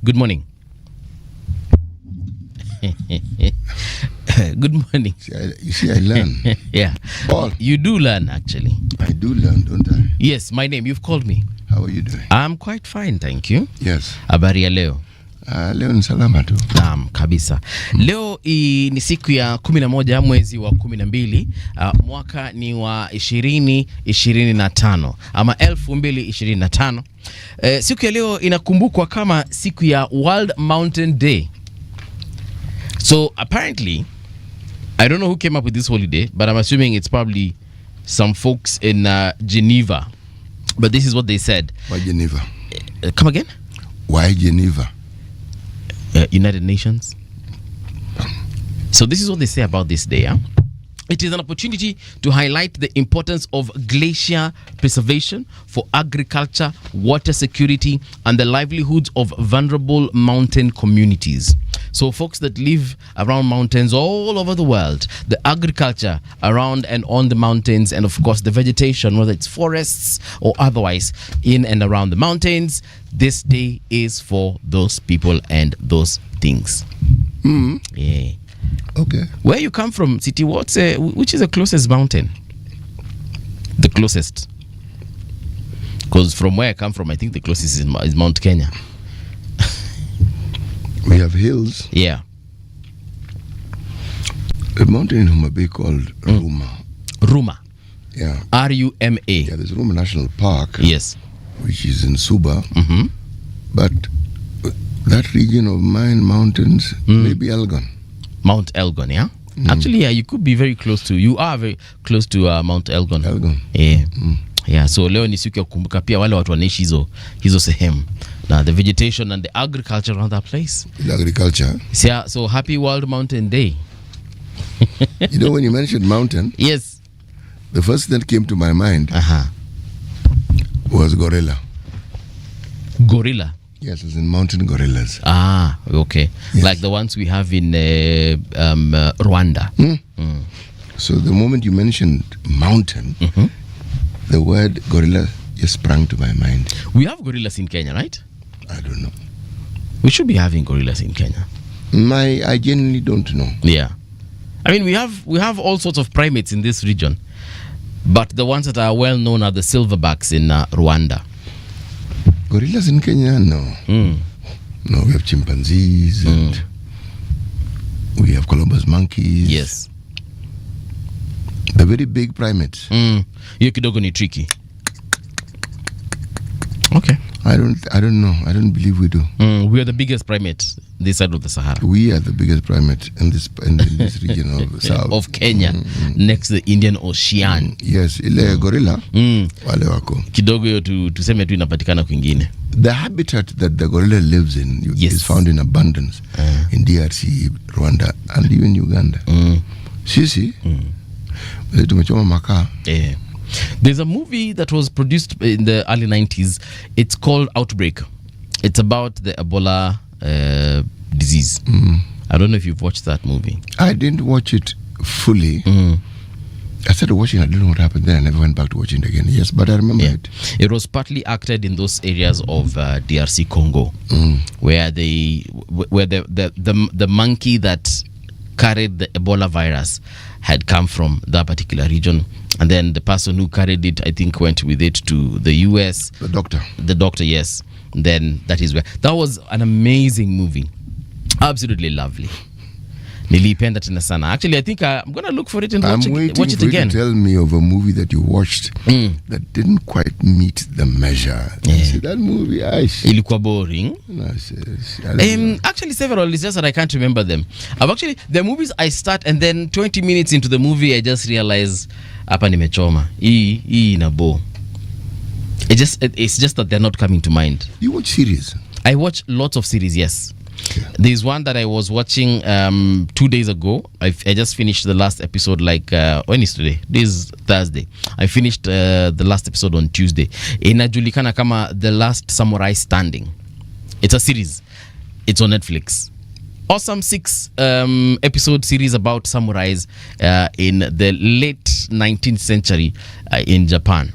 Good morning. Good morning. You see, I learn. Yeah. Paul. You do learn, actually. I do learn, don't I? Yes, my name. You've called me. How are you doing? I'm quite fine, thank you. Yes. Habari ya leo? Leo ni salama tu. Naam, kabisa. Leo ni siku ya 11 mwezi wa 12, mwaka ni wa 2025 ama 2025. Siku ya leo inakumbukwa kama siku ya World Mountain Day. So apparently, I don't know who came up with this holiday, but I'm assuming it's probably some folks in Geneva. But this is what they said. Why Geneva? Come again? Why Geneva? United Nations. So this is what they say about this day. It is an opportunity to highlight the importance of glacier preservation for agriculture, water security, and the livelihoods of vulnerable mountain communities. So folks that live around mountains all over the world, the agriculture around and on the mountains, and of course the vegetation, whether it's forests or otherwise in and around the mountains, this day is for those people and those things. Yeah. Okay. Where you come from, City, which is the closest mountain? The closest. Because from where I come from, I think the closest is Mount Kenya. We have hills. Yeah. A mountain in Homa Bay called Ruma. Ruma. Yeah. Ruma. Yeah, there's Ruma National Park. Yes. Which is in Suba. But that region of mine, mountains, maybe Elgon. Mount Elgon, yeah? Actually, yeah, you could be very close to, you are very close to Mount Elgon. Elgon. Yeah. Yeah, so leo ni siku ya kukumbuka pia wale watu wanaishi hizo sehemu. Now the vegetation and the agriculture around that place. The agriculture. Yeah, so happy World Mountain Day. You know, when you mentioned mountain, yes, the first thing that came to my mind was gorilla. Gorilla? Yes, it's in mountain gorillas. Ah, okay. Yes. Like the ones we have in Rwanda. So the moment you mentioned mountain, the word gorilla just sprang to my mind. We have gorillas in Kenya, right? I don't know. We should be having gorillas in Kenya. I genuinely don't know. Yeah. I mean, we have all sorts of primates in this region, but the ones that are well known are the silverbacks in Rwanda. Gorillas in Kenya? No. No, we have chimpanzees and we have Columbus monkeys. Yes. The very big primates. Hiyo kidogo ni tricky. Okay. I don't know. I don't believe we do. We are the biggest primate this side of the Sahara. We are the biggest primate in this region of South. Of Kenya, next to the Indian Ocean. Yes, ile gorilla wale wako. Kidogo hiyo tuseme tu inapatikana kwingine. The habitat that the gorilla lives in is found in abundance in DRC, Rwanda, and even Uganda. Sisi tumechoma makaa. Yeah. There's a movie that was produced in the early 90s. It's called Outbreak. It's about the Ebola disease. I don't know if you've watched that movie. I didn't watch it fully. I started watching, I don't know what happened then. I never went back to watching it again. Yes, but I remember it. It was partly acted in those areas of DRC Congo, where the monkey that carried the Ebola virus had come from that particular region, and then the person who carried it, I think, went with it to the US. The doctor, yes. Then that is where that was an amazing movie, absolutely lovely. Nilipenda tena sana. Actually, I think I'm gonna look for it and watch it again. I'm waiting for you to tell me of a movie that you watched that didn't quite meet the measure. See, that movie, ilikuwa boring. Actually, several. It's just that I can't remember them. The movies I start and then 20 minutes into the movie, I just realize hapa nimechoma. Hii na bo. It's just that they're not coming to mind. You watch series? I watch lots of series, yes. Okay. There's one that I was watching 2 days ago. I just finished the last episode when is today? This is Thursday. I finished the last episode on Tuesday. Inajulikana kama The Last Samurai Standing. It's a series. It's on Netflix. Awesome 6 episode series about samurais in the late 19th century in Japan.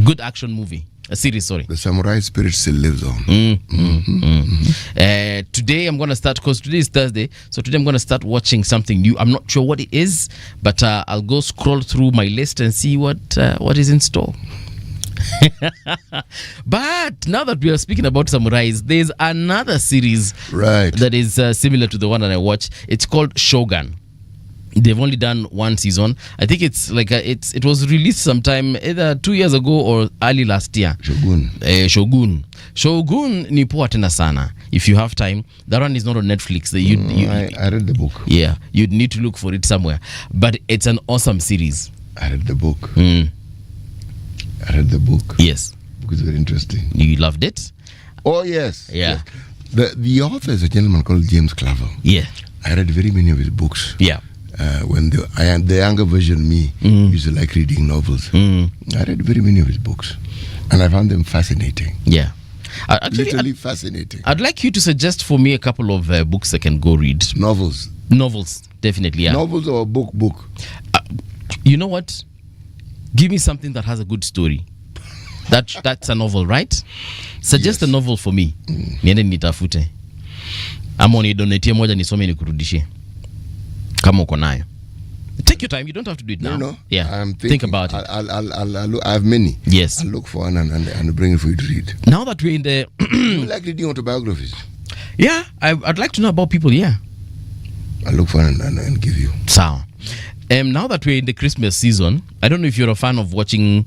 Good action movie. A series, sorry. The samurai spirit still lives on. Today I'm going to start, because today is Thursday, so today I'm going to start watching something new. I'm not sure what it is, but I'll go scroll through my list and see what is in store. But now that we are speaking about samurais, there's another series that is similar to the one that I watched. It's called Shogun. They've only done one season. I think it's like it was released sometime either 2 years ago or early last year. Shogun ni poa tena sana. If you have time, that one is not on Netflix. I read the book. Yeah, you'd need to look for it somewhere. But it's an awesome series. I read the book. I read the book. Yes. The book is very interesting. You loved it? Oh, yes. Yeah. Yes. The author is a gentleman called James Clavel. Yeah. I read very many of his books. Yeah. When the younger version me used to like reading novels. I read very many of his books, and I found them fascinating. Yeah. Literally fascinating. I'd like you to suggest for me a couple of books I can go read. Novels, definitely, yeah. Novels or book. You know what? Give me something that has a good story. That's a novel, right? Suggest a novel for me. Niende nitafute. Ama unidonetie moja nisome nikurudishie. Kama uko nayo. Take your time. You don't have to do it now. No. Yeah. Think about it. I have many. Yes. I'll look for one and bring it for you to read. Now that we're in the... You like reading autobiographies? Yeah. I'd like to know about people, yeah. I'll look for one and give you. So, now that we're in the Christmas season, I don't know if you're a fan of watching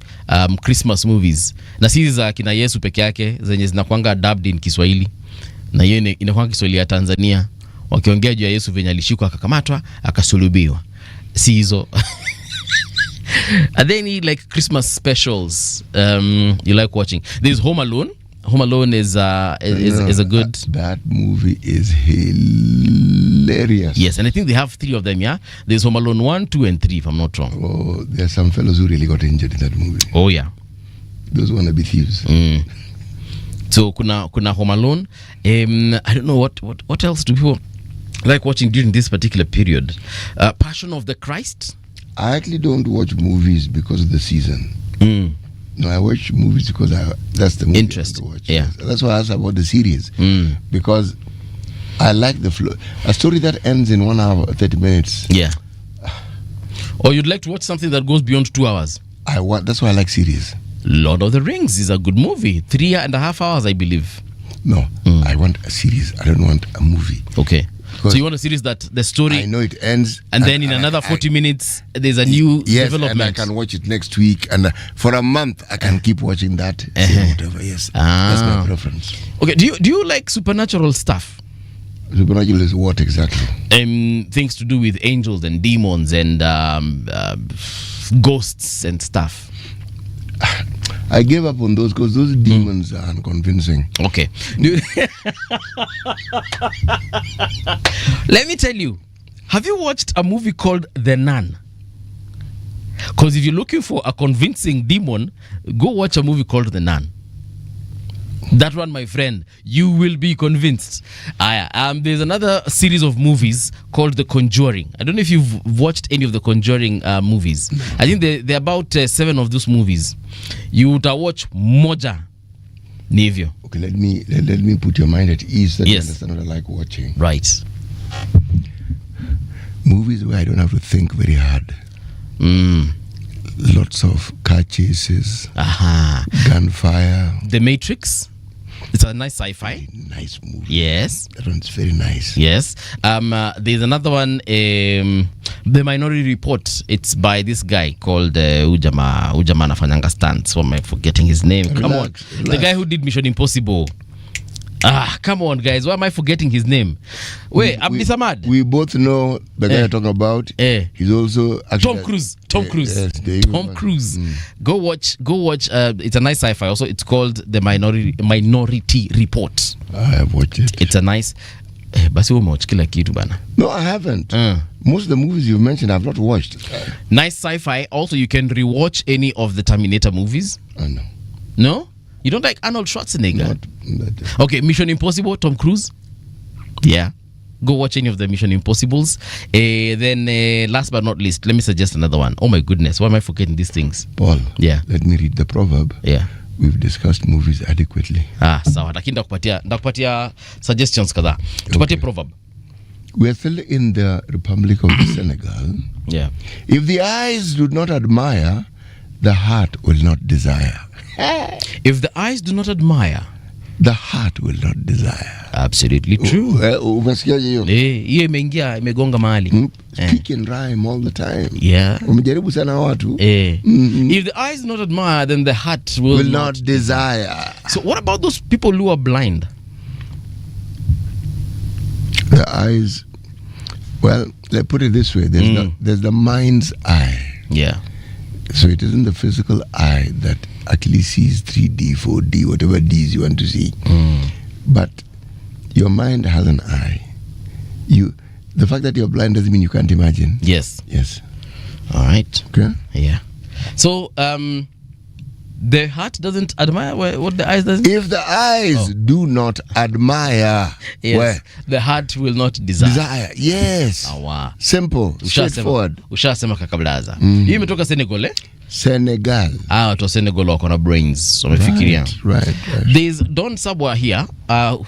Christmas movies. Na sisi za kina Yesu peke yake, zenye zinakuanga dubbed in Kiswahili. Na hiyo inakuanga Kiswahili ya Tanzania. Wakiongea juu ya Yesu venye alishikwa akakamatwa akasulubiwa. Si hizo. Are there any like Christmas specials you like watching? There's Home Alone. Home Alone is a good... That movie is hilarious. Yes, and I think they have 3 of them, yeah? There's Home Alone 1, 2, and 3, if I'm not wrong. Oh, there's some fellows who really got injured in that movie. Oh, yeah. Those wannabe thieves. So, kuna Home Alone. I don't know what else do people like watching during this particular period. Passion of the Christ. I actually don't watch movies because of the season. No, I watch movies because that's the movie interest. I want to watch. Yeah. That's why I asked about the series. Because I like the flow. A story that ends in 1 hour 30 minutes. Yeah. Or you'd like to watch something that goes beyond 2 hours. That's why I like series. Lord of the Rings is a good movie. 3.5 hours, I believe. No, I want a series. I don't want a movie. Okay. So you want a series that the story... I know it ends. And then in another 40 minutes, there's a new development. And I can watch it next week. And for a month, I can keep watching that. Whatever, yes. That's my preference. Okay, do you like supernatural stuff? Supernatural is what exactly? Things to do with angels and demons and ghosts and stuff. I gave up on those because those demons are unconvincing. Okay. Let me tell you, have you watched a movie called The Nun? Because if you're looking for a convincing demon, go watch a movie called The Nun. That one, my friend, you will be convinced. There's another series of movies called The Conjuring. I don't know if you've watched any of the Conjuring movies. I think there are about 7 of those movies. You would watch moja. Nivyo. Okay, let me put your mind at ease that you understand what I like watching. Right. Movies where I don't have to think very hard. Lots of car chases. Gunfire. The Matrix. It's a nice sci-fi. Nice movie. Yes. That one's very nice. Yes. There's another one, The Minority Report. It's by this guy called Ujama Nafanyanga Stunts. Why am I forgetting his name? Come on. The guy who did Mission Impossible. Come on, guys. Why am I forgetting his name? Wait, Abdi Samad. We both know the guy you're talking about. He's also Tom Cruise. Tom Cruise. Go watch. It's a nice sci-fi. Also, it's called The Minority Report. I have watched it. It's a nice. Basi umewacha kila kitu bana. No, I haven't. Most of the movies you've mentioned I've not watched. Nice sci-fi. Also, you can rewatch any of the Terminator movies. No. No? You don't like Arnold Schwarzenegger? Not. Okay, Mission Impossible, Tom Cruise. Yeah. Go watch any of the Mission Impossibles. Then, last but not least, let me suggest another one. Oh my goodness, why am I forgetting these things? Paul. Yeah. Let me read the proverb. Yeah. we've discussed movies adequately. Sawa, lakini ndakupatia suggestions kadhaa. Tupatie proverb. We're still in the Republic of Senegal. Yeah. If the eyes do not admire, the heart will not desire. If the eyes do not admire, the heart will not desire. Absolutely true. Umesikiaje hiyo? Hiyo imegonga mahali. Speak and rhyme all the time. Yeah. Umejaribu sana watu. If the eyes do not admire, then the heart will not desire. So what about those people who are blind? The eyes, well, let's put it this way. There's the mind's eye. Yeah. So it isn't the physical eye that actually sees 3D, 4D, whatever Ds you want to see. But your mind has an eye. The fact that you're blind doesn't mean you can't imagine. Yes. Yes. All right. Okay. Yeah. So the heart doesn't admire what the eyes does. If the eyes do not admire, yes, the heart will not desire. Desire. Yes. Simple. Straightforward. Ushasema kakablaza. Hii imetoka Senegal, eh? Senegal. Watu wa Senegal wako na brains. Wamefikiria. Right. There's Don Sabwa here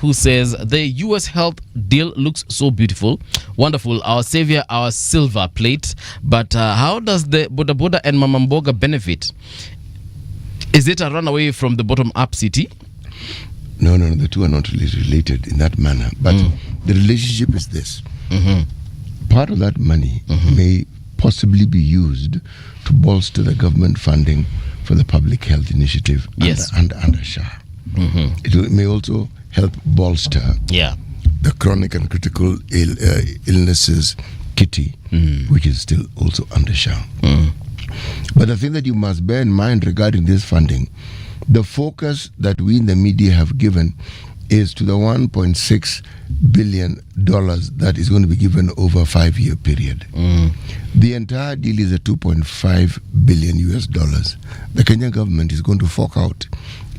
who says the US health deal looks so beautiful, wonderful, our savior, our silver plate. But how does the Boda Boda and Mama Mboga benefit? Is it a runaway from the bottom-up city? No. The two are not really related in that manner. But the relationship is this. Part of that money may possibly be used to bolster the government funding for the public health initiative under SHA. It may also help bolster the chronic and critical illnesses kitty, which is still also under SHA. But the thing that you must bear in mind regarding this funding, the focus that we in the media have given is to the $1.6 billion that is going to be given over a 5-year period. The entire deal is at $2.5 billion. The Kenyan government is going to fork out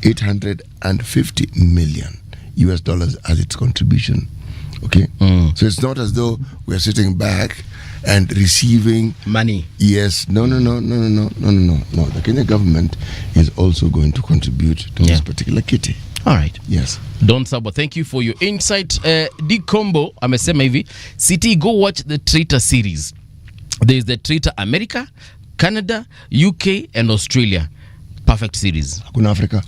$850 million as its contribution. Okay? So it's not as though we're sitting back and receiving money. Yes. No. The Kenya government is also going to contribute to this particular kitty. All right. Yes. Don Sabo, thank you for your insight. D Combo amesema hivi, City, go watch the Traitor series. There is the Traitor America, Canada, UK and Australia. Perfect series. Kuna Africa?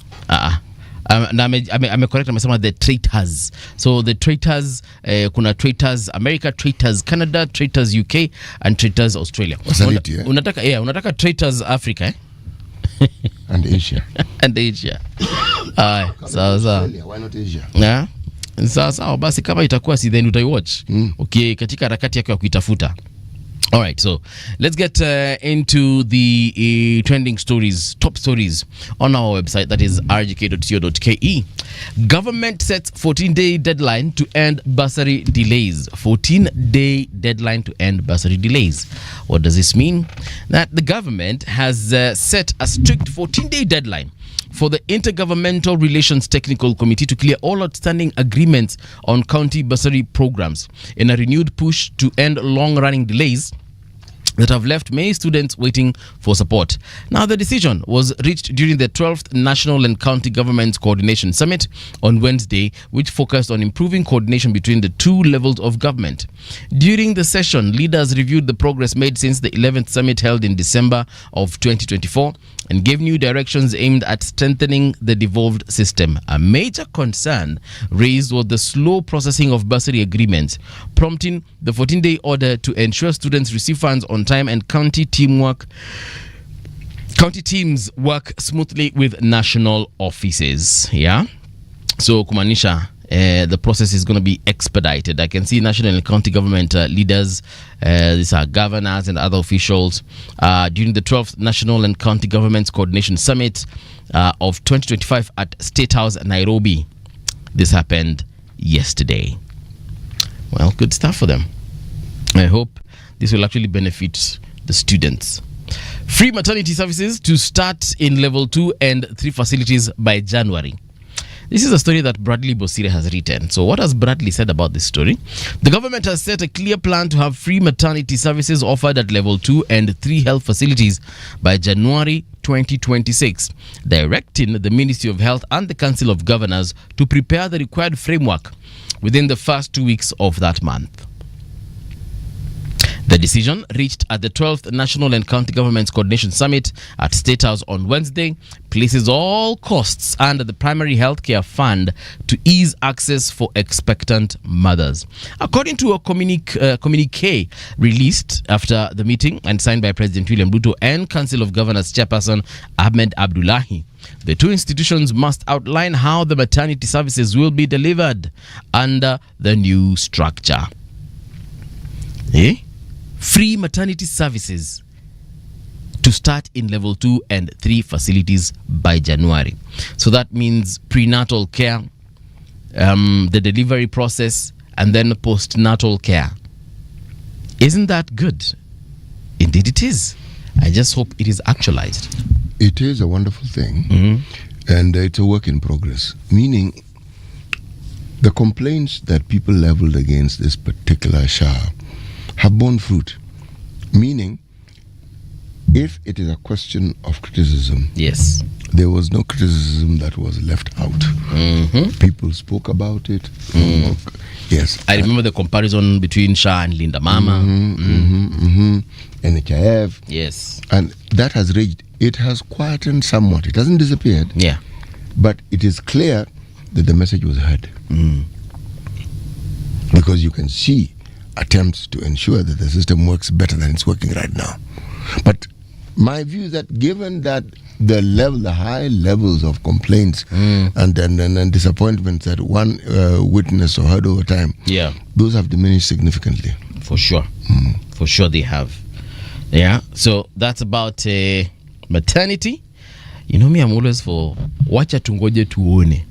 Correct, amesema the Traitors. So the Traitors, kuna Traitors America, Traitors Canada, Traitors UK and Traitors Australia. Unataka Traitors Africa, eh? And Asia. And Asia. Sawa. Why not Asia? Yeah. Sawa basi kama itakuwa si then utaiwatch. Okay, katika harakati yako ya kuitafuta. All right, so let's get into the trending stories, top stories on our website, that is rgk.co.ke. Government sets 14-day deadline to end bursary delays. 14-day deadline to end bursary delays. What does this mean? That the government has set a strict 14-day deadline for the Intergovernmental Relations Technical Committee to clear all outstanding agreements on county bursary programs in a renewed push to end long-running delays that have left many students waiting for support. Now, the decision was reached during the 12th National and County Governments Coordination Summit on Wednesday, which focused on improving coordination between the two levels of government. During the session, leaders reviewed the progress made since the 11th summit held in December of 2024 and gave new directions aimed at strengthening the devolved system. A major concern raised was the slow processing of bursary agreements, prompting the 14-day order to ensure students receive funds on time and county teams work smoothly with national offices. Yeah, so kumaanisha the process is going to be expedited. I can see national and county government leaders, these are governors and other officials, during the 12th National and County Governments Coordination Summit of 2025 at State House, Nairobi. This happened yesterday. Well, good stuff for them. I hope this will actually benefit the students. Free maternity services to start in level 2 and 3 facilities by January. This is a story that Bradley Bosire has written. So what has Bradley said about this story? The government has set a clear plan to have free maternity services offered at level 2 and 3 health facilities by January 2026, directing the Ministry of Health and the Council of Governors to prepare the required framework within the first 2 weeks of that month. The decision, reached at the 12th National and County Governments Coordination Summit at State House on Wednesday, places all costs under the Primary Healthcare Fund to ease access for expectant mothers. According to a communique released after the meeting and signed by President William Ruto and Council of Governors Chairperson Ahmed Abdullahi, the two institutions must outline how the maternity services will be delivered under the new structure. Free maternity services to start in level 2 and 3 facilities by January. So that means prenatal care, the delivery process, and then postnatal care. Isn't that good? Indeed it is. I just hope it is actualized. It is a wonderful thing, and it's a work in progress, meaning the complaints that people leveled against this particular SHA have borne fruit, meaning if it is a question of criticism, yes, there was no criticism that was left out. People spoke about it. Yes, I remember the comparison between SHA and Linda Mama, NHIF. Yes, and that has raged. It has quietened somewhat. It hasn't disappeared. Yeah, but it is clear that the message was heard, because you can see attempts to ensure that the system works better than it's working right now. But my view is that given that the high levels of complaints and disappointments that one witnessed or heard over time, those have diminished significantly. For sure. For sure they have. Yeah, so that's about maternity. You know me, I'm always for wacha tungoje tuone.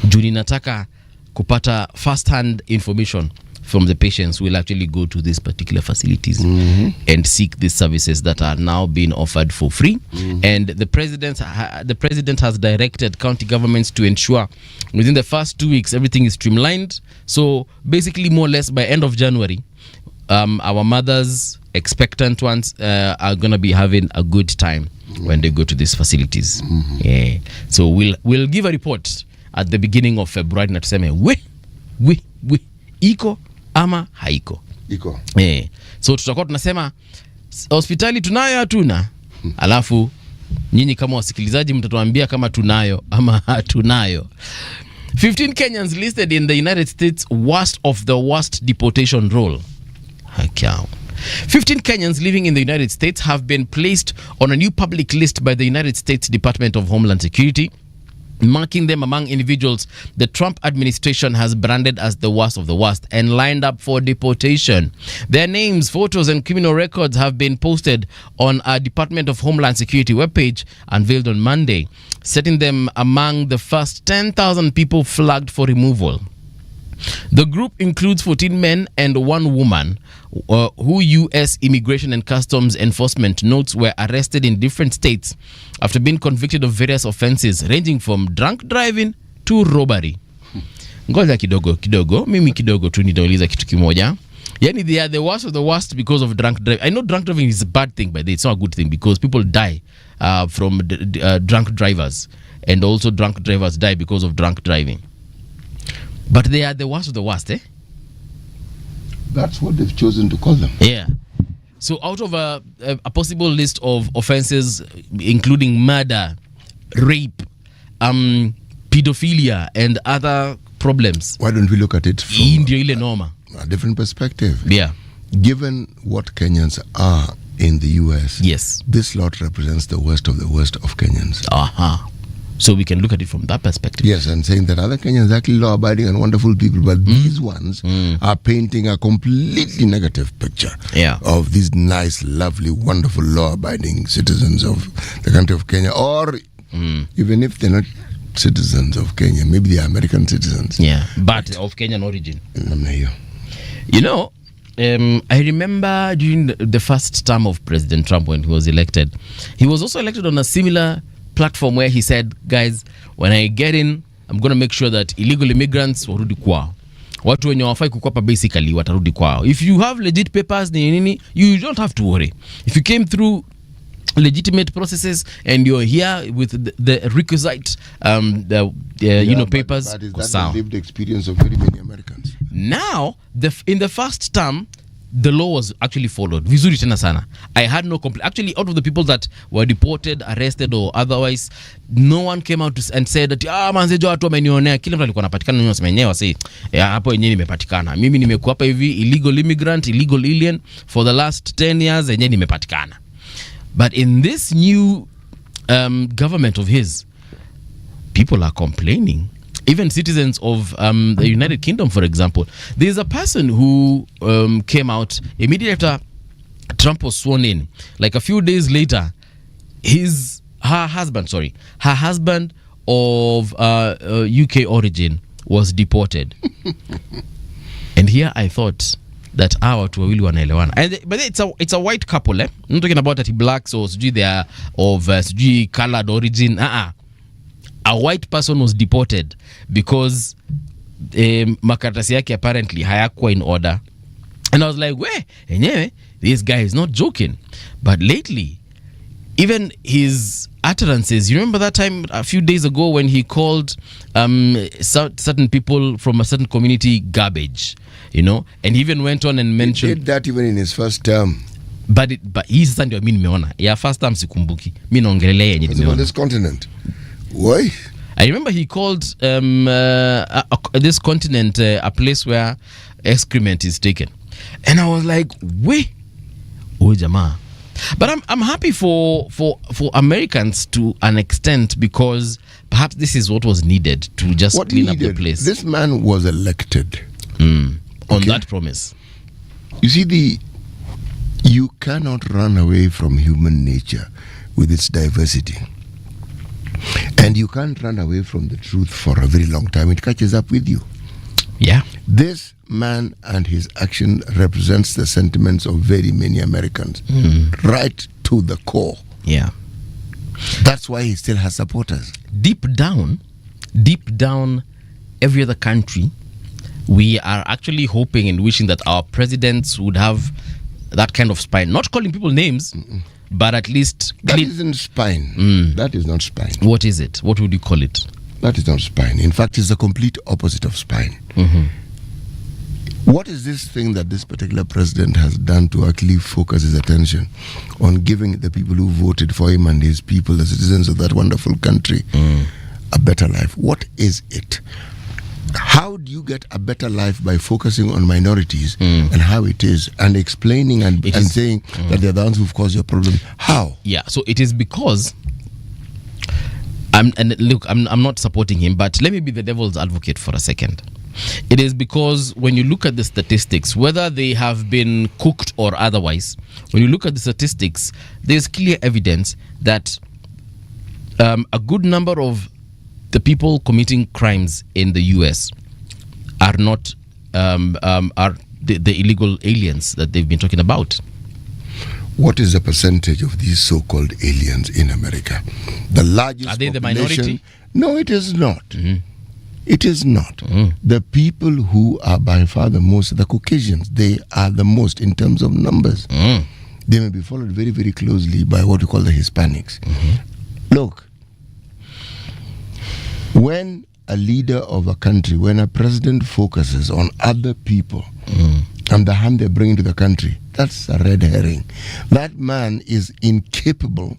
Juni nataka kupata first-hand information from the patients who will actually go to these particular facilities and seek these services that are now being offered for free. And the president has directed county governments to ensure within the first 2 weeks everything is streamlined. So basically, more or less by end of January, our mothers, expectant ones, are going to be having a good time when they go to these facilities. Yeah. So we'll give a report at the beginning of February na tuseme we iko ama haiko iko. So tutakuwa tunasema hospitali tunayo hatuna, alafu nyinyi kama wasikilizaji mtatuambia kama tunayo ama hatunayo. 15 Kenyans listed in the United States worst of the worst deportation roll. 15 Kenyans living in the United States have been placed on a new public list by the United States Department of Homeland Security, marking them among individuals the Trump administration has branded as the worst of the worst and lined up for deportation. Their names, photos, and criminal records have been posted on a Department of Homeland Security webpage unveiled on Monday, setting them among the first 10,000 people flagged for removal. The group includes 14 men and 1 woman who U.S. Immigration and Customs Enforcement notes were arrested in different states after being convicted of various offenses ranging from drunk driving to robbery. Ngoja kidogo, mimi kidogo tu nitauliza kitu kimoja. Yani they are the worst of the worst because of drunk driving. I know drunk driving is a bad thing, but it's not a good thing because people die from drunk drivers, and also drunk drivers die because of drunk driving. But they are the worst of the worst, eh? That's what they've chosen to call them. Yeah. So out of a possible list of offenses, including murder, rape, pedophilia, and other problems, why don't we look at it from a different perspective? Yeah. Given what Kenyans are in the US, yes, this lot represents the worst of Kenyans. So we can look at it from that perspective. Yes, and saying that other Kenyans are actually law-abiding and wonderful people, but these ones are painting a completely negative picture of these nice, lovely, wonderful, law-abiding citizens of the country of Kenya, or even if they're not citizens of Kenya, maybe they are American citizens. Yeah, but of Kenyan origin. You know, I remember during the first term of President Trump when he was elected, he was also elected on a similar platform where he said, guys, when I get in, I'm going to make sure that illegal immigrants warudi kwao. Watu wenye wafai kukwapa basically watarudi kwao. If you have legit papers, you don't have to worry. If you came through legitimate processes and you're here with the requisite papers. That's the lived experience of very many Americans. Now, in the first term, the law was actually followed. Vizuri tena sana. I had no complaint. Actually, out of the people that were deported, arrested or otherwise, no one came out and said that manzejo watu wamenionea. Kila mtu alikuwa anapatikana nyinyi wasemenyewa say hapo yenyewe nimepatikana. Mimi nimekuwa hapa hivi illegal immigrant, illegal alien for the last 10 years yenyewe nimepatikana. But in this new government of his, people are complaining. Even citizens of the United Kingdom, for example. There's a person who came out immediately after Trump was sworn in. Like a few days later, her husband of UK origin was deported. And here I thought that watu wawili wanaelewana. But it's a white couple, eh? I'm not talking about that blacks or they are of colored origin. A white person was deported because makaratasi yake apparently hayakuwa in order. And I was like, anyway, this guy is not joking. But lately, even his utterances, you remember that time a few days ago when he called certain people from a certain community garbage, and he even went on and mentioned... He did that even in his first term. But hii sasa ndio mimi nimeona. Ya first time sikumbuki. Mimi naongelelea yenye nimeona. On this continent. Why? I remember he called this continent a place where excrement is taken. And I was like, jama. But I'm happy for Americans to an extent, because perhaps this is what was needed to just clean up the place. This man was elected on that promise. You see, you cannot run away from human nature with its diversity. And you can't run away from the truth for a very long time. It catches up with you. Yeah. This man and his action represents the sentiments of very many Americans, right to the core. Yeah. That's why he still has supporters. Deep down, every other country, we are actually hoping and wishing that our presidents would have that kind of spine. Not calling people names, but at least... That isn't spine. That is not spine. What is it? What would you call it? That is not spine. In fact, it's the complete opposite of spine. What is this thing that this particular president has done to actually focus his attention on giving the people who voted for him and his people, the citizens of that wonderful country, a better life? What is it? How do you get a better life? By focusing on minorities and how it is, and explaining and saying that they're the ones who've caused your problem? How? Yeah, so it is because I'm not supporting him, but let me be the devil's advocate for a second. It is because when you look at the statistics, whether they have been cooked or otherwise, when you look at the statistics, there's clear evidence that a good number of the people committing crimes in the US are not are the illegal aliens that they've been talking about. What is the percentage of these so-called aliens in America? The largest. Are they the minority? No, it is not. It is not. The people who are by far the most, the Caucasians, they are the most in terms of numbers. They may be followed very, very closely by what we call the Hispanics. Look, when a leader of a country, when a president focuses on other people and the harm they bring to the country, that's a red herring. That man is incapable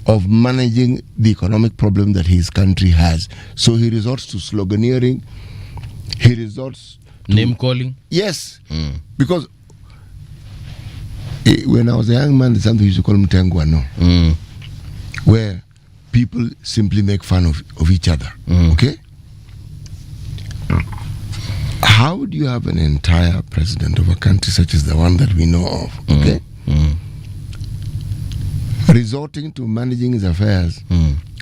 of managing the economic problem that his country has. So he resorts to sloganeering. He resorts to name calling. Yes. Because when I was a young man, there's something we used to call mtengwano, where people simply make fun of each other. Okay? How do you have an entire president of a country such as the one that we know of, okay, resorting to managing his affairs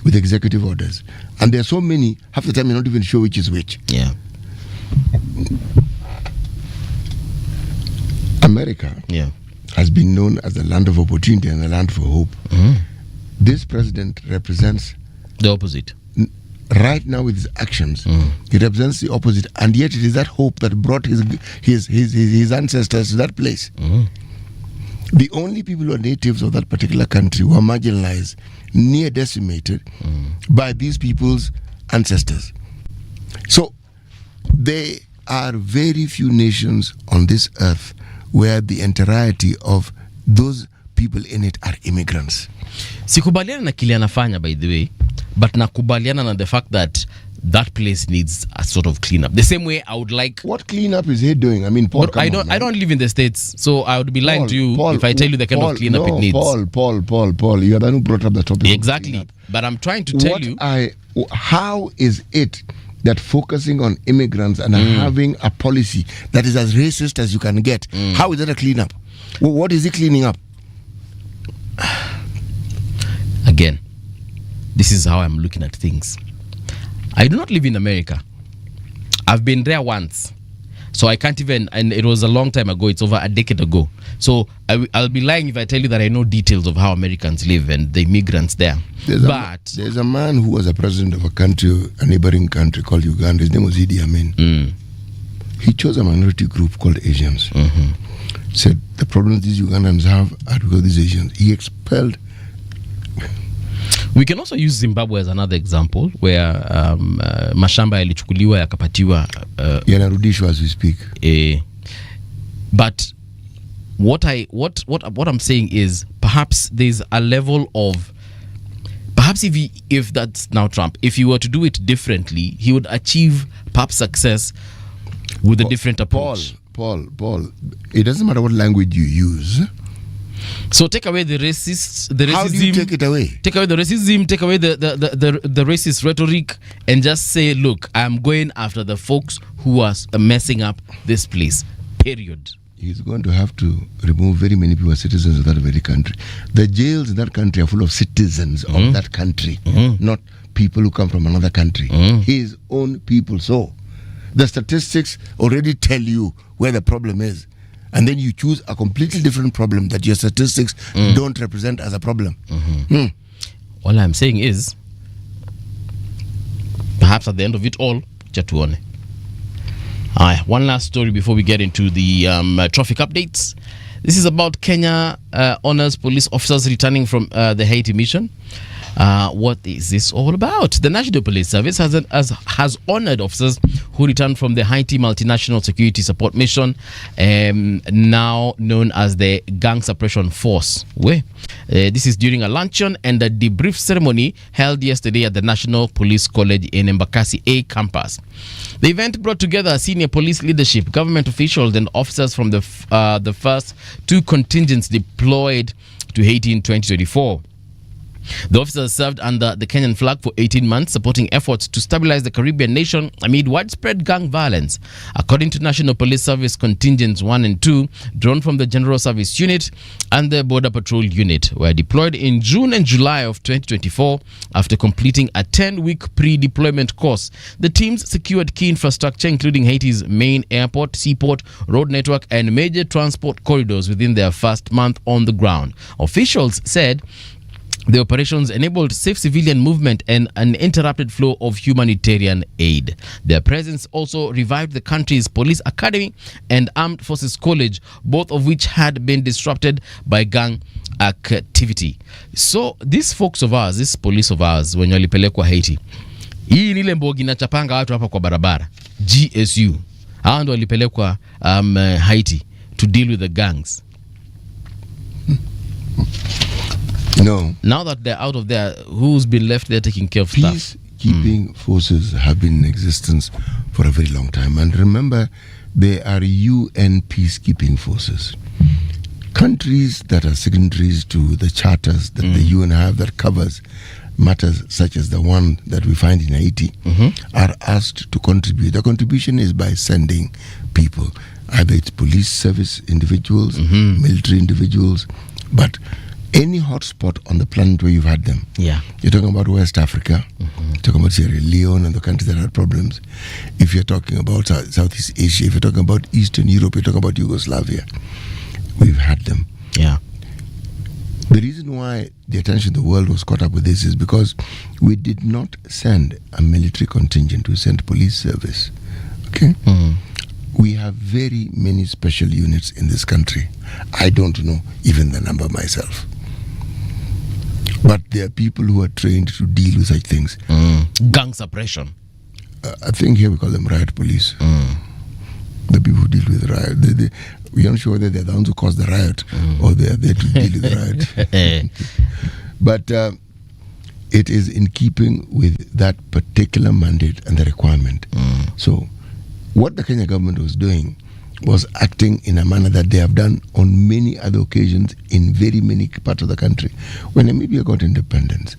with executive orders? And there are so many, half the time you're not even sure which is which. Yeah. America has been known as the land of opportunity and the land for hope. This president represents the opposite. right now with his actions, he represents the opposite, and yet it is that hope that brought his ancestors to that place. The only people who are natives of that particular country were marginalized, near decimated by these people's ancestors. So there are very few nations on this earth where the entirety of those people in it are immigrants. Sikubaliana na kile anafanya, by the way, but nakubaliana na the fact that that place needs a sort of cleanup. The same way I would like... What cleanup is he doing? I mean, Paul, I don't live in the States, so I would be lying to you if I tell you the kind of cleanup it needs. Paul, you are the one who brought up the topic. Exactly, but I'm trying to tell you... How is it that focusing on immigrants and having a policy that is as racist as you can get, how is that a cleanup? What is he cleaning up? Again, this is how I'm looking at things. I do not live in America. I've been there once. So I can't even, and it was a long time ago, it's over a decade ago. So I'll be lying if I tell you that I know details of how Americans live and the immigrants there. There's a man who was a president of a country, a neighboring country called Uganda. His name was Idi Amin. He chose a minority group called Asians. Said the problems these Ugandans have are because of these Asians. He expelled. We can also use Zimbabwe as another example where mashamba yalichukuliwa yakapatiwa yanarudishwa as we speak. But what I'm saying is perhaps there's a level of perhaps if that's now Trump, if he were to do it differently, he would achieve perhaps success with a different approach. Paul, it doesn't matter what language you use. So take away the racism. How do you take it away? Take away the racism, take away the racist rhetoric, and just say, look, I'm going after the folks who are messing up this place. Period. He's going to have to remove very many people who are citizens of that very country. The jails in that country are full of citizens of that country, not people who come from another country. His own people. So the statistics already tell you where the problem is. And then you choose a completely different problem that your statistics don't represent as a problem. All I'm saying is, perhaps at the end of it all, chatuone. One last story before we get into the traffic updates. This is about Kenya honors police officers returning from the Haiti mission. What is this all about? The National Police Service has honored officers who returned from the Haiti Multinational Security Support Mission, now known as the Gang Suppression Force. This is during a luncheon and a debrief ceremony held yesterday at the National Police College in Embakasi A campus. The event brought together senior police leadership, government officials, and officers from the first two contingents deployed to Haiti in 2024. The officers served under the Kenyan flag for 18 months, supporting efforts to stabilize the Caribbean nation amid widespread gang violence. According to National Police Service Contingents 1 and 2, drawn from the General Service Unit and the Border Patrol Unit, were deployed in June and July of 2024 after completing a 10-week pre-deployment course. The teams secured key infrastructure, including Haiti's main airport, seaport, road network, and major transport corridors within their first month on the ground. Officials said the operations enabled safe civilian movement and an uninterrupted flow of humanitarian aid. Their presence also revived the country's police academy and armed forces college, both of which had been disrupted by gang activity. So these folks of ours, this police of ours, when walipelekwa Haiti, hii nile mbogi na chapanga watu hapa kwa barabara, GSU, hao ndo walipelekwa Haiti to deal with the gangs. No. Now that they're out of there, who's been left there taking care of stuff? Peacekeeping forces have been in existence for a very long time. And remember, they are UN peacekeeping forces. Countries that are signatories to the charters that the UN have that covers matters such as the one that we find in Haiti are asked to contribute. The contribution is by sending people, either it's police service individuals, military individuals, but any hotspot on the planet where you've had them. Yeah. You're talking about West Africa, you're talking about Sierra Leone and the countries that had problems. If you're talking about Southeast Asia, if you're talking about Eastern Europe, you're talking about Yugoslavia, we've had them. Yeah. The reason why the attention of the world was caught up with this is because we did not send a military contingent, we sent police service. Okay? We have very many special units in this country. I don't know even the number myself. But there are people who are trained to deal with such things. Gang suppression. I think here we call them riot police. The people who deal with riot. We aren't sure whether they're the ones who cause the riot or they're there to deal with the riot. But it is in keeping with that particular mandate and the requirement. So what the Kenya government was doing was acting in a manner that they have done on many other occasions in very many parts of the country. When Namibia got independence,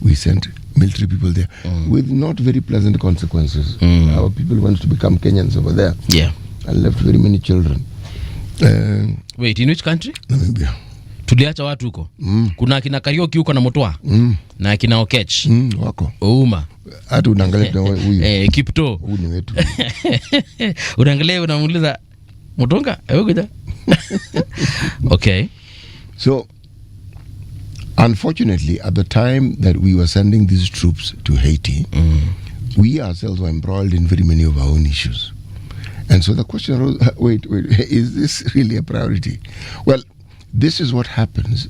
we sent military people there with not very pleasant consequences. Our people wanted to become Kenyans over there. Yeah. And left very many children. Wait, in which country? Namibia. Tuliacha watu huko. Kuna kina Karaoke huko na Motwa. Na kina Okech. Wako. Uma. Hata unaangalia huyu. Kipto. Huyu ni wetu. Unaangalia unamuuliza Mutonga? Okay. So, unfortunately, at the time that we were sending these troops to Haiti, we ourselves were embroiled in very many of our own issues. And so the question arose, wait, is this really a priority? Well, this is what happens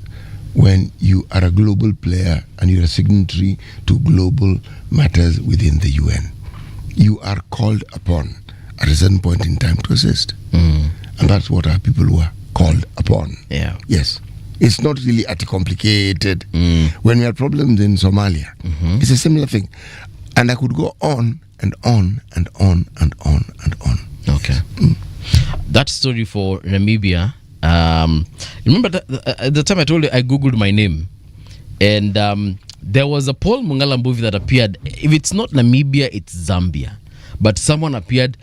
when you are a global player and you're a signatory to global matters within the UN. You are called upon at a certain point in time to assist. And that's what our people were called upon. Yeah. Yes. It's not really complicated. When we had problems in Somalia, it's a similar thing. And I could go on and on and on and on and on. Okay. That story for Namibia, remember the time I told you I Googled my name, and there was a Paul Mungala movie that appeared. If it's not Namibia, it's Zambia. But someone appeared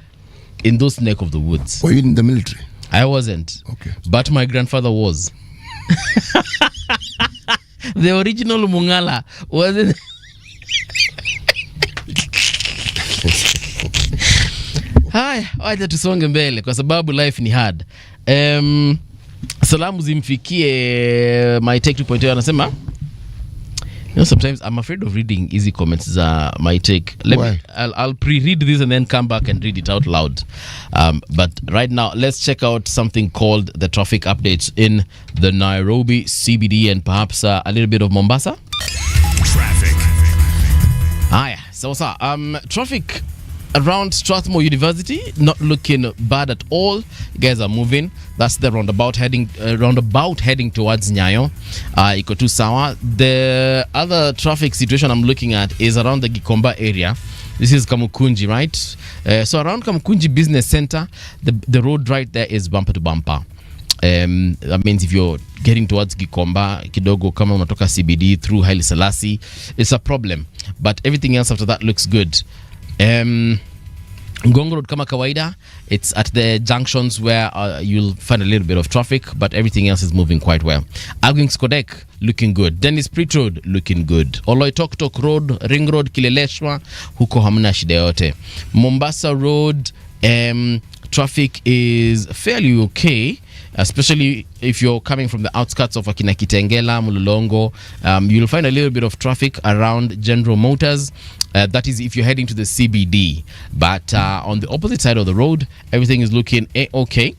in those neck of the woods. Were you in the military? I wasn't. Okay. But my grandfather was. The original Mungala wasn't. Haya, wacha tusonge mbele kwa sababu life ni hard. Salamu zimfikie my take 2.0 anasema, sometimes I'm afraid of reading easy comments za my take. I'll pre-read this and then come back and read it out loud. But right now, let's check out something called the traffic updates in the Nairobi CBD and perhaps a little bit of Mombasa. Traffic. Haya, so traffic around Strathmore University, not looking bad at all. You guys are moving. That's the roundabout heading towards Nyayo. Iko tu sawa. The other traffic situation I'm looking at is around the Gikomba area. This is Kamukunji, right? So around Kamukunji Business Center, the road right there is bumper to bumper. That means if you're getting towards Gikomba kidogo kama unatoka CBD through Haile Selassie, it's a problem. But everything else after that looks good. Ngong Road kama kawaida, it's at the junctions where you'll find a little bit of traffic, but everything else is moving quite well. Agwings Kodek looking good. Dennis Prit Road looking good. Oloitoktok Road, Ring Road, Kileleshwa, huko hamna shida yote. Mombasa Road, traffic is fairly okay, especially if you're coming from the outskirts of Akina Kitengela, Mulolongo. You'll find a little bit of traffic around General Motors. That is if you're heading to the CBD. But on the opposite side of the road, everything is looking okay.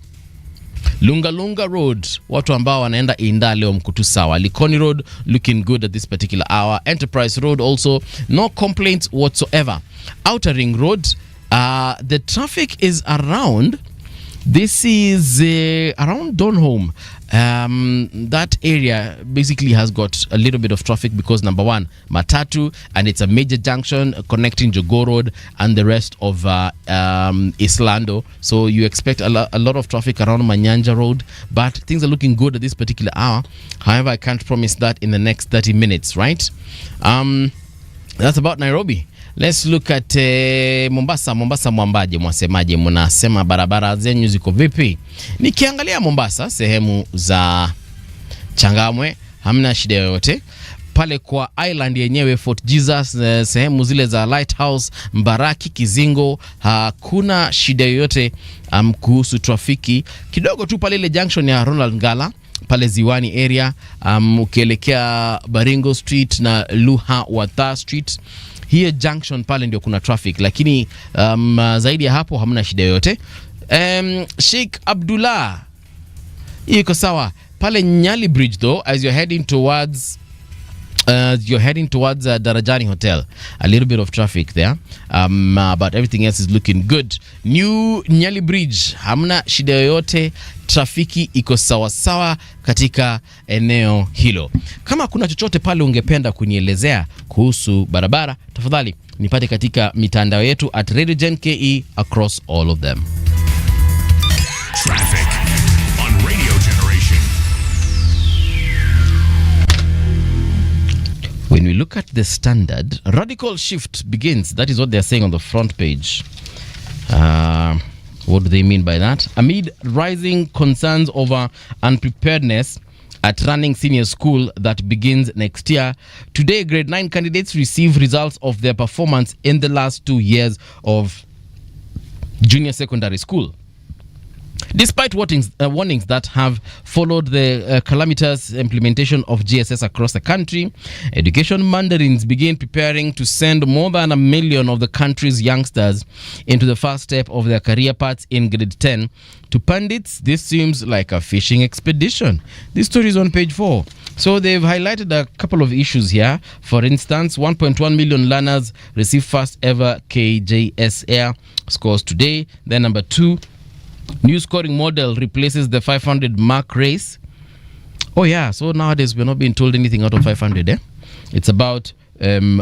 Lunga Road, watu ambao wanaenda Inda leo mkutu sawa. Likoni Road looking good at this particular hour. Enterprise Road also, no complaints whatsoever. Outer Ring Road, the traffic is around. This is around Donholm. That area basically has got a little bit of traffic because number one, Matatu, and it's a major junction connecting Jogoo Road and the rest of Islando. So you expect a lot of traffic around Manyanja Road, but things are looking good at this particular hour. However, I can't promise that in the next 30 minutes, right? That's about Nairobi. Let's look at Mombasa. Mombasa mwambaje, mwasemaje, mnasema barabara zenyu ziko vipi? Nikiangalia Mombasa, sehemu za Changamwe, hamna shida yoyote. Pale kwa island yenyewe Fort Jesus, sehemu zile za Lighthouse, Mbaraki, Kizingo, hakuna shida yoyote kuhusu trafiki. Kidogo tu pale ile junction ya Ronald Ngala, pale Ziwani area, ukielekea Baringo Street na Luha Watha Street. Hiyo junction pale ndio kuna traffic, lakini zaidi ya hapo hamna shida yoyote. Sheikh Abdullah iko sawa pale Nyali Bridge though, as you're heading towards Darajani Hotel. A little bit of traffic there, but everything else is looking good. New Nyali Bridge, hamna shida yoyote, trafiki iko sawa sawa katika eneo hilo. Kama kuna chochote pale ungependa kunielezea kuhusu barabara, tafadhali nipate katika mitandao yetu at Radio Gen KE across all of them. Traffic on Radio Generation. When we look at the Standard, radical shift begins. That is what they're saying on the front page. What do they mean by that? Amid rising concerns over unpreparedness at running senior school that begins next year, today grade 9 candidates receive results of their performance in the last 2 years of junior secondary school. Despite warnings that have followed the calamitous implementation of GSS across the country, education mandarins begin preparing to send more than 1 million of the country's youngsters into the first step of their career paths in grade 10. To pundits, this seems like a fishing expedition. This story is on page 4. So they've highlighted a couple of issues here. For instance, 1.1 million learners receive first ever KJSR scores today. Then number 2, new scoring model replaces the 500 mark race. Oh yeah, so nowadays we're not being told anything out of 500. It's about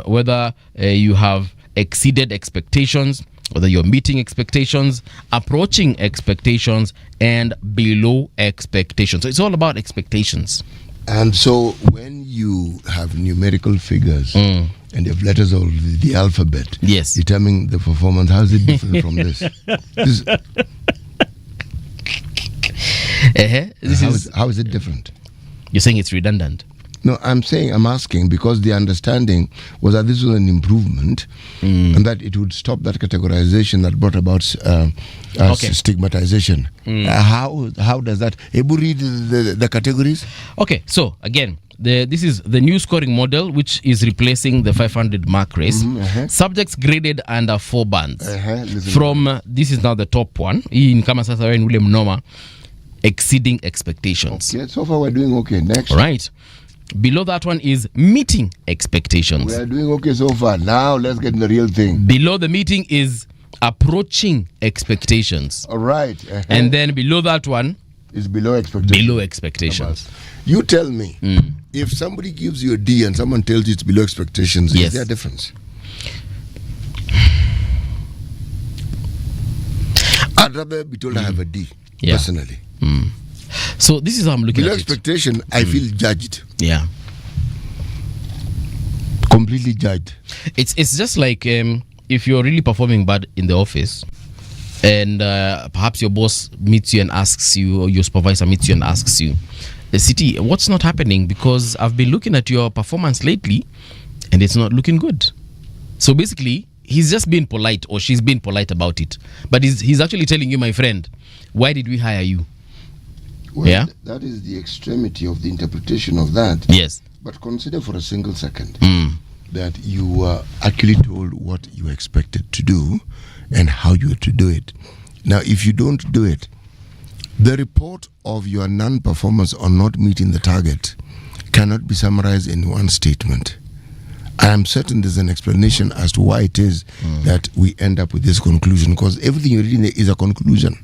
whether you have exceeded expectations, whether you're meeting expectations, approaching expectations, and below expectations. So it's all about expectations. And so when you have numerical figures and you have letters of the alphabet, yes, determining the performance, how is it different from this? How is it different? You're saying it's redundant? No, I'm asking because the understanding was that this was an improvement and that it would stop that categorization that brought about stigmatization. How does that? Able read the categories? Okay, so again, this is the new scoring model, which is replacing the 500 mark race. Subjects graded under 4 bands. From this is now the top one. In kama sasa wewe ule mnoma, exceeding expectations. Okay, so far we're doing okay. Next. All right. Below that one is meeting expectations. We are doing okay so far. Now let's get in the real thing. Below the meeting is approaching expectations. All right. And then below that one is below expectations. Below expectations. You tell me, if somebody gives you a D and someone tells you it's below expectations, is there a difference? I'd rather be told I have a D, personally. So this is how I'm looking below at expectation, it. I feel judged. Yeah. Completely judged. It's just like if you're really performing bad in the office and perhaps your boss meets you and asks you, or your supervisor meets you and asks you, City, what's not happening? Because I've been looking at your performance lately and it's not looking good. So basically, he's just being polite, or she's being polite about it. But he's actually telling you, my friend, why did we hire you? Well, that is the extremity of the interpretation of that. Yes. But consider for a single second that you were actually told what you expected to do and how you were to do it. Now, if you don't do it, the report of your non-performance or not meeting the target cannot be summarized in one statement. I am certain there's an explanation as to why it is that we end up with this conclusion, because everything you're reading is a conclusion.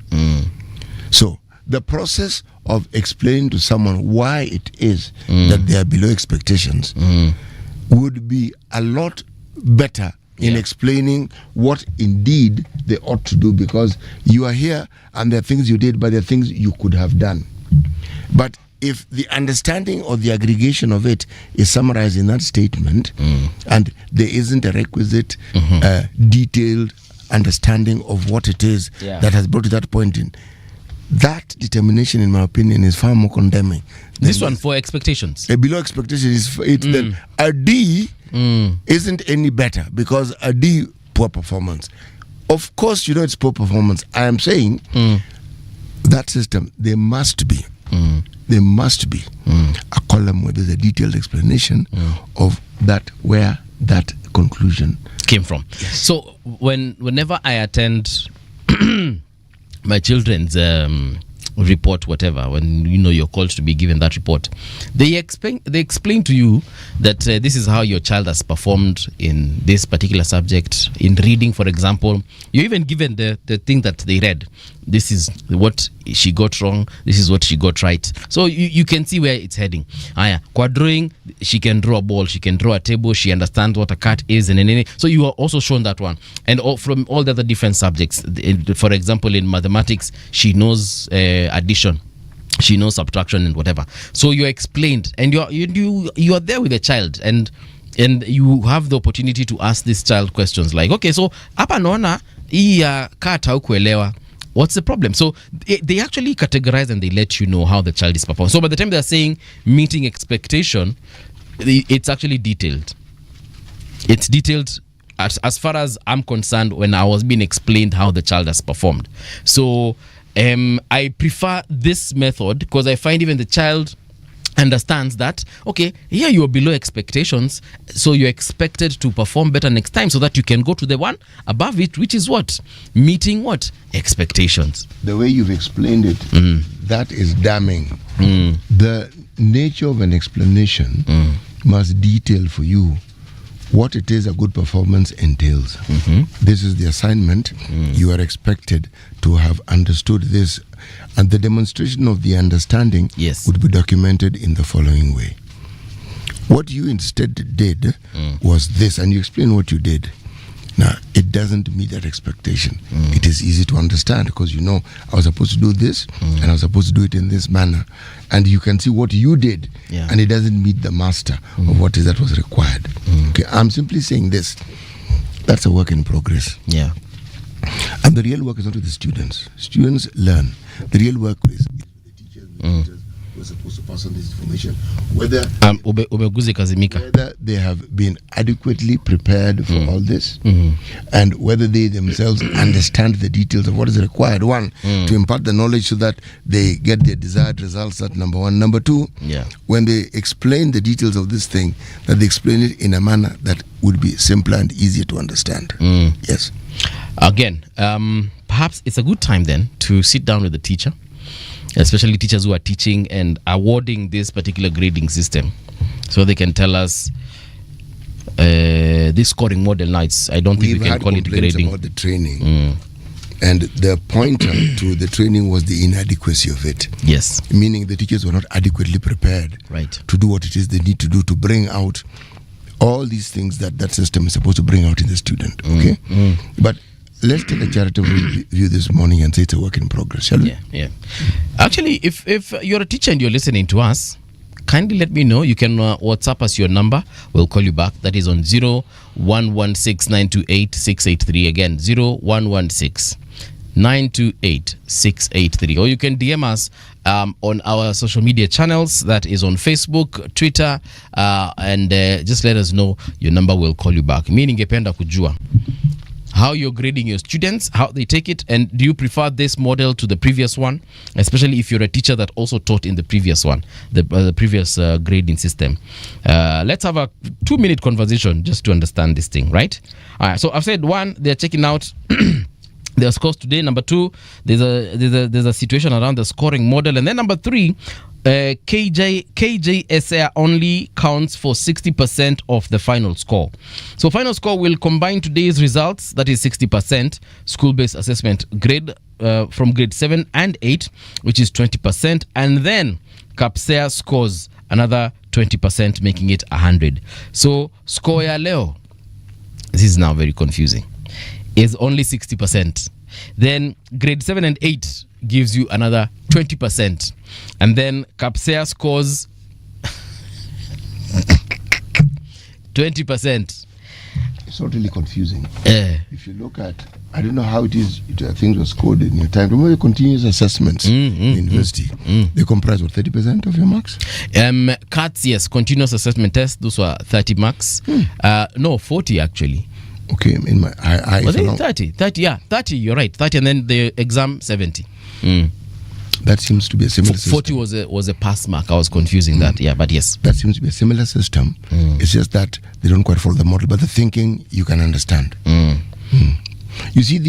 So, the process of explaining to someone why it is that they are below expectations would be a lot better in explaining what indeed they ought to do, because you are here and there are things you did, but there are things you could have done. But if the understanding or the aggregation of it is summarized in that statement and there isn't a requisite detailed understanding of what it is that has brought to that point in, that determination, in my opinion, is far more condemning. This one for expectations. A below expectation is then a D isn't any better, because a D, poor performance. Of course, you know it's poor performance. I am saying that system, there must be There must be a column where there's a detailed explanation of that, where that conclusion came from. Yes. So whenever I attend my children's report, whatever, when you're called to be given that report, they explain to you that this is how your child has performed in this particular subject. In reading, for example, you're even given the thing that they read. This is what she got wrong, this is what she got right. So you can see where it's heading. Kwa drawing, she can draw a ball, she can draw a table, she understands what a cat is, and so you are also shown that one. And from all the other different subjects, for example, in mathematics, she knows addition, she knows subtraction and whatever. So you're explained, and you are there with the child, and you have the opportunity to ask this child questions like, okay, so hapa naona hii cat haukuelewa, what's the problem? So they actually categorize and they let you know how the child is performing. So by the time they're saying meeting expectation, it's actually detailed. It's detailed as far as I'm concerned when I was being explained how the child has performed. So I prefer this method because I find even the child understands that, okay, here you are below expectations, so you're expected to perform better next time so that you can go to the one above it, which is what? Meeting what? Expectations. The way you've explained it, that is damning. The nature of an explanation must detail for you what it is a good performance entails. This is the assignment. You are expected to have understood this, and the demonstration of the understanding would be documented in the following way. What you instead did was this, and you explain what you did. Now, it doesn't meet that expectation. It is easy to understand because I was supposed to do this and I was supposed to do it in this manner. And you can see what you did, and it doesn't meet the master of what is that was required. Okay, I'm simply saying this. That's a work in progress. Yeah. And the real work is not with the students. Students learn. The real work is with the teachers. We're supposed to pass on this information, whether they have been adequately prepared for all this, and whether they themselves understand the details of what is required. One, to impart the knowledge so that they get their desired results. That number one. Number two, when they explain the details of this thing, that they explain it in a manner that would be simpler and easier to understand. Yes. Again, perhaps it's a good time then to sit down with the teacher, especially teachers who are teaching and awarding this particular grading system, so they can tell us this scoring model. Now, I don't think we can call it grading. About the training, and the pointer to the training was the inadequacy of it. Yes, meaning the teachers were not adequately prepared, to do what it is they need to do to bring out all these things that system is supposed to bring out in the student. Okay, but let's take a charitable view this morning and say it's a work in progress, shall we? Yeah. Actually, if you're a teacher and you're listening to us, kindly let me know. You can WhatsApp us your number. We'll call you back. That is on 0116-928-683. Again, 0116-928-683. Or you can DM us on our social media channels. That is on Facebook, Twitter, and just let us know your number. We'll call you back. Mi ningependa kujua how you're grading your students, how they take it, and do you prefer this model to the previous one, especially if you're a teacher that also taught in the previous one, the previous grading system. Let's have a 2-minute conversation just to understand this thing, right? All right, so I've said one, they're checking out their scores today. Number two, there's a situation around the scoring model, and then number three, KJSA only counts for 60% of the final score. So final score will combine today's results, that is 60%, school-based assessment grade from grade 7 and 8, which is 20%, and then KAPSEA scores another 20%, making it 100. So score ya leo, this is now very confusing, is only 60%. Then grade 7 and 8 gives you another 20%. And then KAPSEA scores 20%. It's not really confusing. If you look at, I don't know how it is, things were scored in your time. Remember your continuous assessments in university? They comprise, what, 30% of your marks? CATS, yes, continuous assessment tests, those were 30 marks. No, 40 actually. Okay, in my was it 30? 30, yeah, 30, you're right. 30, and then the exam 70. That seems to be a similar 40 system. was a pass mark. I was confusing that. Yeah, but yes. That seems to be a similar system. It's just that they don't quite follow the model, but the thinking you can understand. You see,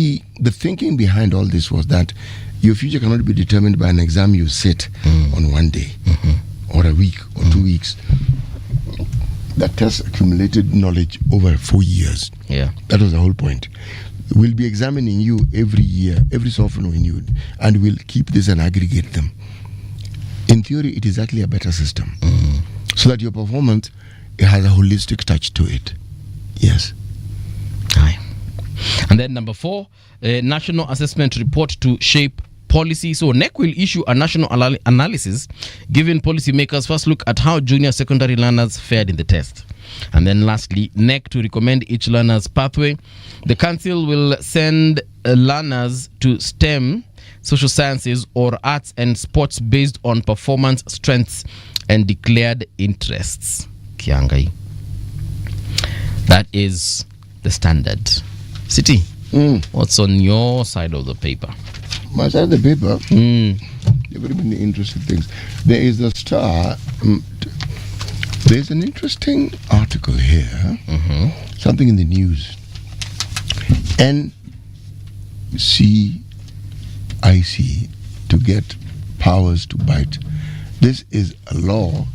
the thinking behind all this was that your future cannot be determined by an exam you sit on one day or a week or 2 weeks. That tests accumulated knowledge over 4 years. Yeah. That was the whole point. We'll be examining you every year, every so often when you, and we'll keep this and aggregate them. In theory, it is actually a better system, so that your performance, it has a holistic touch to it. Yes. Aye. And then number 4, a national assessment report to shape policy. So NEC will issue a national analysis, giving policymakers first look at how junior secondary learners fared in the test. And then lastly, NEC to recommend each learner's pathway. The council will send learners to STEM, social sciences, or arts and sports based on performance, strengths, and declared interests. Kiangai. That is the standard. City, what's on your side of the paper? My side of the paper, there are very many interesting things. There is the Star. There's an interesting article here, something in the news. NCIC to get powers to bite. This is a law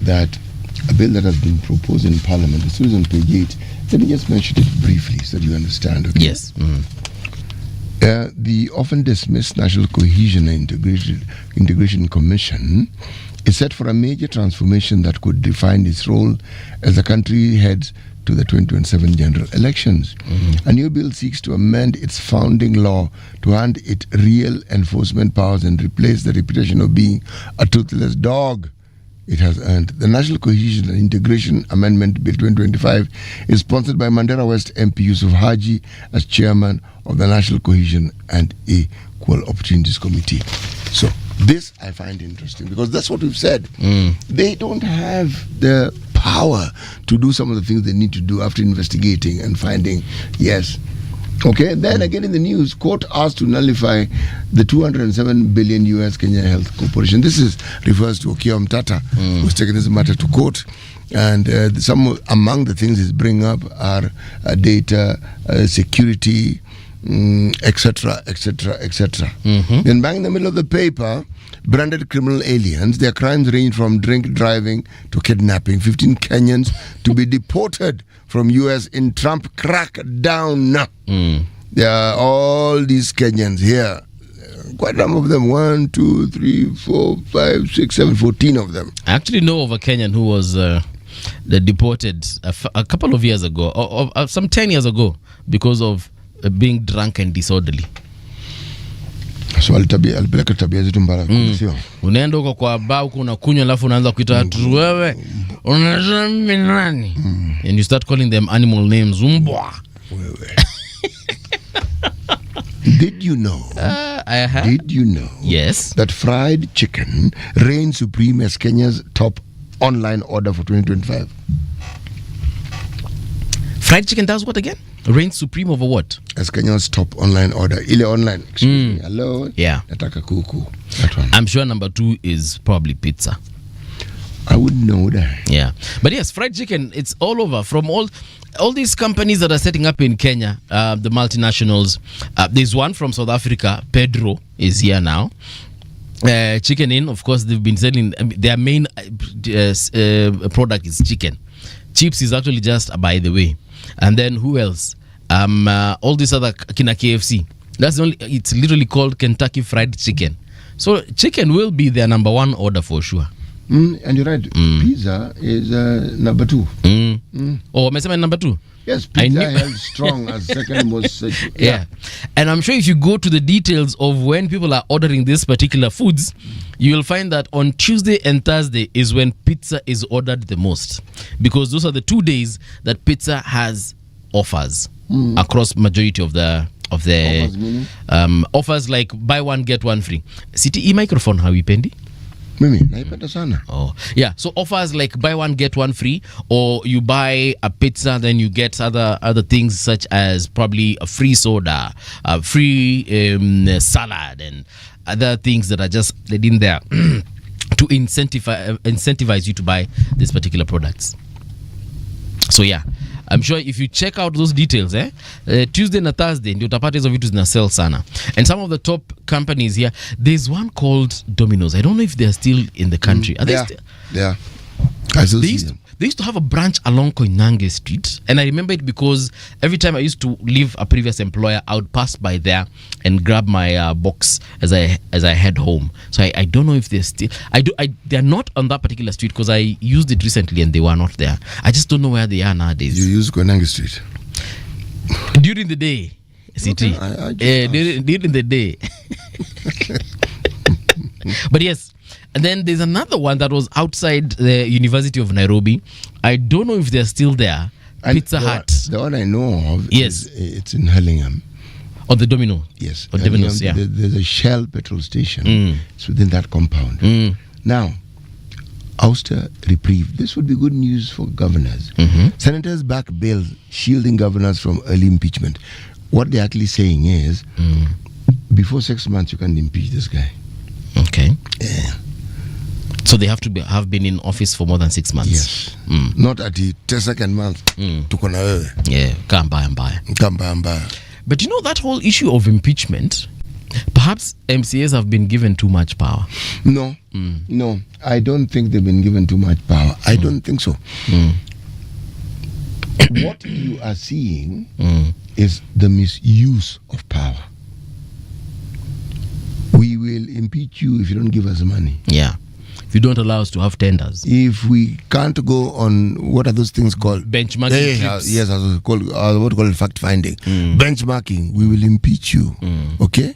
that, a bill that has been proposed in Parliament. This is on page 8. Let me just mention it briefly so that you understand. Okay? Yes. The often dismissed National Cohesion and Integration Commission is set for a major transformation that could define its role as the country heads to the 2027 general elections. A new bill seeks to amend its founding law to hand it real enforcement powers and replace the reputation of being a toothless dog it has earned. The National Cohesion and Integration Amendment Bill 2025 is sponsored by Mandera West MP Yusuf Haji as chairman of the National Cohesion and Equal Opportunities Committee. So this I find interesting because that's what we've said. They don't have the power to do some of the things they need to do after investigating and finding, yes. Okay, then again in the news, court asked to nullify the 207 billion US Kenya Health Corporation. This refers to Okiya Mtata, who's taken this matter to court. And some among the things he's bringing up are data, security, etc., etc., etc. Then bang in the middle of the paper, branded criminal aliens. Their crimes range from drink driving to kidnapping. 15 Kenyans to be deported from US in Trump crackdown. There are all these Kenyans here. Quite a number of them. 1, 2, 3, 4, 5, 6, 7, 14 of them. I actually know of a Kenyan who was deported a couple of years ago, or some 10 years ago, because of being drunk and disorderly. So alipeleka tabia zetu mbaya, sio? Unaenda huko kwa baa huko unakunywa alafu unaanza kuita watu wewe unajua mimi nani? And you start calling them animal names. Mbwa. Wewe. Did you know? Did you know? Yes. That fried chicken reigns supreme as Kenya's top online order for 2025. Fried chicken does what again? Reigns supreme over what? As Kenya's top online order. Ile online. Excuse me. Hello? Yeah. Nataka kuku. That one. I'm sure number 2 is probably pizza. I wouldn't know that. Yeah. But yes, fried chicken, it's all over. From all these companies that are setting up in Kenya, the multinationals. There's one from South Africa, Pedro, is here now. Chicken Inn, of course, they've been selling, their main product is chicken. Chips is actually just by the way. And then who else? All these other kina KFC. That's the only. It's literally called Kentucky Fried Chicken. So chicken will be their number 1 order for sure. And you're right. Pizza is number 2. Oh, umesema number 2? Yes, pizza held strong as second most. Yeah. And I'm sure if you go to the details of when people are ordering these particular foods, you will find that on Tuesday and Thursday is when pizza is ordered the most, because those are the 2 days that pizza has offers across majority of the offers, like buy one get one free. City microphone hawipendi? Mimi naipenda sana. Oh, yeah. So offers like buy one get one free, or you buy a pizza, then you get other things such as probably a free soda, a free salad, and other things that are just laid in there to incentivize you to buy these particular products. So yeah, I'm sure if you check out those details, Tuesday and Thursday, ndio utapata hizo vitu zina sell sana. And some of the top companies here, there's one called Domino's. I don't know if they're still in the country. Are they still? Yeah. I still see them. They used to have a branch along Koinange Street, and I remember it because every time I used to leave a previous employer, I would pass by there and grab my box as I head home. So I don't know if they're still. They're not on that particular street because I used it recently and they were not there. I just don't know where they are nowadays. You use Koinange Street during the day, CT. Okay, during the day. But yes. And then there's another one that was outside the University of Nairobi. I don't know if they're still there. And Pizza Hut. The one I know of, yes, it's in Hurlingham. On the Domino. Yes. On Domino's, yeah. There's a Shell petrol station. It's within that compound. Now, ouster reprieve. This would be good news for governors. Senators back bills shielding governors from early impeachment. What they're actually saying is, before 6 months, you can't impeach this guy. Okay. Yeah. So they have to have been in office for more than 6 months. Yes. Not at the second month. Yeah. Mbaya. But you know that whole issue of impeachment, perhaps MCAs have been given too much power. No. No. I don't think they've been given too much power. I don't think so. What you are seeing is the misuse of power. We will impeach you if you don't give us money. Yeah. If you don't allow us to have tenders. If we can't go on, what are those things called? Benchmarking trips. Yes, I was called, what called fact finding. Benchmarking. We will impeach you. Okay?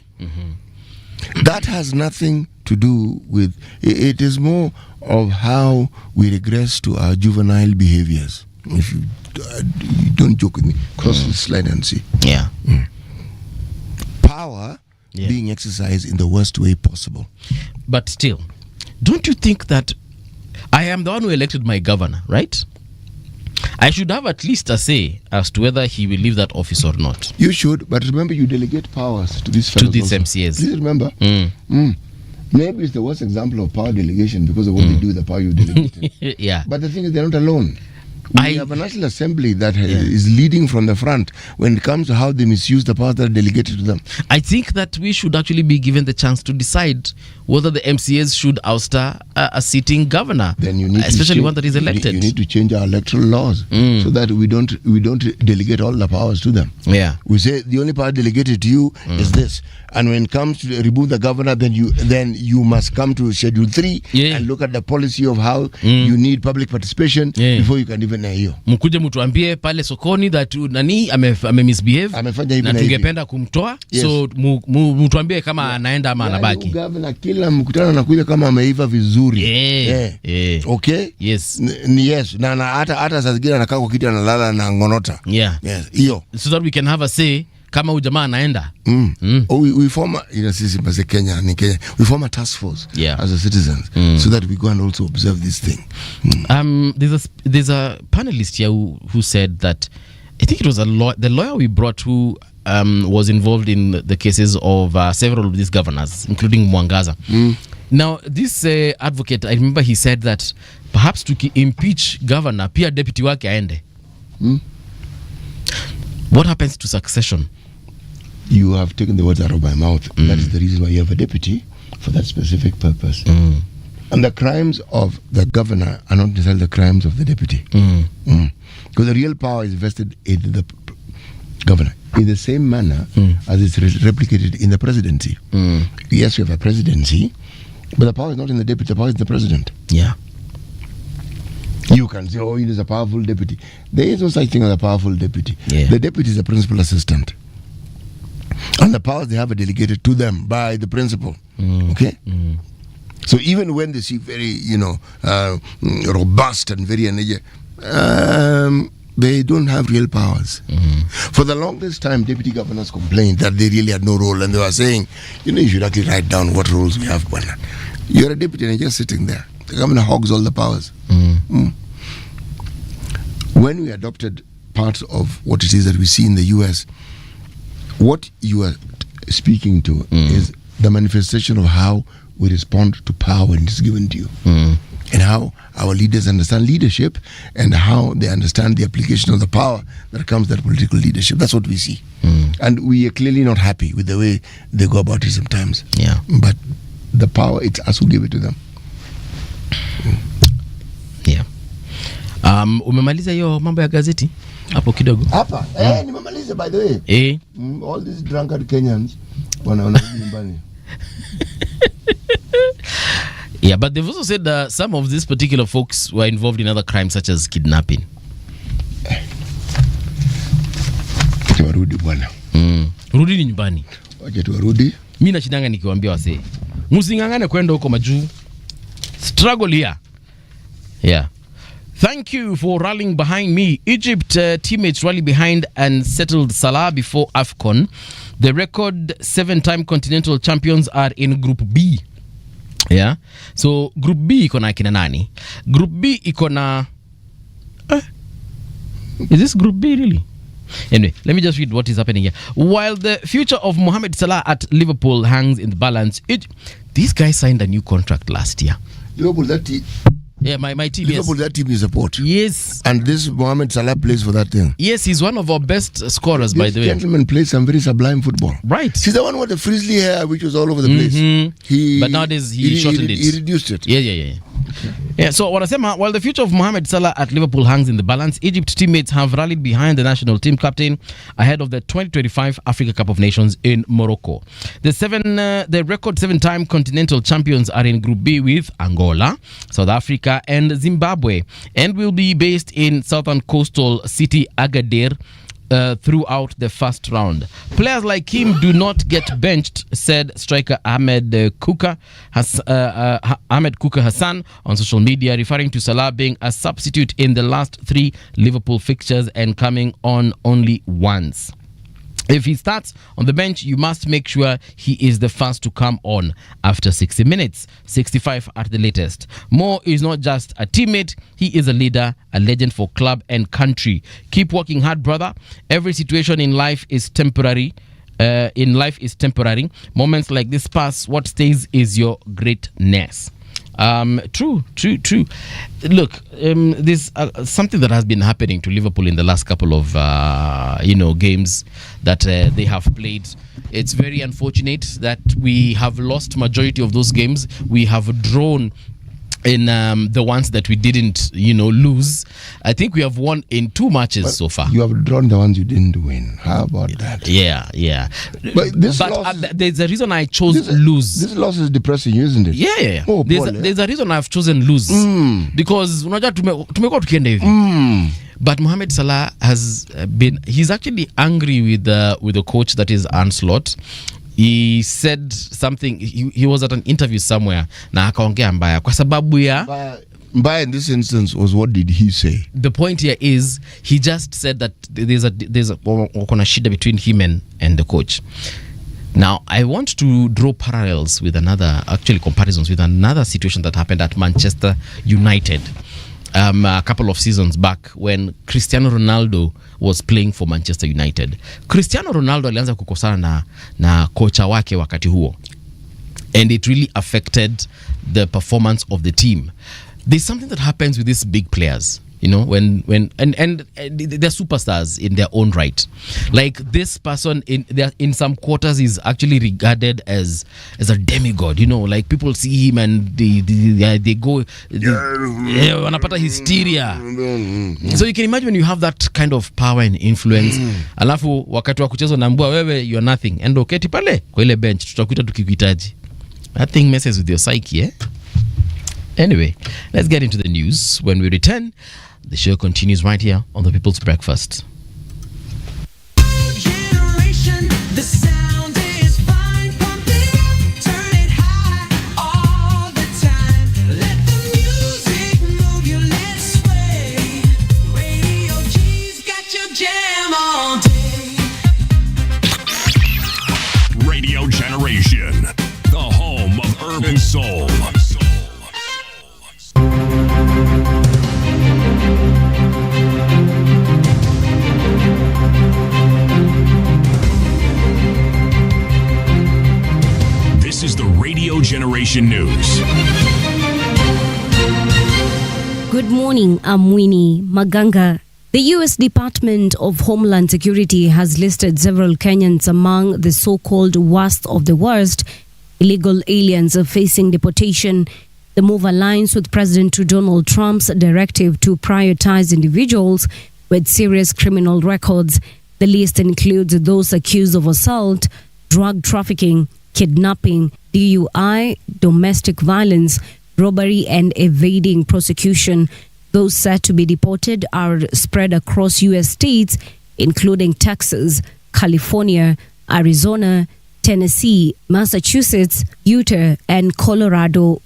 That has nothing to do with, it is more of how we regress to our juvenile behaviors. If you don't joke with me, cross the slide and see. Yeah. Power being exercised in the worst way possible. But still, don't you think that I am the one who elected my governor, right? I should have at least a say as to whether he will leave that office or not. You should, but remember you delegate powers to these fellows. To these also. MCAs. Please remember. Maybe it's the worst example of power delegation because of what they do with the power you delegated. Yeah. But the thing is, they're not alone. We have a National Assembly that is leading from the front when it comes to how they misuse the powers that are delegated to them. I think that we should actually be given the chance to decide whether the MCAs should ouster a sitting governor, then you need especially one that is elected. You need to change our electoral laws so that we don't delegate all the powers to them. Yeah, we say the only power delegated to you is this, and when it comes to remove the governor, then you must come to Schedule 3 and look at the policy of how you need public participation before you can even hiyo. Mkuje mtuambie pale sokoni that nani misbehave na tungependa kumtoa, so mtuambie kama anaenda ama anabaki. Governor kila mkutano anakuja kama ameiva vizuri. Okay? Yes. Yes. Na hata saa zingine anakaa kwa kiti analala na ngonota. Yes. Hiyo. So that we can have a say kama huyu jamaa anaenda. We form sisi basi Kenya ni Kenya. We form a task force as a citizens so that we go and also observe this thing. There's a panelist here who said that I think it was the lawyer we brought who was involved in the cases of several of these governors, including Mwangaza. Now, this advocate, I remember he said that perhaps to impeach governor, pia deputy wake aende. What happens to succession? You have taken the words out of my mouth. That is the reason why you have a deputy for that specific purpose. And the crimes of the governor are not necessarily the crimes of the deputy. Because the real power is vested in the governor in the same manner as it's replicated in the presidency. Yes, we have a presidency, but the power is not in the deputy, the power is in the president. Yeah. You can say, oh, he is a powerful deputy. There is no such thing as a powerful deputy. The deputy is a principal assistant. And the powers they have are delegated to them by the principal. Okay? So even when they see very, robust and very energetic, they don't have real powers. For the longest time, deputy governors complained that they really had no role, and they were saying, you should actually write down what roles we have. You're a deputy and you're just sitting there. The governor hogs all the powers. When we adopted parts of what it is that we see in the US, what you are speaking to is the manifestation of how we respond to power when it's given to you. And how our leaders understand leadership and how they understand the application of the power that comes with that political leadership. That's what we see. And we are clearly not happy with the way they go about it sometimes. Yeah. But the power, it's us who give it to them. Yeah. Umemaliza hiyo mambo ya gazeti hapo kidogo? Hapa nimemaliza by the way. All these drunkard Kenyans wanaona nyumbani. Yeah, but they've also said that some of these particular folks were involved in other crimes such as kidnapping. Warudi bwana. Rudi nyumbani. Waje tuwarudi. Mimi nashidanga nikiwaambia wasee, msingangane kwenda huko majuu. Struggle here. Yeah. Thank you for rallying behind me. Egypt teammates rally behind and settled Salah before AFCON. The record 7-time continental champions are in Group B. Yeah. So Group B iko na kina nani? Group B iko na Is this Group B really? Anyway, let me just read what is happening here. While the future of Mohamed Salah at Liverpool hangs in the balance, these guys signed a new contract last year. Liverpool, yeah, my team. Liverpool, yes. that team you support. Yes. And this Mohamed Salah plays for that thing. Yes, he's one of our best scorers, by the way. This gentleman plays some very sublime football. Right. He's the one with the frizzly hair, which was all over the place. But nowadays he shortened it. He reduced it. Yeah. Yeah, so wanasema, while the future of Mohamed Salah at Liverpool hangs in the balance, Egypt teammates have rallied behind the national team captain ahead of the 2025 Africa Cup of Nations in Morocco. The record 7-time continental champions are in Group B with Angola, South Africa, and Zimbabwe, and will be based in southern coastal city Agadir throughout the first round. Players like him do not get benched, said striker Ahmed Kuka Hassan on social media, referring to Salah being a substitute in the last 3 Liverpool fixtures and coming on only once. If he starts on the bench, you must make sure he is the first to come on after 60 minutes, 65 at the latest. Mo is not just a teammate, he is a leader, a legend for club and country. Keep working hard, brother. Every situation in life is temporary. Moments like this pass. What stays is your greatness. True. Look, there's something that has been happening to Liverpool in the last couple of games that they have played. It's very unfortunate that we have lost majority of those games. We have drawn in the ones that we didn't lose. I think we have won in 2 matches so far. You have drawn the ones you didn't win. How about that? Yeah. But there's a reason I chose lose. This loss is depressing you, isn't it? Yeah. Oh, there's a reason I've chosen lose. Because unajua tumekuwa tukienda hivi. But Mohamed Salah he's actually angry with the coach, that is Ancelotti. He said something, he was at an interview somewhere na akaongea mbaya kwa sababu ya mbaya in this instance was, what did he say? The point here is he just said that there's a shida between him and the coach. Now, I want to draw parallels with comparisons with another situation that happened at Manchester United a couple of seasons back when Cristiano Ronaldo was playing for Manchester United. Cristiano Ronaldo alianza kukosana na kocha wake wakati huo, and it really affected the performance of the team. There's something that happens with these big players, when they're superstars in their own right. Like this person in some quarters is actually regarded as a demigod. Like people see him and they go wanapata hysteria. So you can imagine when you have that kind of power and influence, alafu wakati wa kucheza unaambiwa wewe you are nothing, and uketi pale kwa ile bench tutakuita tukikuhitaji. That thing messes with your psyche, eh? Anyway, let's get into the news. When we return, the show continues right here on The People's Breakfast. Generation, the sound is fine. Pump it up, turn it high all the time. Let the music move you, let's sway. Radio G's got your jam all day. Radio Generation, the home of urban soul. This is the Radio Generation News. Good morning, I'm Winnie Maganga. The U.S. Department of Homeland Security has listed several Kenyans among the so-called worst of the worst illegal aliens facing deportation. The move aligns with President Donald Trump's directive to prioritize individuals with serious criminal records. The list includes those accused of assault, drug trafficking, kidnapping, DUI, domestic violence, robbery, and evading prosecution. Those set to be deported are spread across U.S. states, including Texas, California, Arizona, Tennessee, Massachusetts, Utah, and Colorado.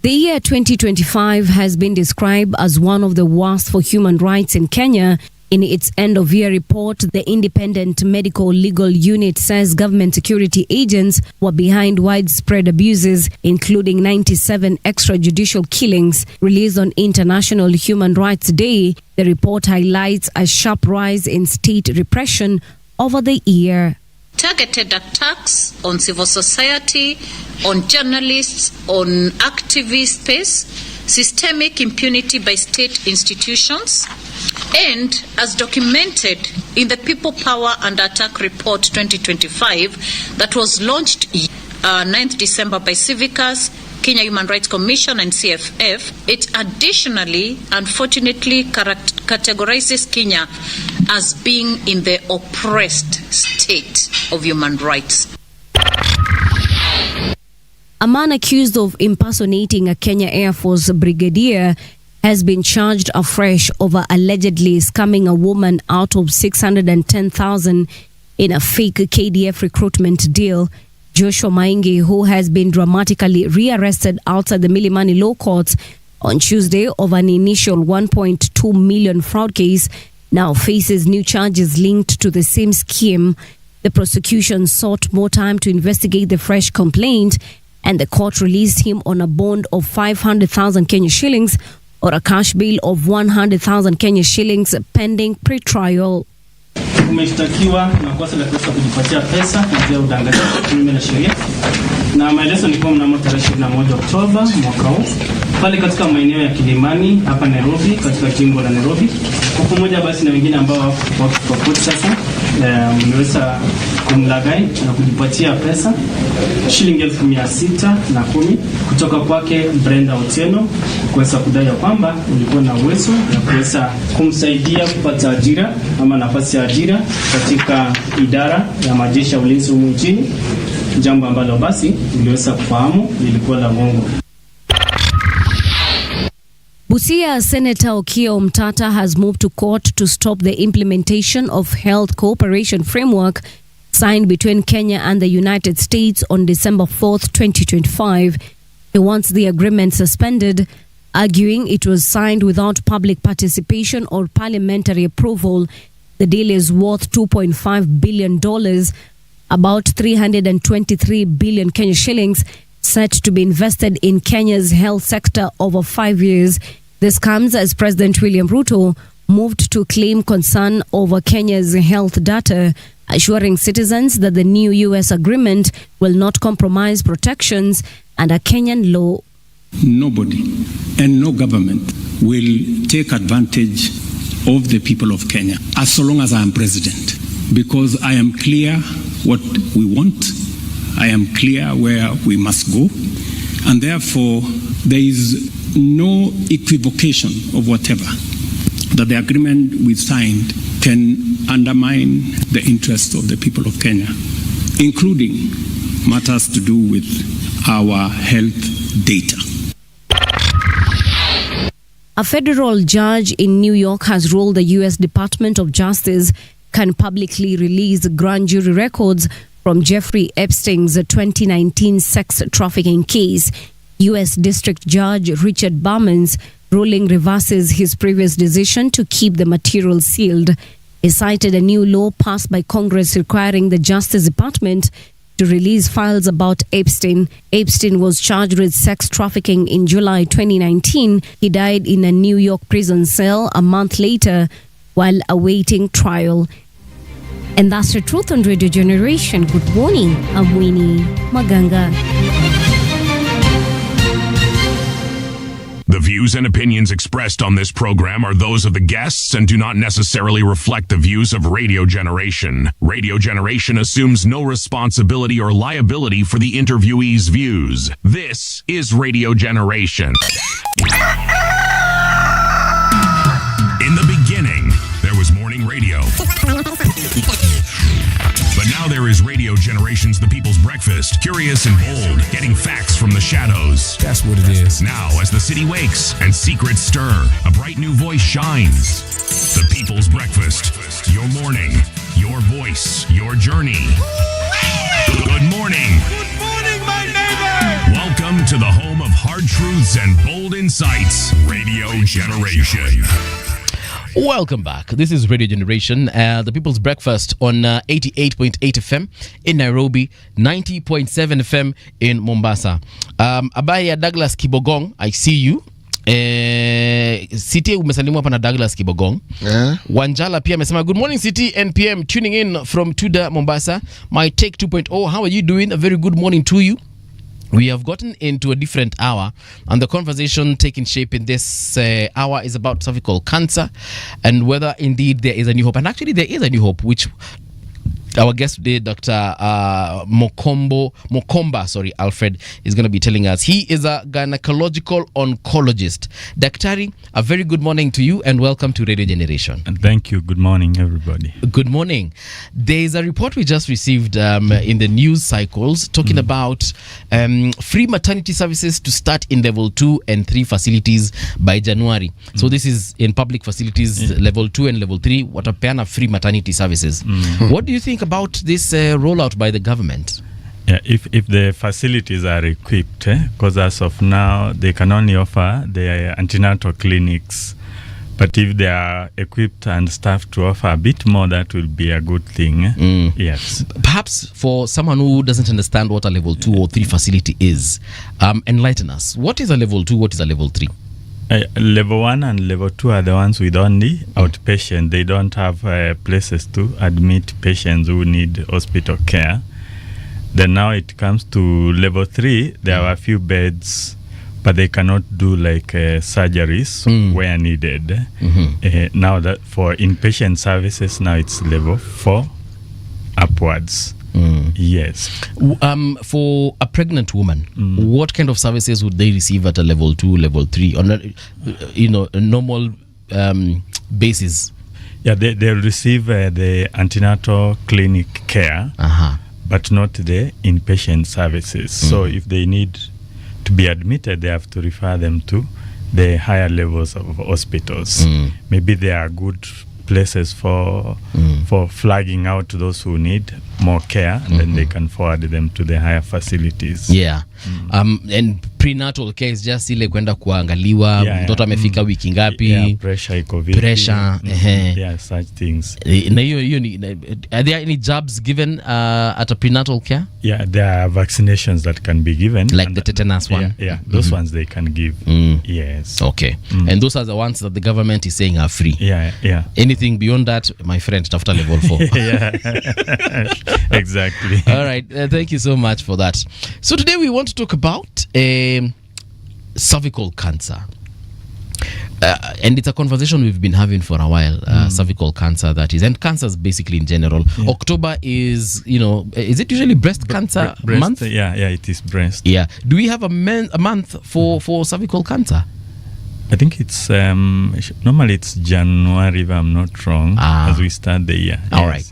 The year 2025 has been described as one of the worst for human rights in Kenya. In its end-of-year report, the Independent Medical Legal Unit says government security agents were behind widespread abuses, including 97 extrajudicial killings. Released on International Human Rights Day, the report highlights a sharp rise in state repression over the year. Targeted attacks on civil society, on journalists, on activist space, systemic impunity by state institutions, and as documented in the People Power and Attack Report 2025 that was launched 9th December by Civicus, Kenya Human Rights Commission, and CFF, it additionally, unfortunately, categorizes Kenya as being in the oppressed state of human rights. A man accused of impersonating a Kenya Air Force brigadier has been charged afresh over allegedly scamming a woman out of $610,000 in a fake KDF recruitment deal. Joshua Maingi, who has been dramatically rearrested outside the Milimani Law Courts on Tuesday over an initial $1.2 million fraud case, now faces new charges linked to the same scheme. The prosecution sought more time to investigate the fresh complaint, and the court released him on a bond of 500,000 Kenya shillings or a cash bail of 100,000 Kenya shillings pending pre-trial. Umeshtakiwa na kosa la kuweza kujipatia pesa kupitia udanganyifu kinyume na sheria, na maelezo ni kwa mnamo tarehe 21 Oktoba mwaka huu pale katika maeneo ya Kilimani hapa Nairobi, katika jimbo la Nairobi, kwa pamoja basi na wengine ambao wako kwa koti sasa, mliweza kumlaghai na kujipatia pesa shilingi 610 kutoka kwake Brenda Otieno, kuweza kudai kwamba ulikuwa na uwezo ya kuweza kumsaidia kupata ajira ama nafasi ya ajira katika idara ya majeshi ya ulinzi humu nchini, jambo ambalo basi uliweza kufahamu lilikuwa la uongo. Busia Senator Okiya Omtata has moved to court to stop the implementation of health cooperation framework signed between Kenya and the United States on December 4th, 2025. He wants the agreement suspended, arguing it was signed without public participation or parliamentary approval. The deal is worth $2.5 billion, about 323 billion Kenya shillings, set to be invested in Kenya's health sector over 5 years. This comes as President William Ruto moved to claim concern over Kenya's health data, assuring citizens that the new U.S. agreement will not compromise protections under Kenyan law. Nobody and no government will take advantage of the people of Kenya as long as I am president, because I am clear what we want, I am clear where we must go, and therefore there is no equivocation of whatever that the agreement we signed can undermine the interests of the people of Kenya, including matters to do with our health data. A federal judge in New York has ruled the U.S. Department of Justice can publicly release grand jury records from Jeffrey Epstein's 2019 sex trafficking case. U.S. District Judge Richard Berman's ruling reverses his previous decision to keep the material sealed. He cited a new law passed by Congress requiring the Justice Department to release files about Epstein. Epstein was charged with sex trafficking in July 2019. He died in a New York prison cell a month later while awaiting trial. And that's the truth on Radio Generation. Good morning. I'm Winnie Maganga. The views and opinions expressed on this program are those of the guests and do not necessarily reflect the views of Radio Generation. Radio Generation assumes no responsibility or liability for the interviewee's views. This is Radio Generation. In the beginning, there was morning radio. But now there is Radio Generation's The People's Breakfast, curious and bold, getting facts from the shadows. That's what it is. Now, as the city wakes and secrets stir, a bright new voice shines. The People's Breakfast, your morning, your voice, your journey. Good morning. Good morning, my neighbor. Welcome to the home of hard truths and bold insights, Radio Generation. Welcome back. This is Radio Generation, the People's Breakfast on 88.8 FM in Nairobi, 90.7 FM in Mombasa. Abaya Douglas Kibogong, I see you. City umesalimwa hapa na Douglas Kibogong. Wanjala pia amesema good morning City NPM, tuning in from Tuda, Mombasa. My take 2.0, how are you doing? A very good morning to you. We have gotten into a different hour, and the conversation taking shape in this hour is about cervical cancer and whether indeed there is a new hope. And actually, there is a new hope, which our guest today, Dr. Mokomba, Alfred, is going to be telling us. He is a gynecological oncologist. Daktari, a very good morning to you and welcome to Radio Generation. And thank you. Good morning, everybody. Good morning. There is a report we just received in the news cycles talking about free maternity services to start in level 2 and 3 facilities by January. So this is in public facilities, level 2 and level 3, watapeana free maternity services. What do you think about this rollout by the government? Yeah, if the facilities are equipped, because as of now they can only offer the antenatal clinics, but if they are equipped and staffed to offer a bit more, that will be a good thing. Yes. Perhaps for someone who doesn't understand what a level 2 or 3 facility is, enlighten us. What is a level 2? What is a level 3? Level 1 and level 2 are the ones with only outpatient. They don't have places to admit patients who need hospital care. Then now it comes to level 3, there are a few beds, but they cannot do like surgeries where needed. Now that for inpatient services, now it's level 4 upwards. Yes. For a pregnant woman, what kind of services would they receive at a level 2, level 3 on a normal basis? Yeah, they'll receive the antenatal clinic care, but not the inpatient services. So if they need to be admitted, they have to refer them to the higher levels of hospitals. Maybe there are good places for flagging out those who need more care, and then they can forward them to the higher facilities. And prenatal care is just ile kwenda kuangaliwa mtoto amefika wiki ngapi, pressure iko vipi, such things. Na hiyo are there any jabs given at a prenatal care? There are vaccinations that can be given, like the tetanus one. Those ones they can give. Yes. Okay. And those are the ones that the government is saying are free. Anything beyond that, my friend, after level 4. Exactly. All right. Thank you so much for that. So today we want to talk about cervical cancer. And it's a conversation we've been having for a while. Cervical cancer, that is, and cancers basically in general. October is, is it usually breast cancer month? Yeah, it is breast. Yeah. Do we have a month for cervical cancer? I think it's normally it's January, if I'm not wrong, as we start the year. All right.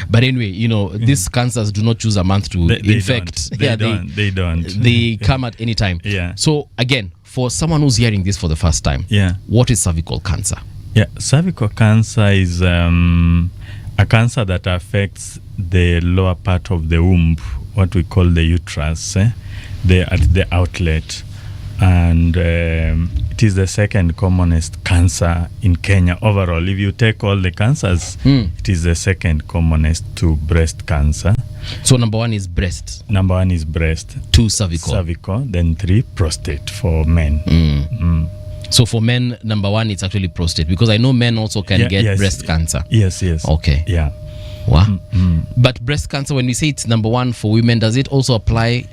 But anyway, these cancers do not choose a month to infect. They don't. They come at any time. So again, for someone who's hearing this for the first time, what is cervical cancer? Cervical cancer is a cancer that affects the lower part of the womb, what we call the uterus, at the outlet. And it is the second commonest cancer in Kenya overall. If you take all the cancers, it is the second commonest to breast cancer. So number 1 is breast. Number 1 is breast. 2 cervical. Cervical. Then 3 prostate for men. So for men, number 1 it's actually prostate, because I know men also can get breast cancer. Yes. Okay. Yeah. Wow. But breast cancer, when we say it's number one for women, does it also apply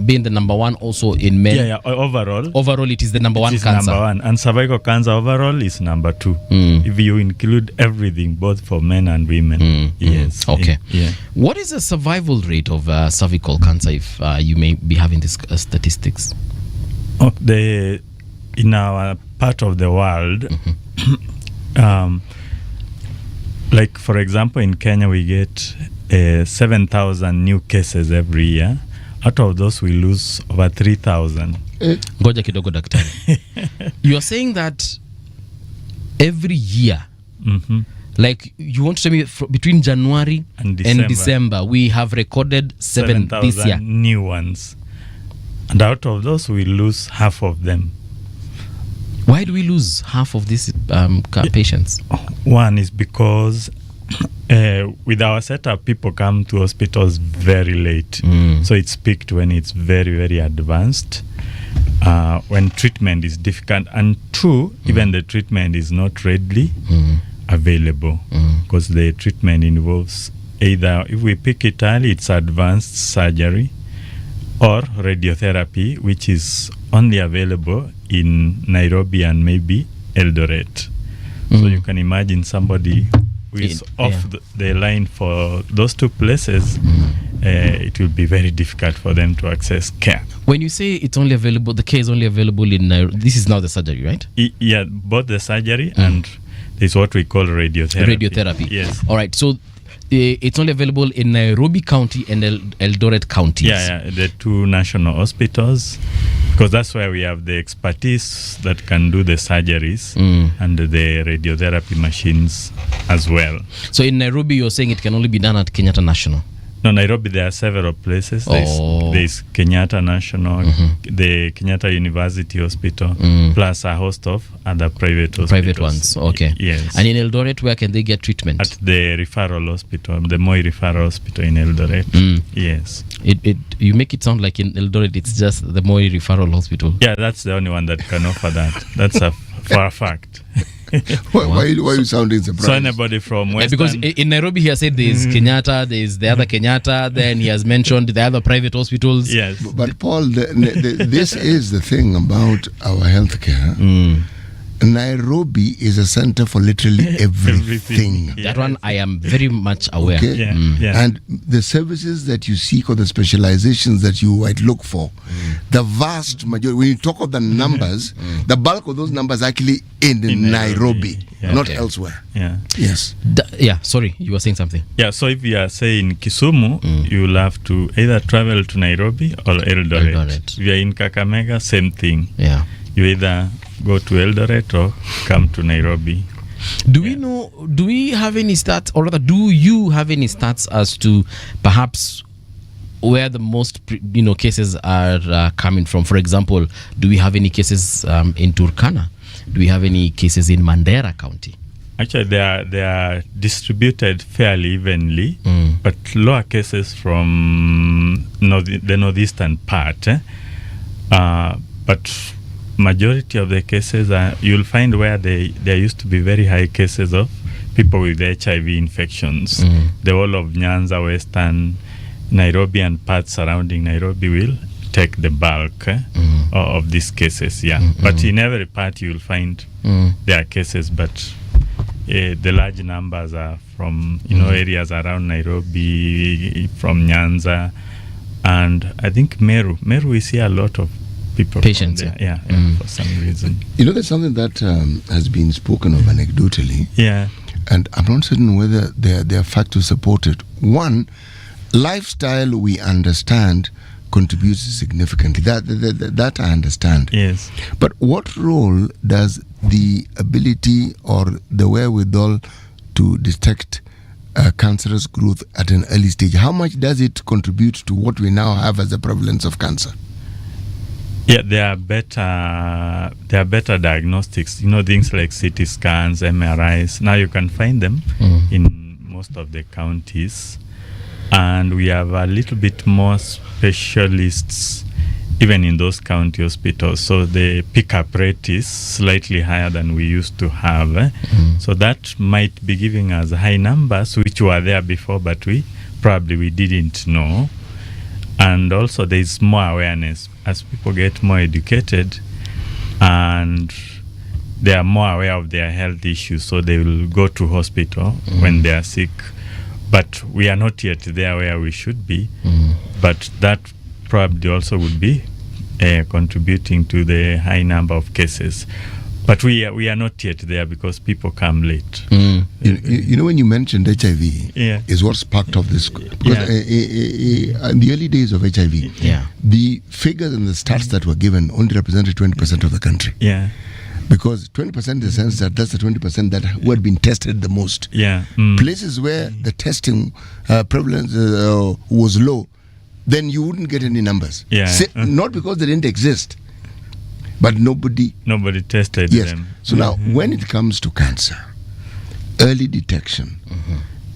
being the number one also in men? Yeah, overall. Overall, it is the number one It is cancer. number one. And cervical cancer overall is number 2. If you include everything, both for men and women. Yes. Okay. Yeah. What is the survival rate of cervical cancer, if you may be having this statistics? In our part of the world, like for example, in Kenya, we get 7,000 new cases every year. Out of those, we lose over 3,000. Ngoja kidogo daktari. You are saying that every year, like you want to tell me between January and December, we have recorded 7,000 this year. New ones. And out of those, we lose half of them. Why do we lose half of these patients? One is because with our setup, people come to hospitals very late. So it's peaked when it's very, very advanced, when treatment is difficult. And 2, even the treatment is not readily available, because the treatment involves either, if we pick it early, it's advanced surgery, or radiotherapy, which is only available in Nairobi and maybe Eldoret. So you can imagine somebody who is off the line for those 2 places, it will be very difficult for them to access care. When you say it's only available, the care is only available in Nairobi, this is now the surgery, right? Yeah, both the surgery and there's what we call radiotherapy. Radiotherapy. Yes. All right. So it's only available in Nairobi County and Eldoret counties. Yeah, the 2 national hospitals, because that's where we have the expertise that can do the surgeries and the radiotherapy machines as well. So in Nairobi, you're saying it can only be done at Kenyatta National? No, Nairobi, there are several places. There's Kenyatta National, the Kenyatta University Hospital, plus a host of other private hospitals. Private ones, okay. Yes. And in Eldoret, where can they get treatment? At the referral hospital, the Moi Referral Hospital in Eldoret. Yes. You make it sound like in Eldoret, it's just the Moi Referral Hospital. Yeah, that's the only one that can offer that. That's for a fact. Why are you sounding surprised? So anybody from Western... Because in Nairobi, he has said there's Kenyatta, there's the other Kenyatta, then he has mentioned the other private hospitals. Yes. But Paul, this is the thing about our healthcare. Nairobi is a center for literally everything. That one I am very much aware. Okay? Yeah. And the services that you seek or the specializations that you might look for, the vast majority, when you talk of the numbers, the bulk of those numbers are actually in Nairobi, not elsewhere. Yeah. Yes. Sorry, you were saying something. Yeah, so if you are saying Kisumu, you'll have to either travel to Nairobi or Eldoret. If you are in Kakamega, same thing. Yeah. You either go to Eldoret or come to Nairobi. Do we have any stats, or rather, do you have any stats as to perhaps where the most cases are coming from? For example, do we have any cases in Turkana? Do we have any cases in Mandera County? Actually, they are distributed fairly evenly, but lower cases from the northeastern part. But majority of the cases you'll find where there used to be very high cases of people with HIV infections. The whole of Nyanza, Western, Nairobi and parts surrounding Nairobi will take the bulk of these cases. But in every part you'll find there are cases, but the large numbers are from areas around Nairobi, from Nyanza, and I think Meru we see a lot of patients there. For some reason. There's something that has been spoken of anecdotally. And I'm not certain whether there are facts to support it. One, lifestyle, we understand, contributes significantly. That I understand. Yes. But what role does the ability or the wherewithal to detect cancerous growth at an early stage, how much does it contribute to what we now have as a prevalence of cancer? Yeah, there are better diagnostics. Things like CT scans, MRIs. Now you can find them in most of the counties, and we have a little bit more specialists even in those county hospitals. So the pickup rate is slightly higher than we used to have. So that might be giving us high numbers, which were there before, but we didn't know. And also there is more awareness as people get more educated and they are more aware of their health issues, so they will go to hospital when they are sick. But we are not yet there where we should be. But that probably also would be contributing to the high number of cases. But we are not yet there because people come late. You know, when you mentioned HIV, is what sparked off this. Because in the early days of HIV, the figures and the stats that were given only represented 20% of the country. Because 20% in the sense that that's the 20% that who had been tested the most. Places where the testing prevalence was low, then you wouldn't get any numbers. Not because they didn't exist, but nobody tested them. So now, when it comes to cancer, early detection,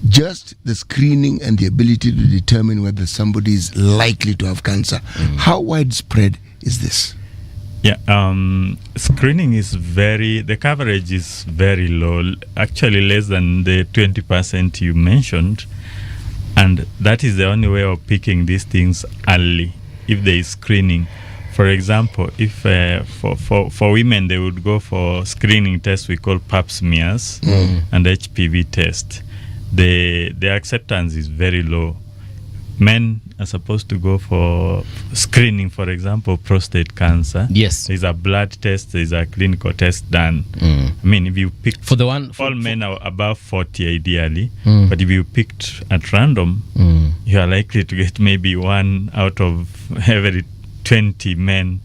just the screening and the ability to determine whether somebody is likely to have cancer, how widespread is this? Screening is the coverage is very low, actually less than the 20% you mentioned, and that is the only way of picking these things early, if there is screening. For example, if for women, they would go for screening tests we call pap smears and HPV test. The acceptance is very low. Men are supposed to go for screening, for example, prostate cancer. There's a blood test, there's a clinical test done. I mean, if you pick all men are above 40 ideally, but if you picked at random, you are likely to get maybe 1 out of every 20 men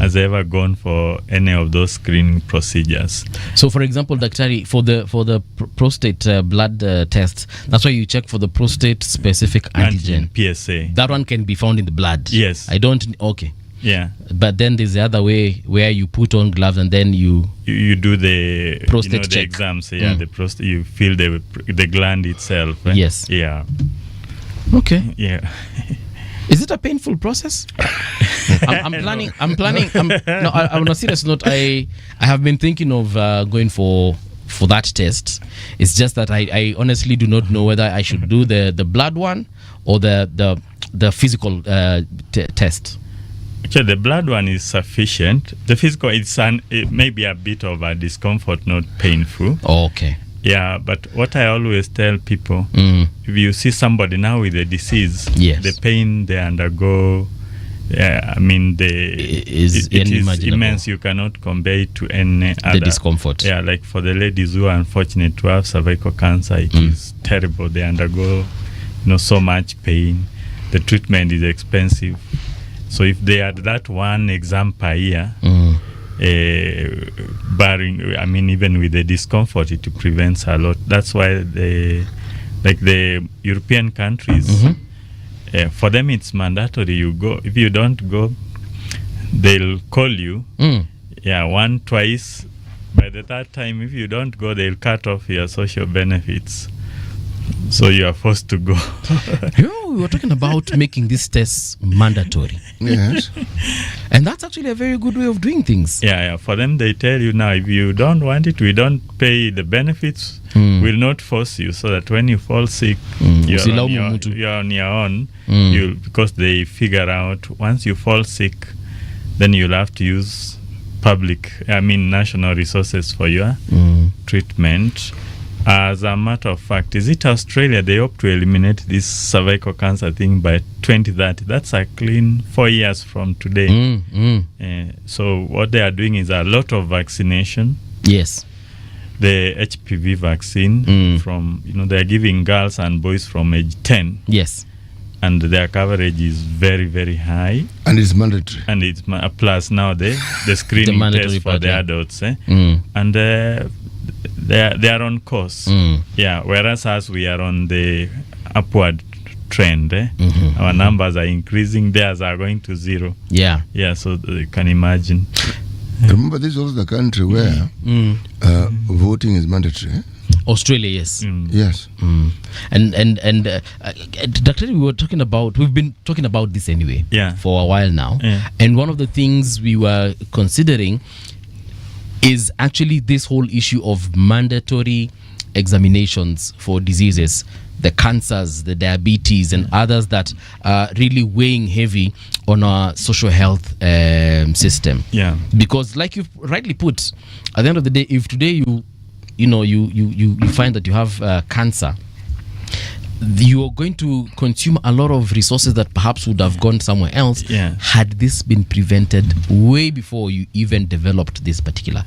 has ever gone for any of those screening procedures. So, for example, Daktari, for the prostate blood test, that's why you check for the prostate specific antigen, PSA. That one can be found in the blood. Yes. But then there's the other way where you put on gloves and then you do the prostate the check. exams. The prostate, you feel the gland itself. Yes. Yeah. Okay. Yeah. Is it a painful process? I'm planning. No, on a serious note, I have been thinking of going for that test. It's just that I honestly do not know whether I should do the blood one or the physical test. Actually, the blood one is sufficient. The physical, it may be a bit of a discomfort, not painful. Okay. Yeah, but what I always tell people, if you see somebody now with a disease, the pain they undergo, I mean, it is immense. You cannot compare it to any other. The discomfort. Yeah, like for the ladies who are unfortunate to have cervical cancer, it is terrible. They undergo, so much pain. The treatment is expensive. So if they had that one exam per year, barring, I mean, even with the discomfort, it prevents a lot. That's why the European countries, for them it's mandatory. You go. If you don't go, they'll call you. One, twice. By the third time, if you don't go, they'll cut off your social benefits. So you are forced to go. We were talking about making these tests mandatory. Yes. And that's actually a very good way of doing things. Yeah. For them, they tell you now, if you don't want it, we don't pay the benefits. We'll not force you, so that when you fall sick, you're on your own. Because they figure out once you fall sick, then you'll have to use national resources for your treatment. As a matter of fact, is it Australia? They hope to eliminate this cervical cancer thing by 2030. That's a clean 4 years from today. So what they are doing is a lot of vaccination. Yes. The HPV vaccine from, they are giving girls and boys from age 10. Yes. And their coverage is very, very high. And it's mandatory. And it's plus now the screening test for the adults. And they are on course. Whereas as we are on the upward trend, our numbers are increasing, theirs are going to zero. So you can imagine. Remember, this is also the country where voting is mandatory. Australia, yes. Yes. And Dr. We've been talking about this anyway for a while now. And one of the things we were considering is actually this whole issue of mandatory examinations for diseases, the cancers, the diabetes, and others that are really weighing heavy on our social health system. Yeah. Because, like you rightly put, at the end of the day, if today you find that you have cancer, you are going to consume a lot of resources that perhaps would have gone somewhere else had this been prevented way before you even developed this particular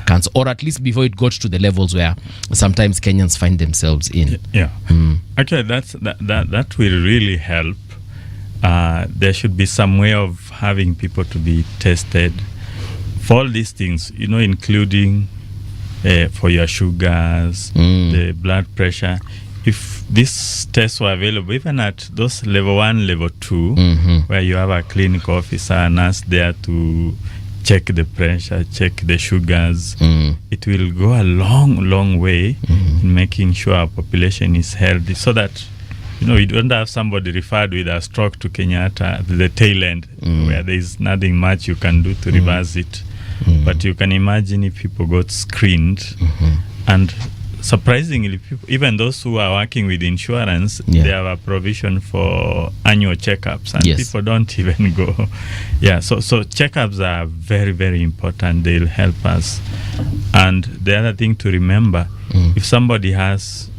cancer, or at least before it got to the levels where sometimes Kenyans find themselves in. Actually, that will really help. There should be some way of having people to be tested for all these things, including for your sugars, the blood pressure. If these tests were available, even at those level 1, level 2, where you have a clinical officer, a nurse there to check the pressure, check the sugars, it will go a long way in making sure our population is healthy, so that you don't have somebody referred with a stroke to Kenyatta at the tail end, where there is nothing much you can do to reverse it. But you can imagine if people got screened, and surprisingly, even those who are working with insurance, they have a provision for annual checkups, and people don't even go. So checkups are very, very important. They'll help us. And the other thing to remember, if somebody has,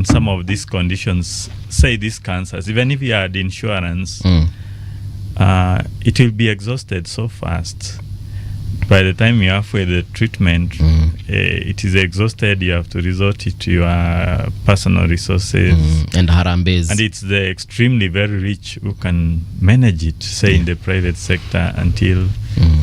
some of these conditions, say these cancers, even if you had insurance, it will be exhausted so fast. By the time you're halfway the treatment, it is exhausted. You have to resort to your personal resources and harambes. And it's the extremely very rich who can manage it, say in the private sector, until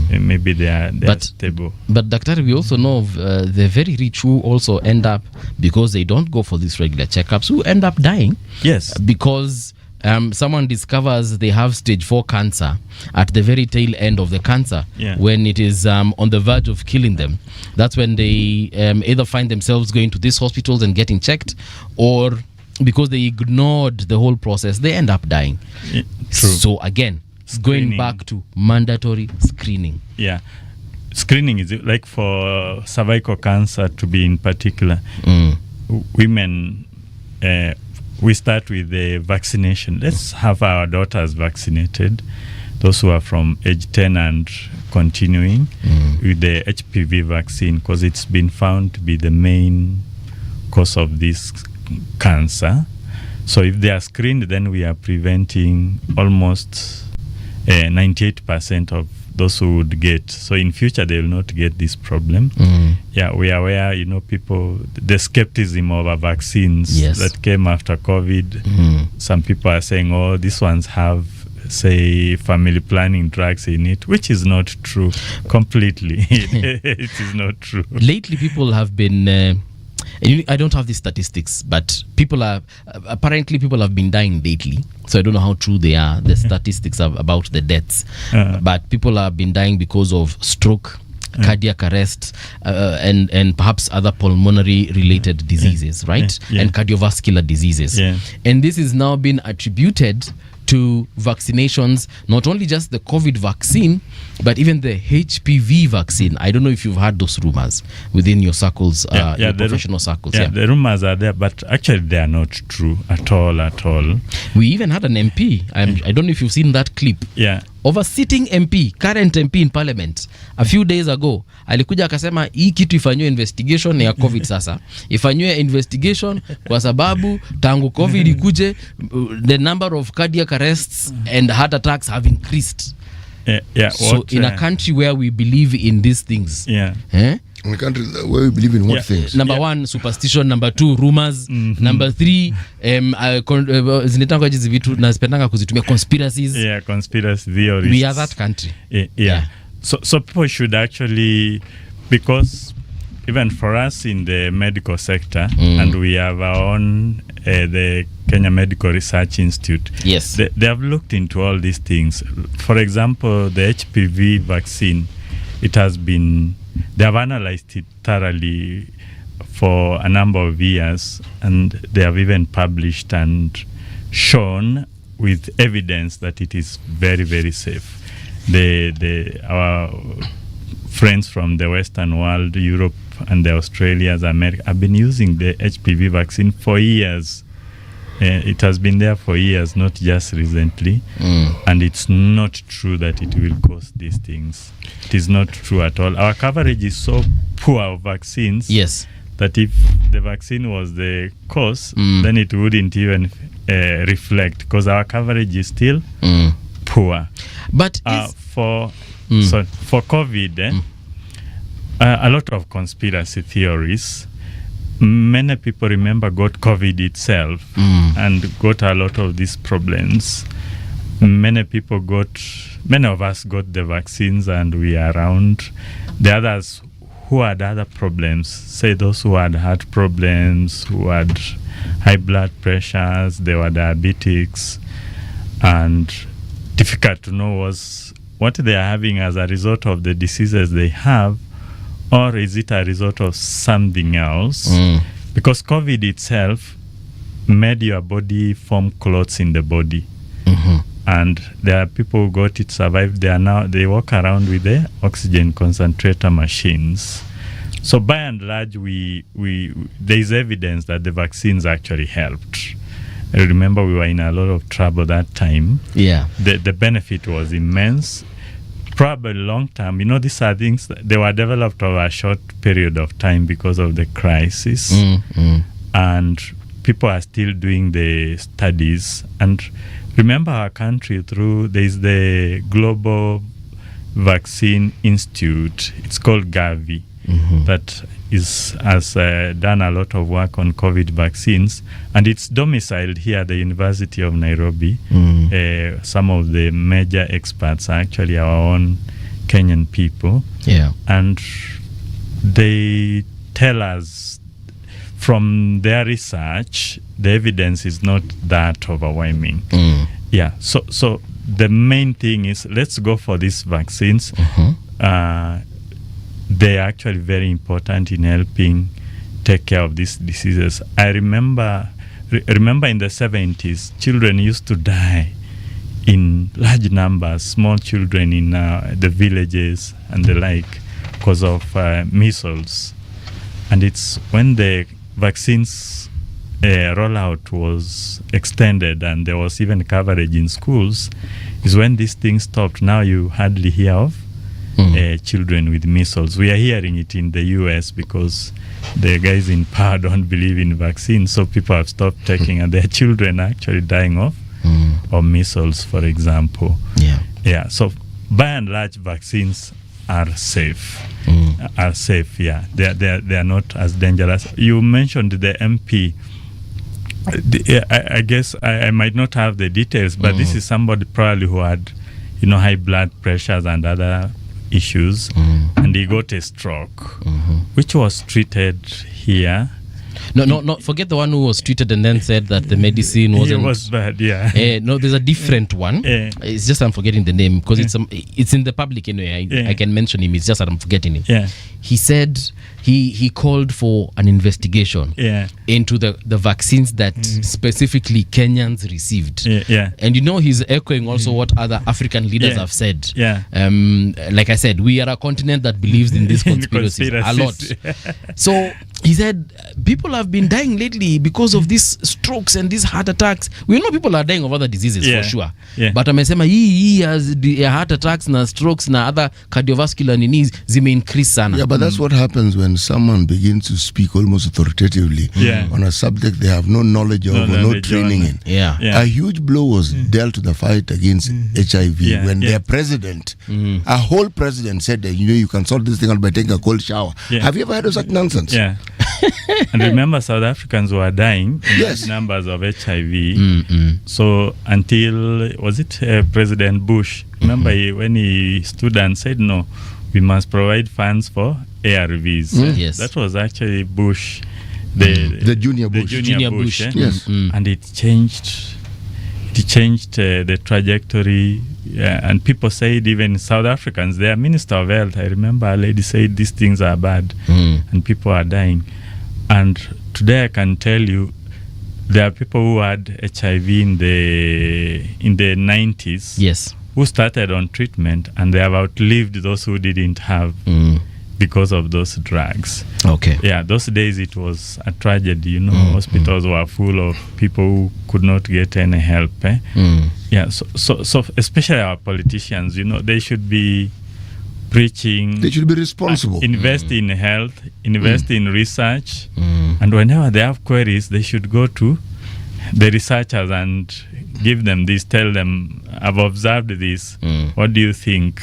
maybe they are stable. But Dr. we also know of the very rich who also end up, because they don't go for these regular checkups, who end up dying. Yes. Because someone discovers they have stage 4 cancer at the very tail end of the cancer, when it is on the verge of killing them. That's when they either find themselves going to these hospitals and getting checked, or because they ignored the whole process, they end up dying. True. So again, going back to mandatory screening. Screening is like for cervical cancer, to be in particular. Women, we start with the vaccination. Let's have our daughters vaccinated, those who are from age 10 and continuing, with the HPV vaccine, because it's been found to be the main cause of this cancer. So if they are screened, then we are preventing almost 98% of those who would get. So in future, they will not get this problem. We are aware, people, the skepticism over vaccines that came after COVID. Some people are saying, these ones have, say, family planning drugs in it, which is not true completely. It is not true. Lately, people have been... I don't have the statistics, but people have been dying lately. So I don't know how true they are, the statistics about the deaths. But people have been dying because of stroke, cardiac arrest, and perhaps other pulmonary related diseases, right? And cardiovascular diseases. And this is now been attributed to vaccinations, not only just the COVID vaccine, but even the HPV vaccine. I don't know if you've heard those rumors within your circles, your professional circles. The rumors are there, but actually they are not true at all. We even had an MP. I don't know if you've seen that clip. Of a sitting MP, current MP in parliament, a few days ago, alikuja akasema hii kitu ifanywe investigation ya COVID sasa. Ifanywe investigation kwa sababu tangu COVID ikuje, the number of cardiac arrests and heart attacks have increased. So in a country where we believe in these things, in a country where we believe in what things? Number 1, superstition. Number 2, rumors. Number 3, zinatanga hizi vitu nazipendanga kuzitumia, conspiracies. Conspiracy theories. We are that country. So people should actually, because even for us in the medical sector, and we have our own the Kenya Medical Research Institute. They have looked into all these things. For example, the HPV vaccine, they have analyzed it thoroughly for a number of years, and they have even published and shown with evidence that it is very, very safe. Our friends from the Western world, Europe and the Australias, America, have been using the HPV vaccine for years. It has been there for years, not just recently. And it's not true that it will cause these things. It is not true at all. Our coverage is so poor of vaccines that if the vaccine was the cause, then it wouldn't even reflect, because our coverage is still poor. But for COVID, a lot of conspiracy theories. Many people, remember, got COVID itself and got a lot of these problems. Many of us got the vaccines and we are around. The others who had other problems, say those who had heart problems, who had high blood pressures, they were diabetics, and difficult to know was what they are having as a result of the diseases they have, or is it a result of something else? Because COVID itself made your body form clots in the body. And there are people who got it, survived. They walk around with the oxygen concentrator machines. So by and large, there is evidence that the vaccines actually helped. I remember we were in a lot of trouble that time. The benefit was immense. Probably long term, these are things that they were developed over a short period of time because of the crisis. And people are still doing the studies. And remember, our country, there's the Global Vaccine Institute, it's called Gavi, that has done a lot of work on COVID vaccines, and it's domiciled here at the University of Nairobi. Some of the major experts are actually our own Kenyan people. And they tell us from their research, the evidence is not that overwhelming. So the main thing is, let's go for these vaccines. They are actually very important in helping take care of these diseases. I remember in the 70s, children used to die in large numbers, small children in the villages and the like, because of measles. And it's when the vaccines rollout was extended and there was even coverage in schools, is when these things stopped. Now you hardly hear of children with measles. We are hearing it in the US because the guys in power don't believe in vaccines, so people have stopped taking, and their children are actually dying of measles, for example. So by and large, vaccines are safe. They are not as dangerous. You mentioned the MP. I guess I might not have the details, but this is somebody probably who had high blood pressures and other issues, and he got a stroke, which was treated here. No, forget the one who was treated and then said that the medicine wasn't. It was bad, no, there's a different one. It's just I'm forgetting the name because it's in the public anyway. I can mention him. It's just that I'm forgetting him. He said he called for an investigation into the vaccines that specifically Kenyans received. And he's echoing also what other African leaders have said. Like I said, we are a continent that believes in these conspiracies a lot. So he said people have been dying lately because of these strokes and these heart attacks. We know people are dying of other diseases for sure. But amesema hii has the heart attacks na strokes na other cardiovascular needs zime increase sana. But that's what happens when someone begins to speak almost authoritatively on a subject they have no knowledge of or no training in. A huge blow was dealt to the fight against HIV when their president, a whole president, said that you can sort this thing out by taking a cold shower. Have you ever heard of such nonsense? And remember, South Africans were dying in large numbers of HIV. So until, was it President Bush? Remember when he stood and said, no, we must provide funds for ARVs. That was actually Bush, the junior Bush. Junior Bush. And it changed the trajectory. And people said, even South Africans, their Minister of Health, I remember a lady said these things are bad and people are dying. And today I can tell you there are people who had HIV in the 90s. Yes. Who started on treatment and they have outlived those who didn't have because of those drugs. Okay. Yeah, those days it was a tragedy, you know. Hospitals were full of people who could not get any help. Yeah, so especially our politicians, you know, they should be preaching. They should be responsible. Invest in health, invest in research, and whenever they have queries, they should go to the researchers and give them this, tell them, I've observed this, what do you think?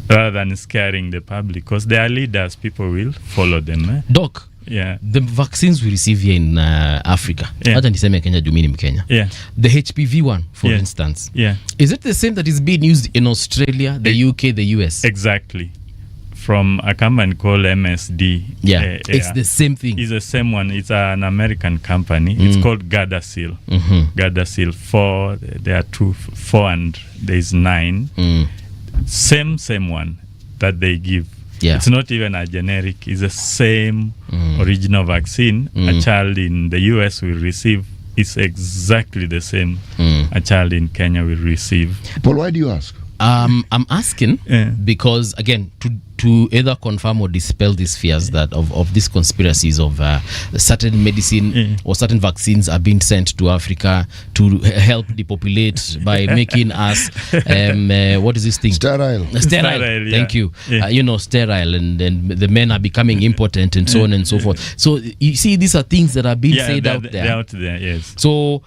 Rather than scaring the public, because they are leaders, people will follow them. Doc, Yeah. the vaccines we receive here in Africa, Yeah. hata niseme Kenya juu mimi ni Mkenya. Yeah. The HPV one, for Yeah. instance, Yeah. is it the same that is being used in Australia, the UK, the US? Exactly. From a company called MSD. Yeah, it's the same thing. It's the same one. It's an American company. It's called Gardasil. Gardasil 4. There are 4 and there's 9. Same one that they give. Yeah. It's not even a generic. It's the same original vaccine. A child in the US will receive. It's exactly the same a child in Kenya will receive. Paul, why do you ask? I'm asking Yeah. because, again, to either confirm or dispel these fears that of these conspiracies of certain medicine or certain vaccines are being sent to Africa to help depopulate by making us what is this thing? Sterile. Sterile. Yeah. Thank you. Yeah. Sterile, and the men are becoming impotent and so on and so forth. So you see, these are things that are being said out there. They're out there, yes. So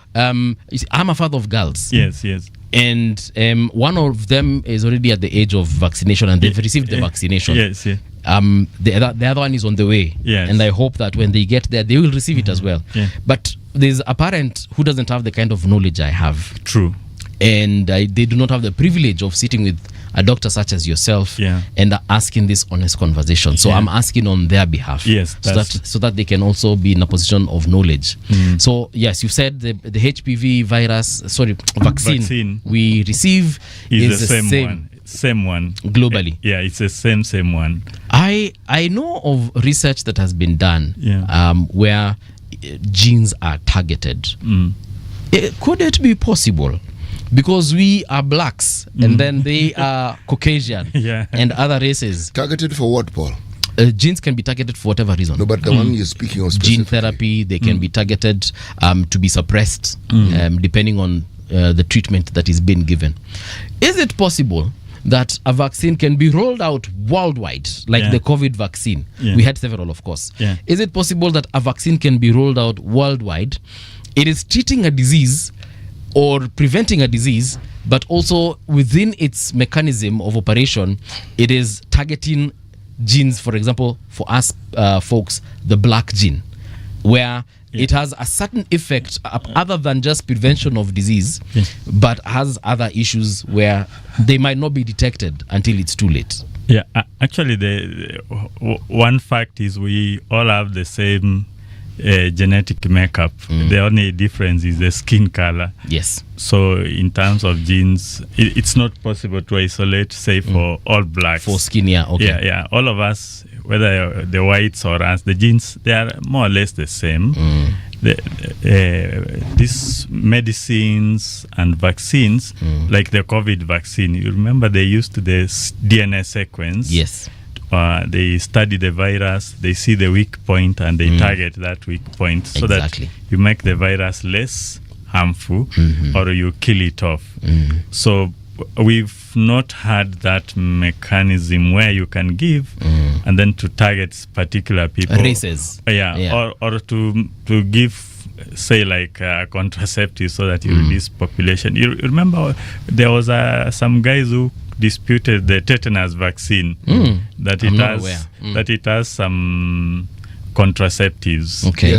you see, I'm a father of girls. Yes. And one of them is already at the age of vaccination, and they've received the vaccination. Yes. The other one is on the way. Yes. And I hope that when they get there, they will receive it as well. Yeah. But there's a parent who doesn't have the kind of knowledge I have. True. And they do not have the privilege of sitting with a doctor such as yourself and asking this honest conversation. So I'm asking on their behalf. Yes, so that they can also be in a position of knowledge. So yes, you said the HPV vaccine we receive is the same one globally. Yeah, it's the same one. I know of research that has been done where genes are targeted. Could it be possible? Because we are blacks and then they are Caucasian and other races. Targeted for what, Paul? Genes can be targeted for whatever reason. No, but the one you're speaking of gene therapy, they can be targeted to be suppressed depending on the treatment that is being given. Is it possible that a vaccine can be rolled out worldwide, like the COVID vaccine? We had several, of course. Is it possible that a vaccine can be rolled out worldwide? It is treating a disease or preventing a disease, but also within its mechanism of operation, it is targeting genes. For example, for us folks, the black gene, where it has a certain effect other than just prevention of disease, but has other issues where they might not be detected until it's too late. Yeah, actually, the one fact is we all have the same genetic makeup. The only difference is the skin color. Yes. So in terms of genes, it's not possible to isolate, say, for all blacks. For skin, okay. Yeah. All of us, whether the whites or us, the genes, they are more or less the same. These medicines and vaccines, like the COVID vaccine, you remember they used the DNA sequence. Yes. They study the virus, they see the weak point, and they target that weak point so that you make the virus less harmful or you kill it off. So we've not had that mechanism where you can give and then to target particular people. Races. Or to give, say, like contraceptives so that you reduce population. You remember there was some guys who disputed the tetanus vaccine that it has some contraceptives. Okay.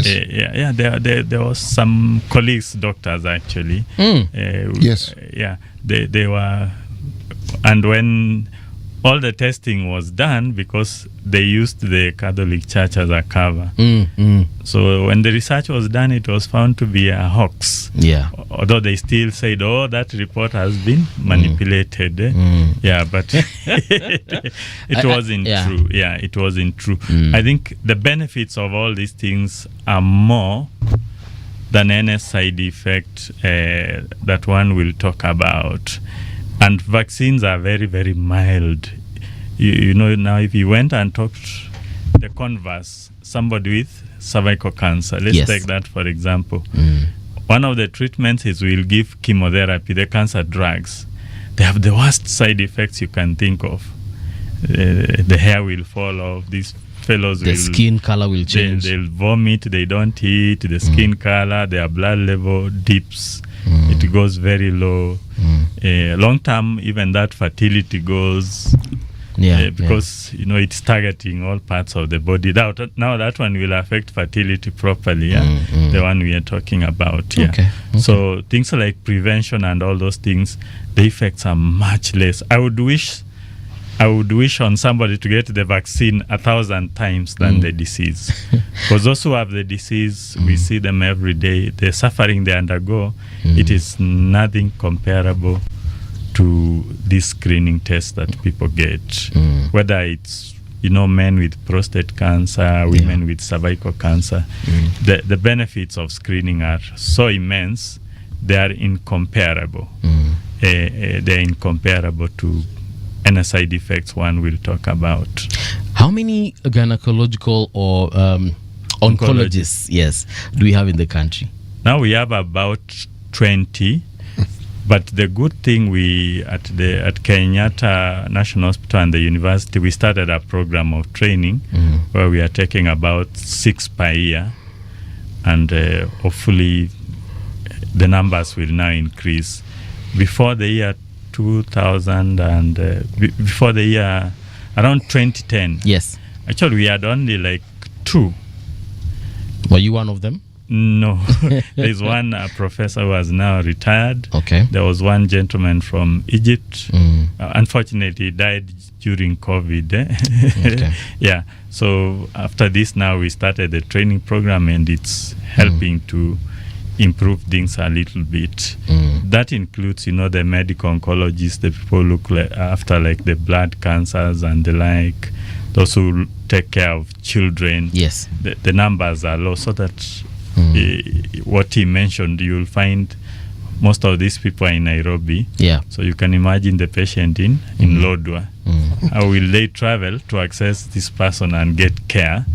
There was some colleagues, doctors actually. Yes. They were, and when all the testing was done because they used the Catholic Church as a cover. So when the research was done, it was found to be a hoax. Yeah. Although they still said, "Oh, that report has been manipulated." Yeah, but it wasn't true. Yeah, it wasn't true. I think the benefits of all these things are more than any side effect that one will talk about. And vaccines are very, very mild. You know, now if you went and talked the converse, somebody with cervical cancer, let's take that for example. One of the treatments is we'll give chemotherapy, the cancer drugs. They have the worst side effects you can think of. The hair will fall off, these fellows The skin color will change. They'll vomit, they don't eat, the skin color, their blood level dips. It goes very low. Long term, even that fertility goes. Because you know it's targeting all parts of the body. Now that one will affect fertility properly. The one we are talking about. Okay. So things like prevention and all those things, the effects are much less. I would wish on somebody to get the vaccine 1,000 times than the disease. Because those who have the disease, we see them every day. The suffering they undergo, it is nothing comparable to this screening test that people get. Whether it's, you know, men with prostate cancer, women with cervical cancer, the benefits of screening are so immense, they are incomparable. They're incomparable to any side effects one will talk about. How many gynecological or oncologists, do we have in the country? Now we have about 20, but the good thing at Kenyatta National Hospital and the university, we started a program of training where we are taking about 6 per year, and hopefully the numbers will now increase. Before the year 2000 and before the year around 2010, actually we had only like 2. Were you one of them? No. There's one professor who has now retired. There was one gentleman from Egypt. Unfortunately, he died during COVID. Yeah. So after this, now we started the training program, and it's helping to improve things a little bit. That includes, you know, the medical oncologists, the people who look after like the blood cancers and the like, those who take care of children. The numbers are low, so that what he mentioned, you'll find most of these people are in Nairobi. So you can imagine the patient in Lodwar. How will they travel to access this person and get care?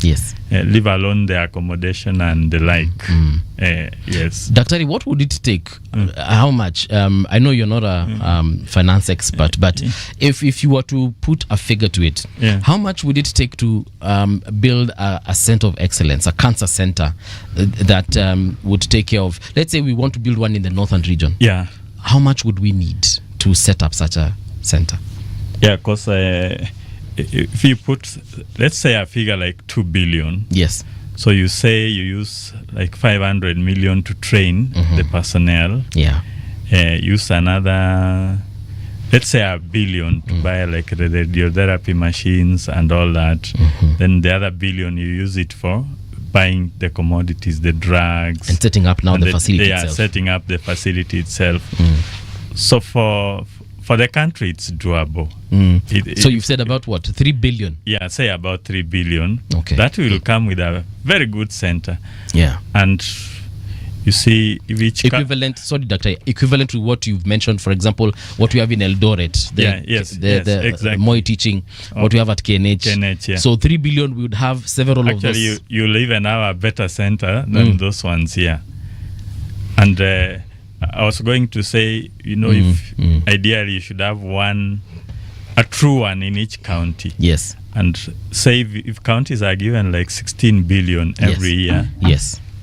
Leave alone the accommodation and the like. Daktari, what would it take? How much? I know you're not a finance expert, but if you were to put a figure to it, how much would it take to build a center of excellence, a cancer center that would take care of, let's say we want to build one in the northern region. How much would we need to set up such a center? Because if you put, let's say, a figure like 2 billion. So you say you use like 500 million to train the personnel. Use another, let's say, 1 billion to buy like the radiotherapy machines and all that. Then the other 1 billion you use it for buying the commodities, the drugs, and setting up now the facility itself. Setting up the facility itself. So for the country, it's doable. So you've said about what, 3 billion? Say about 3 billion. That will come with a very good center. And you see, if each equivalent, sorry, Doctor, equivalent to what you've mentioned, for example, what we have in Eldoret, the Moi teaching, what we have at KNH. So 3 billion, we would have several of those. Actually, you'll even have a better center than those ones here. And I was going to say, you know, if ideally you should have a true one in each county. And say if counties are given like 16 billion every year.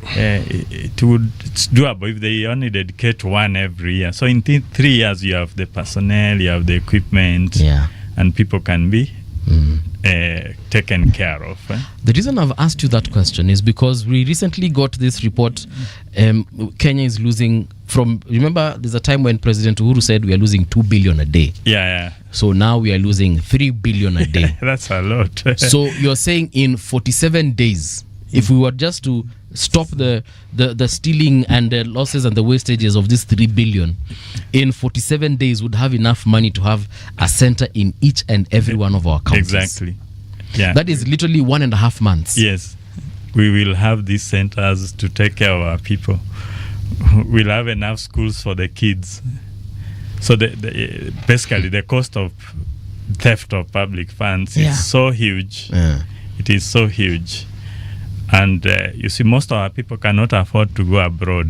It's doable if they only dedicate one every year. So in 3 years, you have the personnel, you have the equipment, and people can be taken care of. The reason I've asked you that question is because we recently got this report. Kenya is losing from, remember, there's a time when President Uhuru said we are losing 2 billion a day. Yeah. So now we are losing 3 billion a day. That's a lot. So you're saying in 47 days, if we were just to stop the stealing and the losses and the wastages of this 3 billion, in 47 days would have enough money to have a center in each and every one of our counties. Exactly. Yeah. That is literally 1.5 months. Yes. We will have these centers to take care of our people. We'll have enough schools for the kids. So basically the cost of theft of public funds is so huge. Yeah. It is so huge. And you see, most of our people cannot afford to go abroad.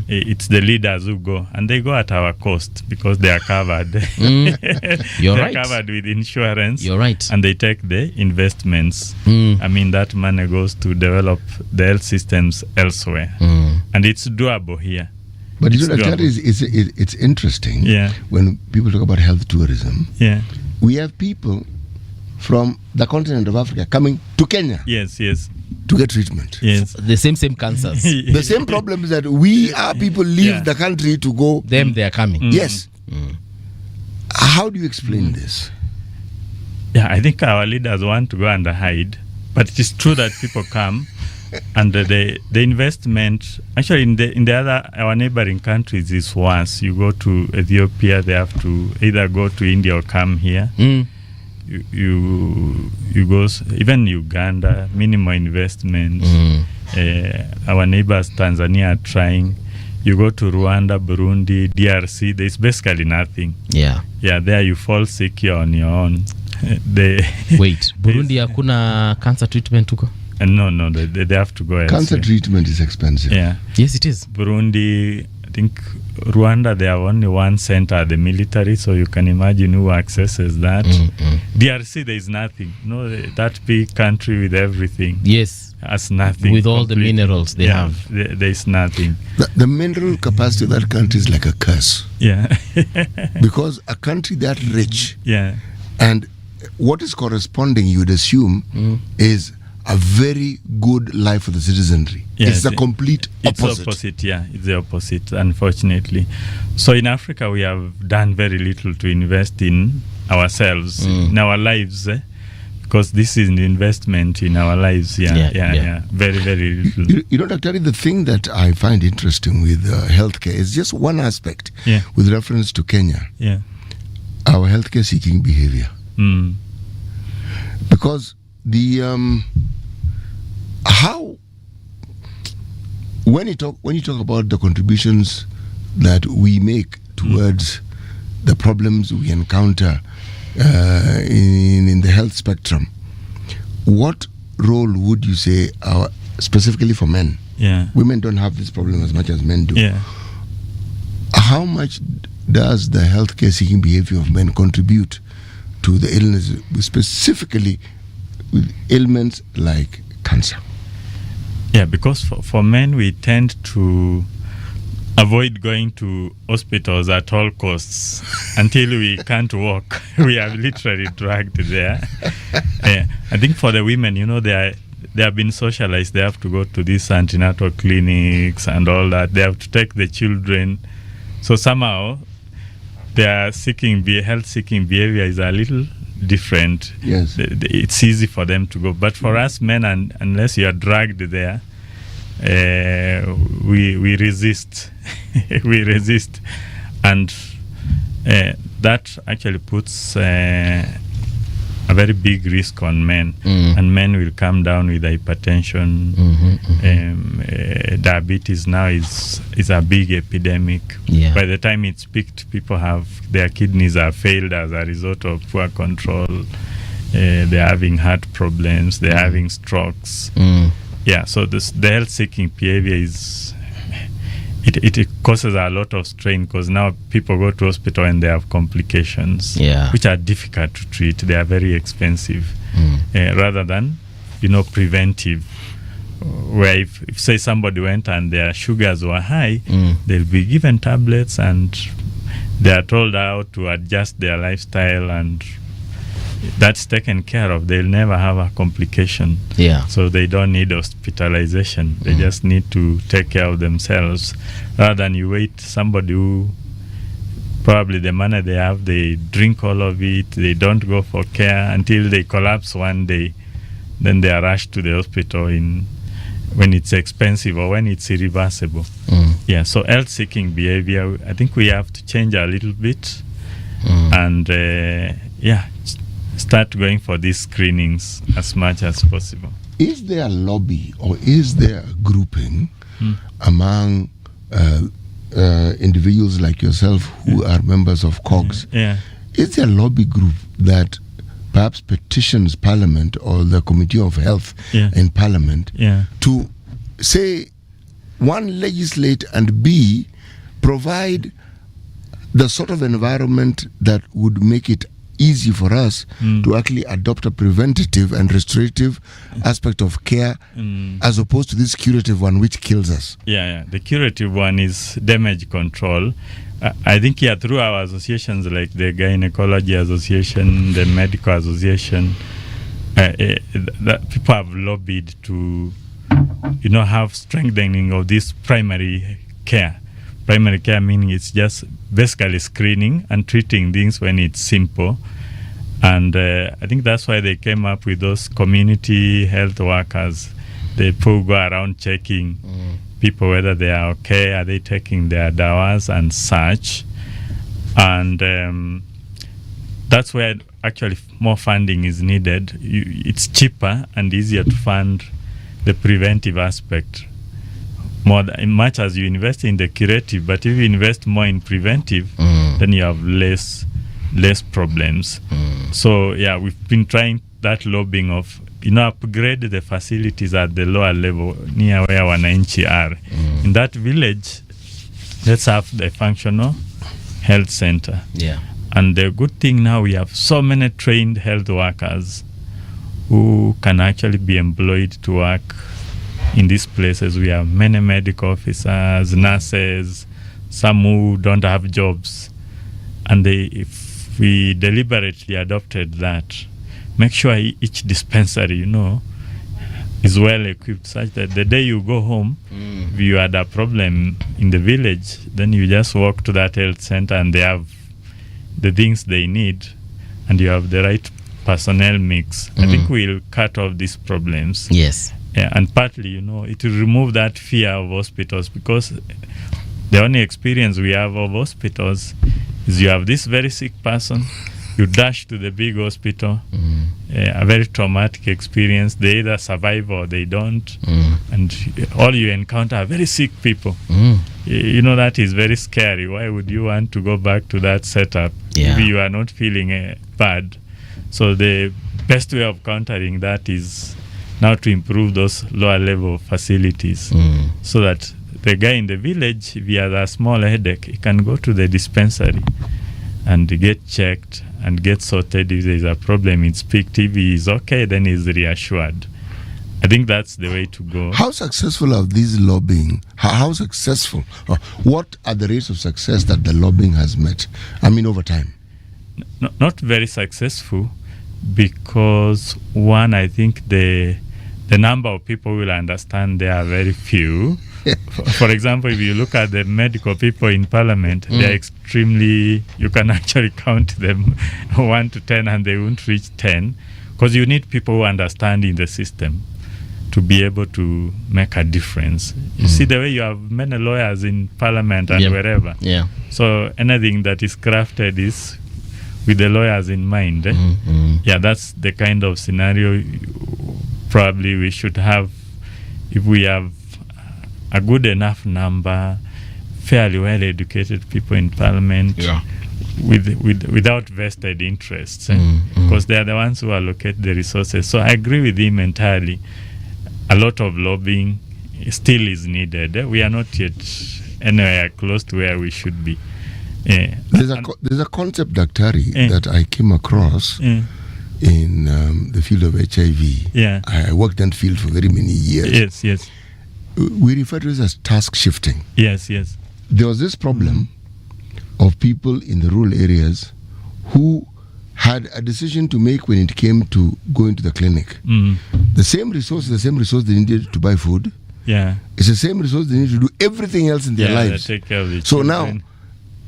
It's the leaders who go, and they go at our cost because they are covered. You're They're right. covered with insurance. You're right. And they take the investments. I mean, that money goes to develop the health systems elsewhere. And it's doable here. But It's you know, that doable. it's interesting Yeah. when people talk about health tourism. Yeah. We have people from the continent of Africa coming to Kenya Yes. to get treatment. Yes. The same cancers. The same problems that our people leave the country to go. Them, they are coming. Yes. How do you explain this? Yeah, I think our leaders want to go and hide, but it is true that people come, and the investment actually in the other our neighboring countries is worse. You go to Ethiopia, they have to either go to India or come here. You go even Uganda, minimal investment. Our neighbors Tanzania are trying. You go to Rwanda, Burundi, DRC, there's basically nothing. Yeah. There you fall sick, you're on your own. Wait, Burundi hakuna cancer treatment huko? No, they have to go elsewhere. Cancer treatment is expensive. Yeah. Yes, it is. Burundi, I think Rwanda, they have only one center at the military, so you can imagine who accesses that. DRC, there is nothing. No, that big country with everything. Yes. Has nothing. With all the minerals they have. There is nothing. The mineral capacity of that country is like a curse. Yeah. Because a country that rich, Yeah. and what is corresponding, you would assume, is a very good life for the citizenry. Yes, It's the complete It's opposite. opposite, yeah. It's the opposite, unfortunately. So in Africa, we have done very little to invest in ourselves, in our lives, because this is an investment in our lives. Yeah. Very, very little. You know, Dr. The thing that I find interesting with healthcare is just one aspect with reference to Kenya. Yeah. Our healthcare seeking behavior. Because the how when you talk about the contributions that we make towards the problems we encounter in the health spectrum, what role would you say specifically for men? Yeah. Women don't have this problem as much as men do. Yeah. How much does the healthcare seeking behavior of men contribute to the illness, specifically with ailments like cancer? Yeah, because for men, we tend to avoid going to hospitals at all costs until we can't walk. We are literally dragged there. I think for the women, they have been socialized. They have to go to these antenatal clinics and all that. They have to take the children. So somehow, their health-seeking behavior is a little different. Yes. It's easy for them to go. But for us men, unless you are dragged there, we resist. We resist. And that actually puts a very big risk on men. And men will come down with hypertension. Diabetes now is a big epidemic. Yeah. By the time it's peaked, people their kidneys are failed as a result of poor control. They're having heart problems. They're having strokes. Yeah, so the health-seeking behavior it causes a lot of strain, because now people go to hospital and they have complications, which are difficult to treat. They are very expensive, rather than preventive, where if say somebody went and their sugars were high, they'll be given tablets and they are told how to adjust their lifestyle and that's taken care of, they'll never have a complication. Yeah. So they don't need hospitalization. They just need to take care of themselves, rather than you wait somebody who probably the money they have, they drink all of it, they don't go for care until they collapse one day. Then they are rushed to the hospital when it's expensive or when it's irreversible. Yeah, so health-seeking behavior, I think we have to change a little bit and start going for these screenings as much as possible. Is there a lobby or is there a grouping among individuals like yourself who are members of COGS? Is there a lobby group that perhaps petitions Parliament or the Committee of Health in Parliament to say, one, legislate, and B, provide the sort of environment that would make it easy for us to actually adopt a preventative and restorative aspect of care as opposed to this curative one which kills us? The curative one is damage control. I think through our associations like the Gynecology Association, the Medical Association, that people have lobbied to have strengthening of this primary care. Primary care meaning it's just basically screening and treating things when it's simple. And I think that's why they came up with those community health workers. They go around checking people whether they are okay, are they taking their dawas and such. And that's where actually more funding is needed. It's cheaper and easier to fund the preventive aspect much as you invest in the curative, but if you invest more in preventive, then you have less problems. So we've been trying that lobbying of upgrade the facilities at the lower level near where wananchi are. In that village, let's have the functional health center. And the good thing now, we have so many trained health workers who can actually be employed to work in these places. We have many medical officers, nurses, some who don't have jobs. And if we deliberately adopted that, make sure each dispensary, is well equipped such that the day you go home, if you had a problem in the village, then you just walk to that health center and they have the things they need and you have the right personnel mix. I think we'll cut off these problems. Yes. Yeah, and partly, it will remove that fear of hospitals, because the only experience we have of hospitals is you have this very sick person, you dash to the big hospital, a very traumatic experience. They either survive or they don't, and all you encounter are very sick people. That is very scary. Why would you want to go back to that setup if you are not feeling bad? So the best way of countering that is now to improve those lower level facilities, so that the guy in the village, if he has a small headache, he can go to the dispensary and get checked and get sorted. If there's a problem, it's picked. If he is okay, then he's reassured. I think that's the way to go. How successful are these lobbying? How successful? What are the rates of success that the lobbying has met? Over time? Not very successful, because one, I think the number of people will understand they are very few. For example, if you look at the medical people in Parliament, they're extremely, you can actually count them 1 to 10 and they won't reach 10, because you need people who understand in the system to be able to make a difference. You see the way you have many lawyers in Parliament and wherever. So anything that is crafted is with the lawyers in mind. That's the kind of scenario probably we should have. If we have a good enough number, fairly well educated people in Parliament, without vested interests, because they are the ones who allocate the resources. So I agree with him entirely. A lot of lobbying still is needed. We are not yet anywhere close to where we should be. There's a concept, Daktari, that I came across in the field of HIV. I worked in that field for very many years. Yes. We refer to it as task shifting. Yes. There was this problem of people in the rural areas who had a decision to make when it came to going to the clinic. The same resource they needed to buy food. Yeah. It's the same resource they need to do everything else in their lives. They take care of the So children.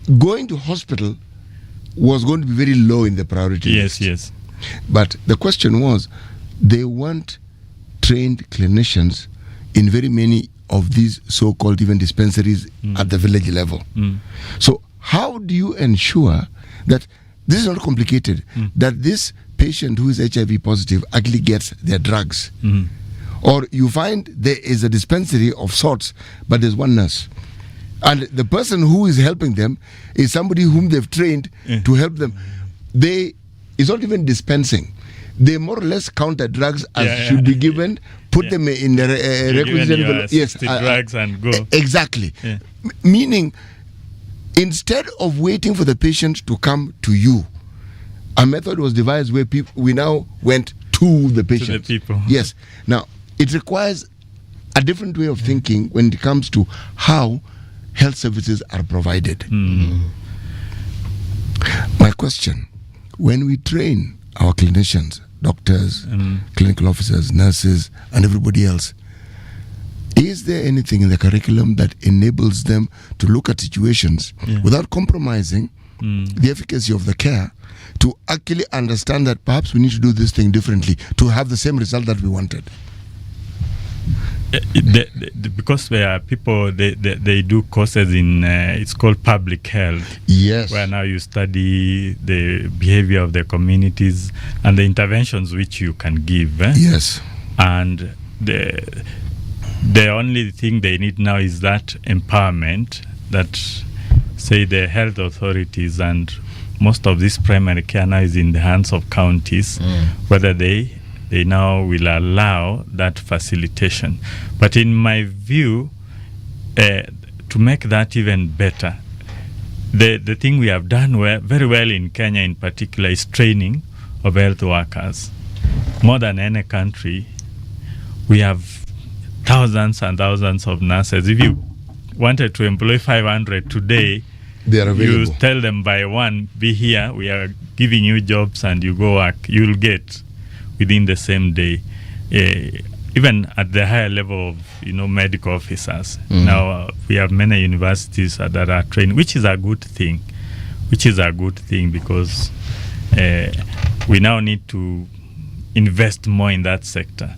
now, going to hospital was going to be very low in the priority list. Yes. But the question was, they want trained clinicians in very many of these so-called even dispensaries at the village level. So how do you ensure that this is not complicated, that this patient who is HIV positive actually gets their drugs? Or you find there is a dispensary of sorts, but there's one nurse. And the person who is helping them is somebody whom they've trained to help them. It's not even dispensing. They more or less count the drugs as should be given, put them in the requisite envelope. Yes, drugs and go. Exactly. Meaning, instead of waiting for the patient to come to you, a method was devised where we now went to the patient. To the people. Yes. Now, it requires a different way of thinking when it comes to how health services are provided. My question, when we train our clinicians, doctors, clinical officers, nurses, and everybody else, is there anything in the curriculum that enables them to look at situations without compromising the efficacy of the care, to actually understand that perhaps we need to do this thing differently to have the same result that we wanted? Because there are people, they do courses in, it's called public health. Yes. Where now you study the behavior of the communities and the interventions which you can give. Yes. And the only thing they need now is that empowerment that, say, the health authorities and most of this primary care now is in the hands of counties, whether they now will allow that facilitation. But in my view, to make that even better, the thing we have done very well in Kenya in particular is training of health workers. More than any country, we have thousands and thousands of nurses. If you wanted to employ 500 today, they are available. You tell them by 1, be here, we are giving you jobs and you go work, you'll get within the same day, even at the higher level of medical officers. Now we have many universities that are trained, which is a good thing. Because we now need to invest more in that sector.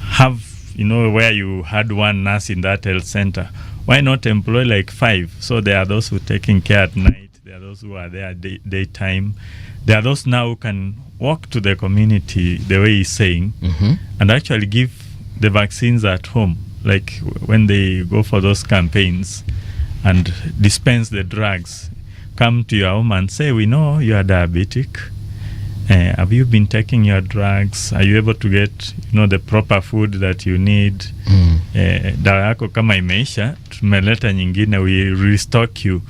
Have where you had one nurse in that health center, why not employ like 5? So there are those who are taking care at night, there are those who are there daytime, there are those now who can walk to the community the way he's saying, and actually give the vaccines at home, like when they go for those campaigns and dispense the drugs, come to your home and say, we know you are diabetic, have you been taking your drugs, are you able to get the proper food that you need, dawa yako kama imeisha, tumeleta nyingine, we restock you.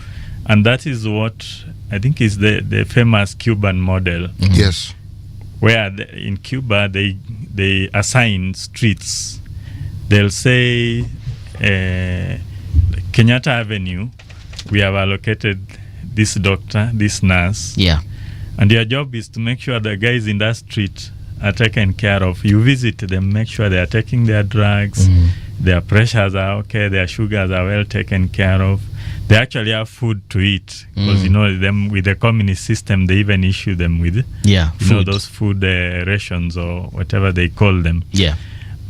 And that is what I think is the famous Cuban model. Yes. Where in Cuba they assign streets. They'll say Kenyatta Avenue, we have allocated this doctor, this nurse. Yeah. And your job is to make sure the guys in that street are taken care of. You visit them, make sure they are taking their drugs, their pressures are okay, their sugars are well taken care of. They actually have food to eat because them with the communist system, they even issue them with those food rations or whatever they call them. Yeah.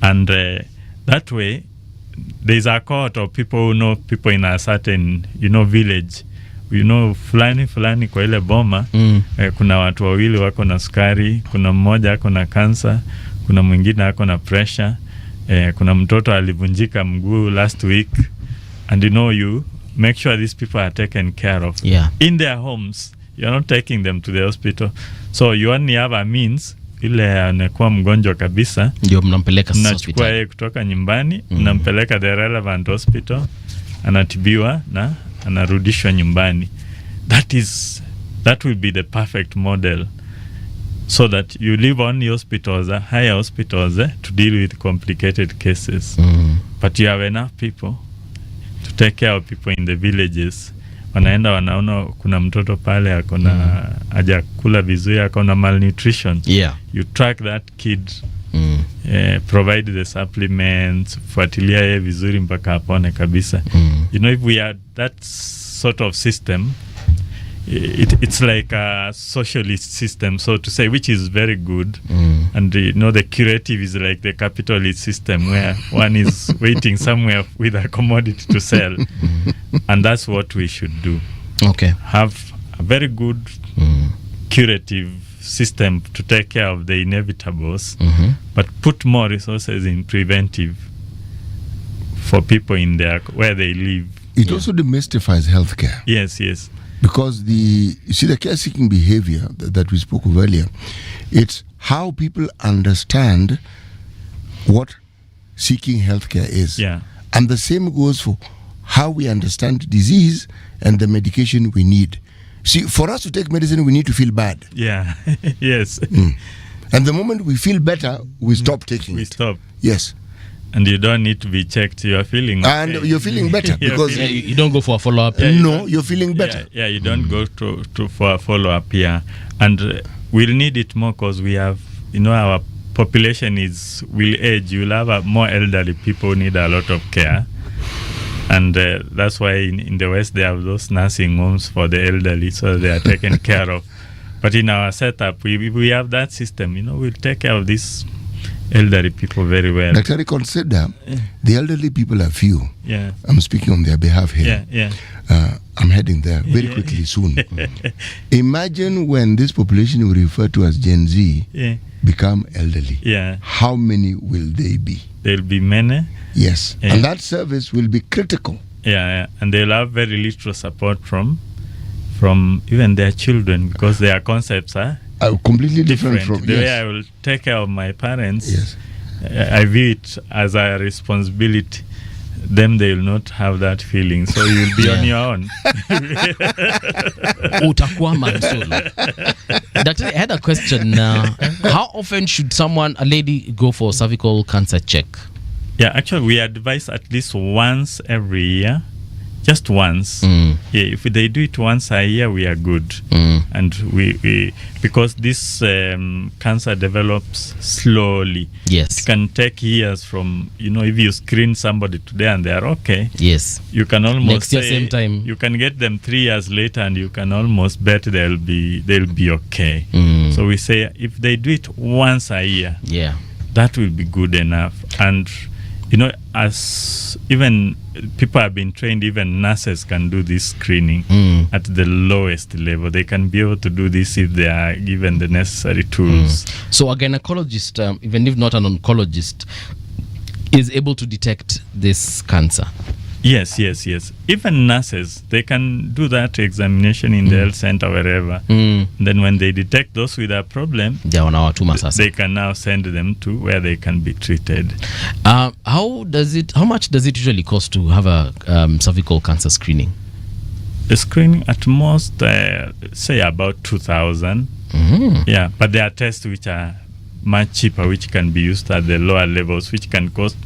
And that way, there's a cohort of people who know people in a certain village. Fulani kwa ile boma kuna watu wawili wako na sukari, kuna mmoja ako na kansa, kuna mwingine ako na pressure, kuna mtoto alivunjika mguu last week, and you make sure these people are taken care of in their homes. You're not taking them to the hospital, so you only have a means. Ile anakuwa mgonjwa kabisa, ndio mnampeleka sasa hospitali, mnachukua yeye kutoka nyumbani, mnampeleka the relevant hospital, anatibiwa na anarudishwa nyumbani. That will be the perfect model, so that you live on the hospitals, higher hospitals, to deal with complicated cases. But you have enough people to take care of people in the villages wanaenda wanaona kuna mtoto pale akona hajakula vizuri, akona malnutrition. Yeah. You track that kid, provide the supplements, fuatilia yeye vizuri mpaka apone kabisa. You know, if we had that sort of system, it's like a socialist system, so to say, which is very good. And you know, the curative is like the capitalist system, where one is waiting somewhere with a commodity to sell. And that's what we should do. Okay. Have a very good curative system to take care of the inevitables, but put more resources in preventive for people in their where they live. It also demystifies healthcare. Yes, yes. Because the care-seeking behavior that we spoke of earlier, it's how people understand what seeking healthcare is. Yeah. And the same goes for how we understand disease and the medication we need. See, for us to take medicine, we need to feel bad. Yeah. Yes. And the moment we feel better, we stop taking We it. stop. Yes. And you don't need to be checked. You are feeling okay. And you're feeling better You're because Yeah, you don't go for a follow-up. no, you're feeling better. Yeah, you don't go to for a follow-up here. And we'll need it more because we have, you know, our population will age. You'll have more elderly people who need a lot of care. And that's why in the West they have those nursing homes for the elderly, so they are taken care of. But in our setup, we have that system. You know, we'll take care of these elderly people very well. Daktari, consider the elderly people are few. Yeah. I'm speaking on their behalf here. Yeah. I'm heading there very quickly soon. Imagine when this population we refer to as Gen Z become elderly. Yeah. How many will they be? There'll be many. Yes. Yeah. And that service will be critical. Yeah. And they'll have very little support from even their children, because their concepts are Completely different from the way I will take care of my parents. Yes. I view it as a responsibility. Them, they will not have that feeling, so you will be on your own. Utakwama msolo. Daktari, I had a question. How often should a lady go for cervical cancer check? Yeah, actually, we advise at least once every year. Just once. Yeah, if they do it once a year, we are good. And we because this cancer develops slowly. Yes. It can take years from, you know, if you screen somebody today and they are okay. Yes. You can almost Next year, say same time. You can get them 3 years later, and you can almost bet they'll be okay. So we say if they do it once a year, that will be good enough. And you know, as even people have been trained, even nurses can do this screening at the lowest level. They can be able to do this if they are given the necessary tools. So a gynecologist, even if not an oncologist, is able to detect this cancer. Yes. Even nurses, they can do that examination in the health center, wherever. Then when they detect those with a problem, they can now send them to where they can be treated. How much does it usually cost to have a cervical cancer screening? The screening at most, say about 2,000. Yeah, but there are tests which are much cheaper, which can be used at the lower levels, which can cost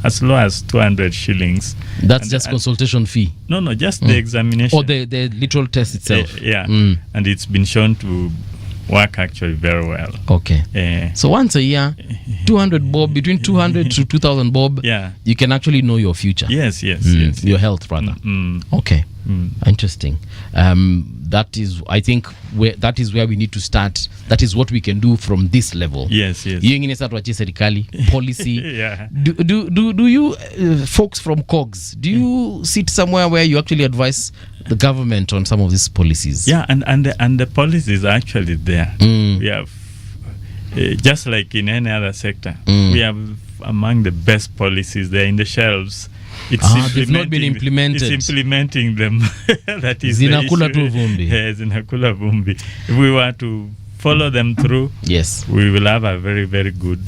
as low as 200 shillings. That's just consultation fee? No, just the examination. Or the literal test itself? Yeah. And it's been shown to work actually very well. Okay. So once a year, 200 bob, between 200 to 2,000 bob, you can actually know your future. Yes. Your health, rather. Okay. Interesting. That is, I think, that is where we need to start. That is what we can do from this level. Yes. Serikali policy. Yeah. Do you folks from COGS, do you sit somewhere where you actually advise the government on some of these policies? Yeah, and the policies are actually there. We have just like in any other sector, we have among the best policies. They're in the shelves. They've not been implemented. It's implementing them. That is Zinakula tu vumbi. Zinakula vumbi. If we were to follow them through, yes, we will have a very, very good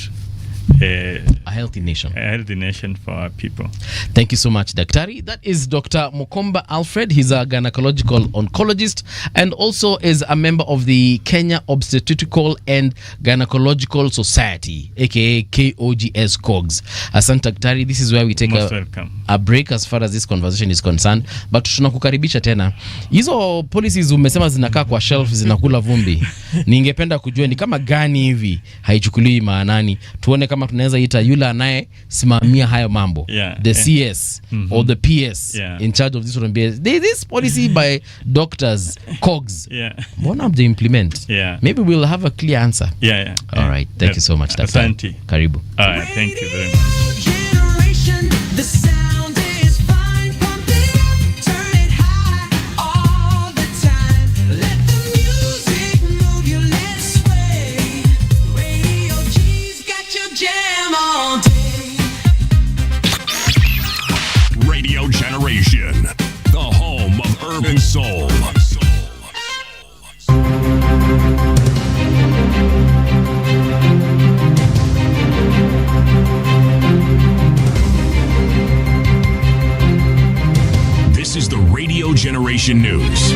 a healthy nation. A healthy nation for our people. Thank you so much, Daktari. That is Dr. Mukomba Alfred. He's a gynecological oncologist and also is a member of the Kenya Obstetrical and Gynecological Society, aka KOGS COGS. Asante Daktari. This is where we take a break as far as this conversation is concerned, but tunakukaribisha tena. Hizo policies umesema zinakaa kwa shelf, zinakula vumbi. Ningependa kujua ni kama gani hivi haichukuliwi maanani, tuone kama tunaweza ita yule anaye simamia hayo mambo, the CS or the PS in charge of this one. This policy by doctors COGS, mbona mje implement? Maybe we'll have a clear answer. All right, thank you so much, Daktari. Karibu. All right, thank you very much. Generation, the sound is fine. Pump it up, turn it high all the time. Let the music move you, let's sway. Radio G's got your jam all day. Radio Generation, the home of urban soul. This is the Radio Generation News.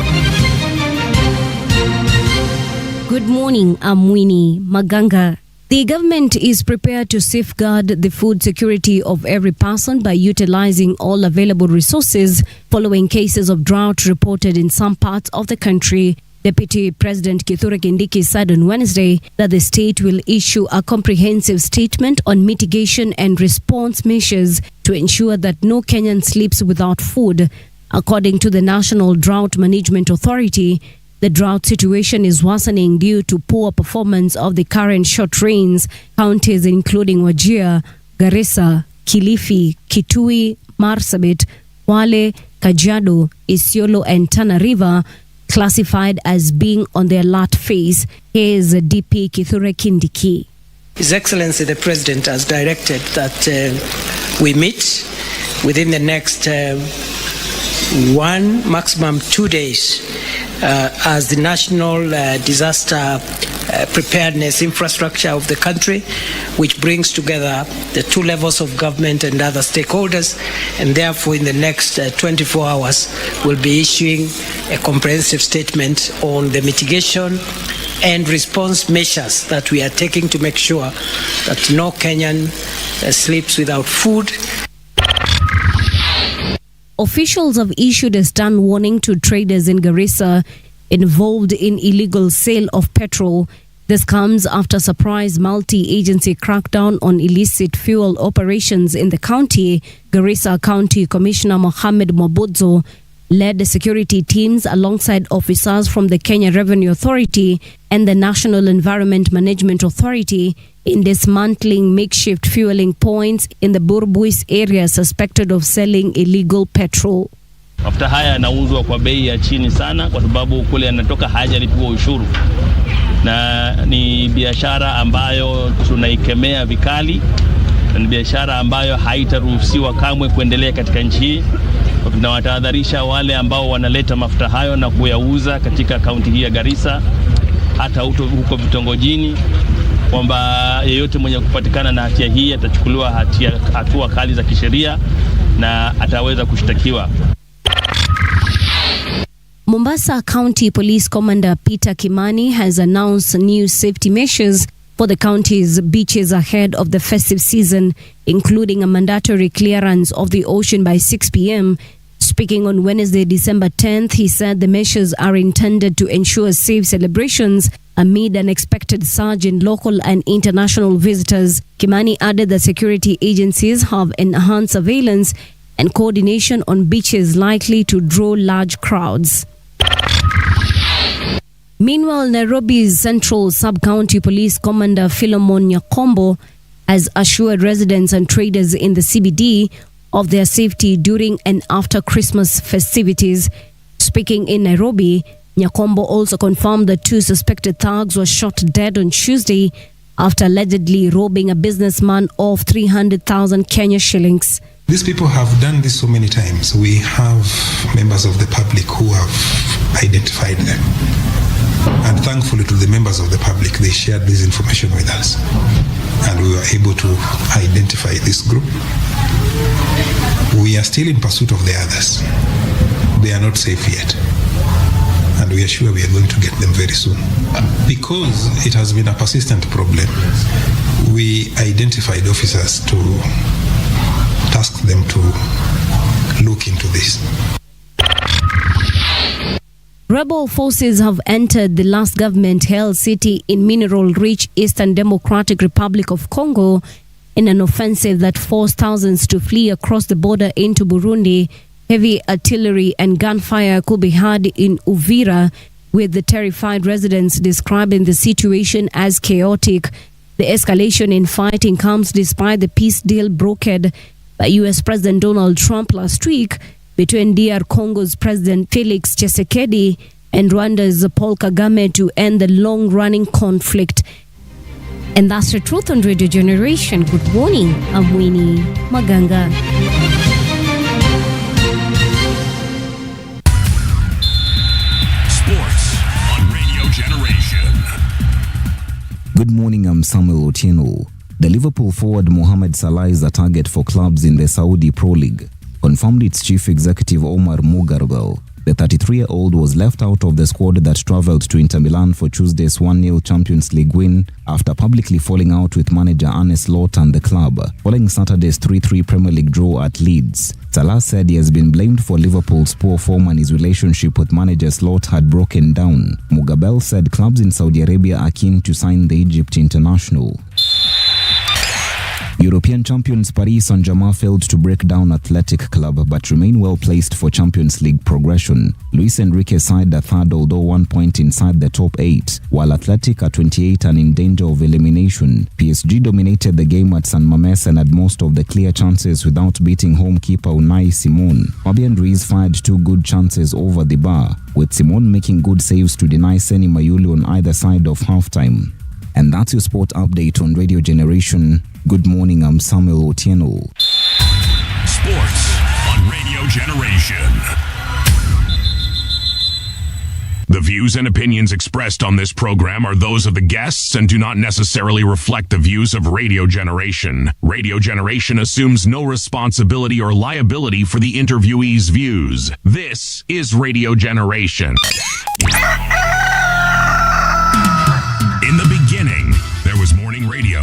Good morning, I'm Winnie Maganga. The government is prepared to safeguard the food security of every person by utilizing all available resources following cases of drought reported in some parts of the country. Deputy President Kithure Kindiki said on Wednesday that the state will issue a comprehensive statement on mitigation and response measures to ensure that no Kenyan sleeps without food. According to the National Drought Management Authority, the drought situation is worsening due to poor performance of the current short rains. Counties including Wajir, Garissa, Kilifi, Kitui, Marsabit, Kwale, Kajiado, Isiolo and Tana River classified as being on the alert phase. Here is DP Kithure Kindiki. His Excellency the President has directed that we meet within the next 1, maximum 2 days as the national disaster preparedness infrastructure of the country, which brings together the 2 levels of government and other stakeholders, and therefore in the next 24 hours we'll be issuing a comprehensive statement on the mitigation and response measures that we are taking to make sure that no Kenyan sleeps without food. Officials have issued a stern warning to traders in Garissa involved in illegal sale of petrol. This comes after a surprise multi-agency crackdown on illicit fuel operations in the county. Garissa County Commissioner Mohamed Mwabodzo led the security teams alongside officers from the Kenya Revenue Authority and the National Environment Management Authority in dismantling makeshift fueling points in the Burbuis area suspected of selling illegal petrol. Mafuta haya yanauzwa kwa bei ya chini sana kwa sababu kule yanatoka hajalipiwa ushuru, na ni biashara ambayo tunaikemea vikali, na ni biashara ambayo haitaruhusiwa kamwe kuendelea katika nchi hii. Tunawatahadharisha wale ambao wanaleta mafuta hayo na kuyauza katika kaunti hii ya Garissa, hata huko vitongojini, kwamba yeyote mwenye kupatikana na hatia hii atachukuliwa hatua kali za kisheria na ataweza kushtakiwa. Mombasa County Police Commander Peter Kimani has announced new safety measures for the county's beaches ahead of the festive season, including a mandatory clearance of the ocean by 6 p.m. Speaking on Wednesday, December 10th, he said the measures are intended to ensure safe celebrations amid an expected surge in local and international visitors. Kimani added that security agencies have enhanced surveillance and coordination on beaches likely to draw large crowds. Meanwhile, Nairobi's Central Sub-County Police Commander Philemon Nyakombo has assured residents and traders in the CBD of their safety during and after Christmas festivities. Speaking in Nairobi, Nyakombo also confirmed that 2 suspected thugs were shot dead on Tuesday after allegedly robbing a businessman of 300,000 Kenya shillings. These people have done this so many times. We have members of the public who have identified them. And thankfully to the members of the public, they shared this information with us. And we were able to identify this group. We are still in pursuit of the others. They are not safe yet. And we are sure we are going to get them very soon. Because it has been a persistent problem, we identified officers to task them to look into this. Rebel forces have entered the last government-held city in mineral-rich Eastern Democratic Republic of Congo in an offensive that forced thousands to flee across the border into Burundi. Heavy artillery and gunfire could be heard in Uvira, with the terrified residents describing the situation as chaotic. The escalation in fighting comes despite the peace deal brokered by U.S. President Donald Trump last week between DR Congo's President Felix Tshisekedi and Rwanda's Paul Kagame to end the long-running conflict. And that's the truth on Radio Generation. Good morning. I'm Winnie Maganga. Sports on Radio Generation. Good morning, I'm Samuel Otieno. The Liverpool forward Mohamed Salah is a target for clubs in the Saudi Pro League, confirmed its chief executive Omar Mugargal. The 33-year-old was left out of the squad that travelled to Inter Milan for Tuesday's 1-0 Champions League win after publicly falling out with manager Arne Slot and the club, following Saturday's 3-3 Premier League draw at Leeds. Salah said he has been blamed for Liverpool's poor form and his relationship with manager Slot had broken down. Mugabel said clubs in Saudi Arabia are keen to sign the Egypt international. European champions Paris Saint-Germain failed to break down Athletic Club but remain well placed for Champions League progression. Luis Enrique's side are third, although 1 point inside the top 8, while Athletic are 28 and in danger of elimination. PSG dominated the game at San Mamés and had most of the clear chances without beating home keeper Unai Simon. Fabian Ruiz fired 2 good chances over the bar, with Simon making good saves to deny Seni Mayulu on either side of halftime. And that's your sport update on Radio Generation. Good morning, I'm Samuel Otieno. Sports on Radio Generation. The views and opinions expressed on this program are those of the guests and do not necessarily reflect the views of Radio Generation. Radio Generation assumes no responsibility or liability for the interviewee's views. This is Radio Generation. In the beginning, there was morning radio.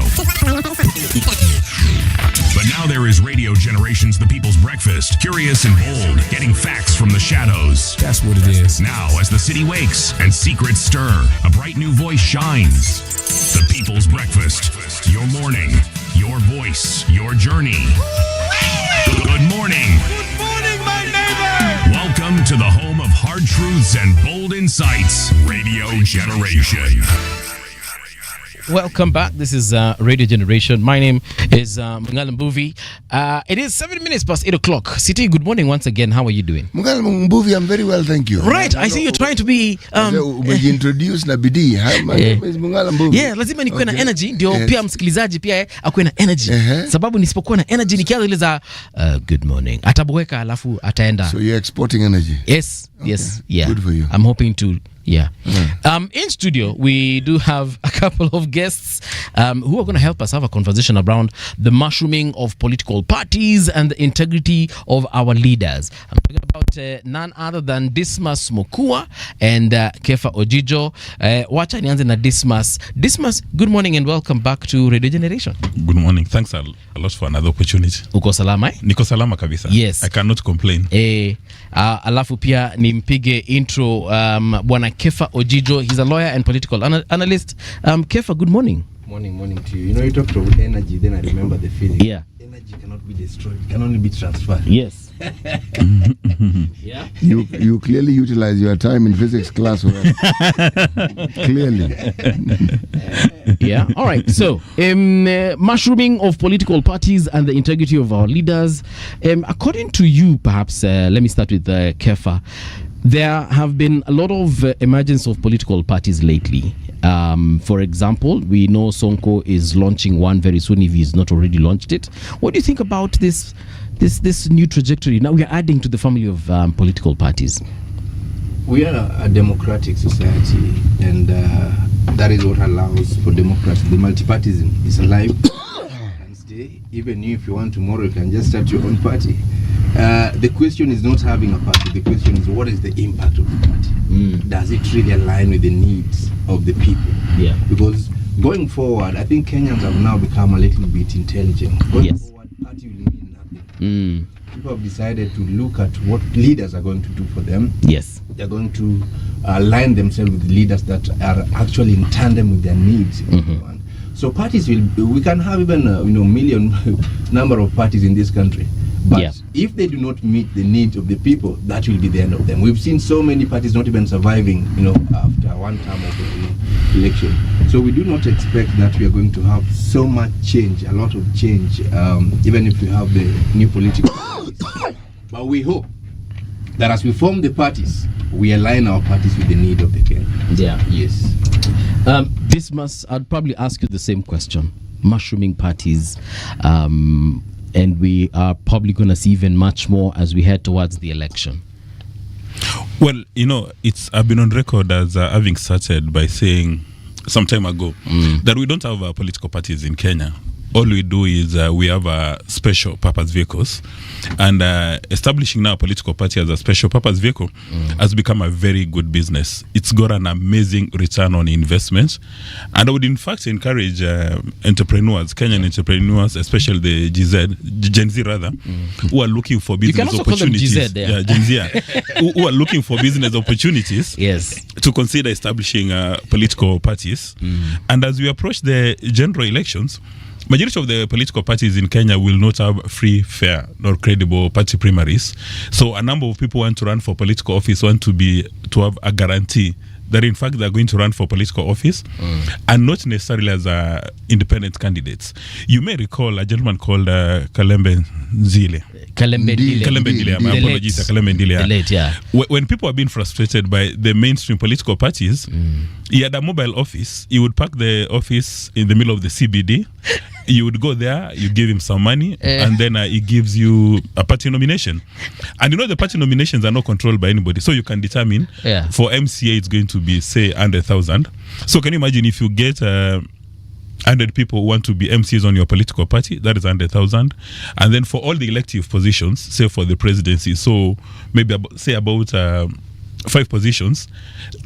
But now there is Radio Generation's The People's Breakfast, curious and bold, getting facts from the shadows. That's what it is. Now, as the city wakes and secrets stir, a bright new voice shines. The People's Breakfast, your morning, your voice, your journey. Good morning. Good morning, my neighbor. Welcome to the home of hard truths and bold insights, Radio Generation. Welcome back. This is Radio Generation. My name is Mungala Mbuvi. It is 7 minutes past 8 o'clock. City, good morning once again. How are you doing? Mungala Mbuvi, I'm very well, thank you. Right, I see you're trying to be... introduce na bidii. My name is Mungala Mbuvi. Yeah, lazima nikuwe na energy. Ndio pia msikilizaji pia akuwe na energy. Sababu nisipokuwa na energy nikianza ile za good morning. Ataboeka alafu ataenda. So you're exporting energy? Yes, okay. Yes, yeah. Good for you. I'm hoping to... Yeah. In studio, we do have a couple of guests who are going to help us have a conversation around the mushrooming of political parties and the integrity of our leaders. I'm talking about none other than Dismas Mokua and Kefa Ojijo. Wacha nianze na Dismas. Dismas, good morning and welcome back to Radio Generation. Good morning. Thanks a lot for another opportunity. Uko salama eh? Niko salama kabisa. Yes. I cannot complain. Alafu pia nimpige intro Bwana Kefa Ojijo. He's a lawyer and political analyst. Kefa, good morning. Morning to you. You know, you talked about energy, then I remember the feeling. Yeah. Energy cannot be destroyed. It can only be transferred. Yes. Yeah. You clearly utilize your time in physics class. Clearly. Yeah. All right. So, mushrooming of political parties and the integrity of our leaders. According to you, perhaps, let me start with Kefa. There have been a lot of emergence of political parties lately. For example, we know Sonko is launching one very soon if he's not already launched it. What do you think about this new trajectory? Now we are adding to the family of political parties. we are a democratic society, and that is what allows for democracy. The multipartyism is alive and stay. Even if you want tomorrow, you can just start your own party. The question is not having a party. The question is, what is the impact of the party? Does it really align with the needs of the people? Yeah. Because going forward, I think Kenyans have now become a little bit intelligent. Going forward, party will mean nothing. People have decided to look at what leaders are going to do for them. Yes. They're going to align themselves with leaders that are actually in tandem with their needs. So parties we can have even million number of parties in this country, but if they do not meet the needs of the people, that will be the end of them. We've seen so many parties not even surviving, after one term of the election. So we do not expect that we are going to have so much change, a lot of change, even if we have the new political parties. But we hope that as we form the parties, we align our parties with the need of the Kenyan. Yeah. Yes. I'd probably ask you the same question. Mushrooming parties, and we are probably going to see even much more as we head towards the election. Well, I've been on record as having started by saying some time ago that we don't have political parties in Kenya. All we do is we have special purpose vehicles, and establishing now a political party as a special purpose vehicle has become a very good business. It's got an amazing return on investment, and I would in fact encourage entrepreneurs, Kenyan entrepreneurs, especially the Gen Z rather, who are looking for business opportunities. Yeah, Gen Z, who are looking for business opportunities. Yes. To consider establishing political parties, and as we approach the general elections, majority of the political parties in Kenya will not have free, fair, nor credible party primaries. So a number of people want to run for political office, want to have a guarantee that in fact they're going to run for political office, and not necessarily as independent candidates. You may recall a gentleman called Kalembe Nzile. Kalembe Ndile. My apologies, Kalembe Ndile. The late, yeah. When people have been frustrated by the mainstream political parties, he had a mobile office. He would park the office in the middle of the CBD. You would go there, you give him some money, and then he gives you a party nomination. And the party nominations are not controlled by anybody. So you can determine for MCA it's going to be, say, 100,000. So can you imagine if you get 100 people who want to be MCs on your political party, that is 100,000. And then for all the elective positions, say for the presidency, so maybe about 5 positions.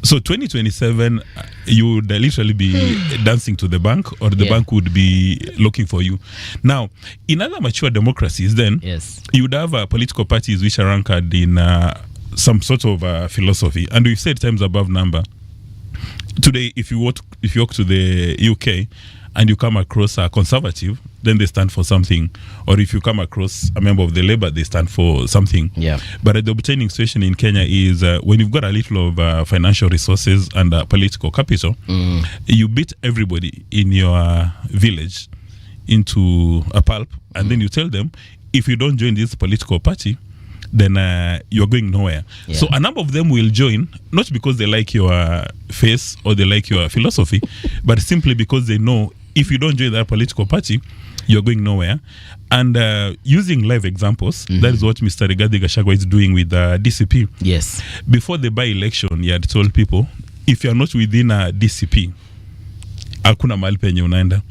So 2027, you would literally be dancing to the bank, or the bank would be looking for you. Now, in other mature democracies, then you would have political parties which are anchored in some sort of philosophy. And we've said times above number. Today, if you walk to the UK and you come across a conservative, then they stand for something. Or if you come across a member of the Labour, they stand for something. Yeah. But the obtaining situation in Kenya is when you've got a little of financial resources and political capital, you beat everybody in your village into a pulp, and then you tell them, if you don't join this political party, then you're going nowhere. Yeah. So a number of them will join, not because they like your face or they like your philosophy, but simply because they know if you don't join that political party, you're going nowhere. And using live examples, that is what Mr. Rigathi Gachagua is doing with DCP. Yes. Before the by-election, he had told people, if you're not within a DCP, hakuna mahali penye unaenda.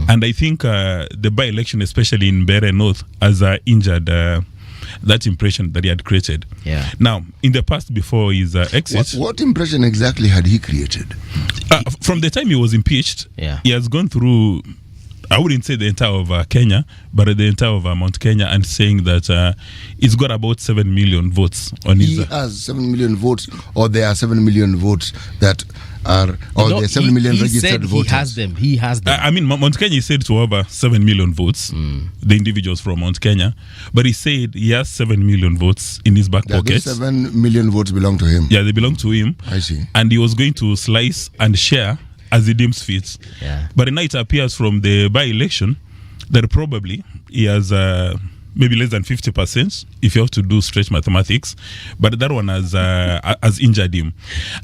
And I think the by-election, especially in Mbeere North, has injured that impression that he had created. Yeah. Now, in the past, before his exit... What impression exactly had he created? From the time he was impeached, he has gone through, I wouldn't say the entire of Kenya, but the entire of Mount Kenya, and saying that he's got about 7 million votes on his... He has 7 million votes, or there are 7 million votes that are, or there are 7 million registered voters. He has them. I mean, Mount Kenya is said to have 7 million votes, the individuals from Mount Kenya, but he said he has 7 million votes in his back pocket. 7 million votes belong to him. Yeah, they belong to him. I see. And he was going to slice and share as he deems fit. Yeah. But now it appears from the by-election that probably he has maybe less than 50%, if you have to do stretch mathematics, but that one has injured him.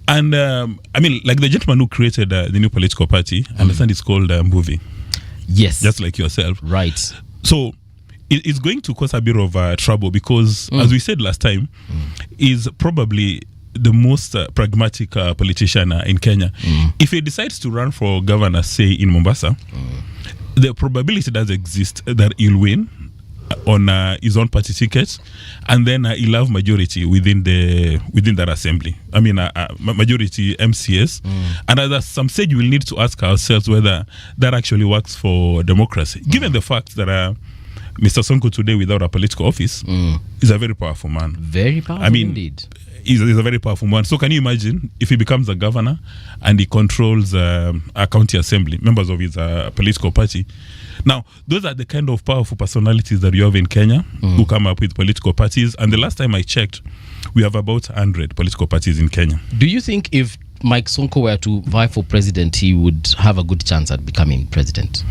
And I mean, like the gentleman who created the new political party, I understand it's called Mbuvi. Yes. Just like yourself. Right. So it's going to cause a bit of trouble because, as we said last time, is probably the most pragmatic politician in Kenya. If he decides to run for governor, say in Mombasa, the probability does exist that he'll win on his own party ticket, and then he'll have majority within that assembly. I mean, majority MCS. And at some stage, we'll need to ask ourselves whether that actually works for democracy, given the fact that Mr. Sonko today, without a political office, is a very powerful man. Very powerful, indeed. He's a very powerful man. So can you imagine if he becomes a governor and he controls a county assembly, members of his political party? Now, those are the kind of powerful personalities that you have in Kenya who come up with political parties. And the last time I checked, we have about 100 political parties in Kenya. Do you think if Mike Sonko were to vie for president, he would have a good chance at becoming president?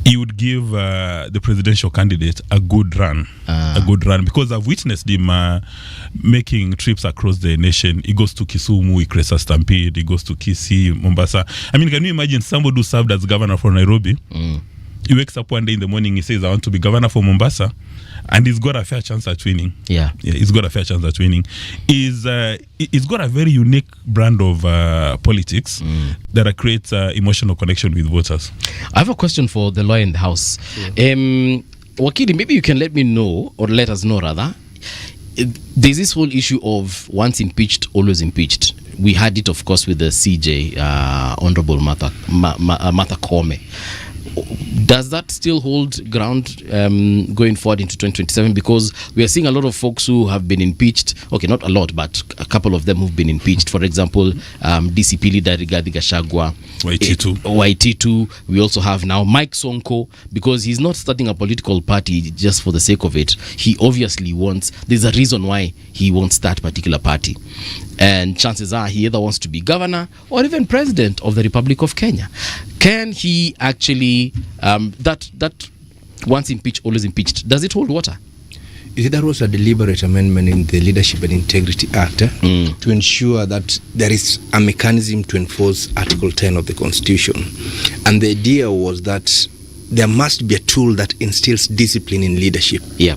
He would give the presidential candidate a good run. Because I've witnessed him making trips across the nation. He goes to Kisumu, he creates a stampede, he goes to Kisii, Mombasa. I mean, can you imagine somebody who served as governor for Nairobi? He wakes up one day in the morning, he says, I want to be governor for Mombasa. And he's got a fair chance at winning. Yeah, he's got a fair chance at winning. He's got a very unique brand of politics that creates emotional connection with voters. I have a question for the lawyer in the house. Wakili, maybe you can let me know, or let us know rather. There's this whole issue of once impeached, always impeached. We had it, of course, with the CJ, Honorable Martha Koome. Does that still hold ground going forward into 2027? Because we are seeing a lot of folks who have been impeached. Okay, not a lot, but a couple of them who've been impeached. For example, DCP leader Rigathi Gachagua, YT2. We also have now Mike Sonko, because he's not starting a political party just for the sake of it. He obviously wants, there's a reason why he won't start a particular party. And chances are he either wants to be governor or even president of the Republic of Kenya. Can he actually, that once impeached, always impeached, does it hold water? You see, that was a deliberate amendment in the Leadership and Integrity Act to ensure that there is a mechanism to enforce Article 10 of the Constitution. And the idea was that there must be a tool that instills discipline in leadership. Yeah.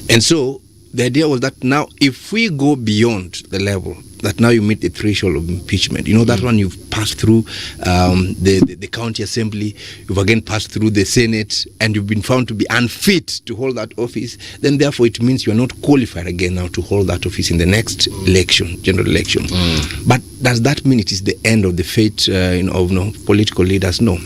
And so the idea was that now if we go beyond the level that now you meet the threshold of impeachment, you know, that one you've passed through the county assembly, you've again passed through the Senate, and you've been found to be unfit to hold that office, then therefore it means you're not qualified again now to hold that office in the next election, general election. But does that mean it is the end of the fate of political leaders? No.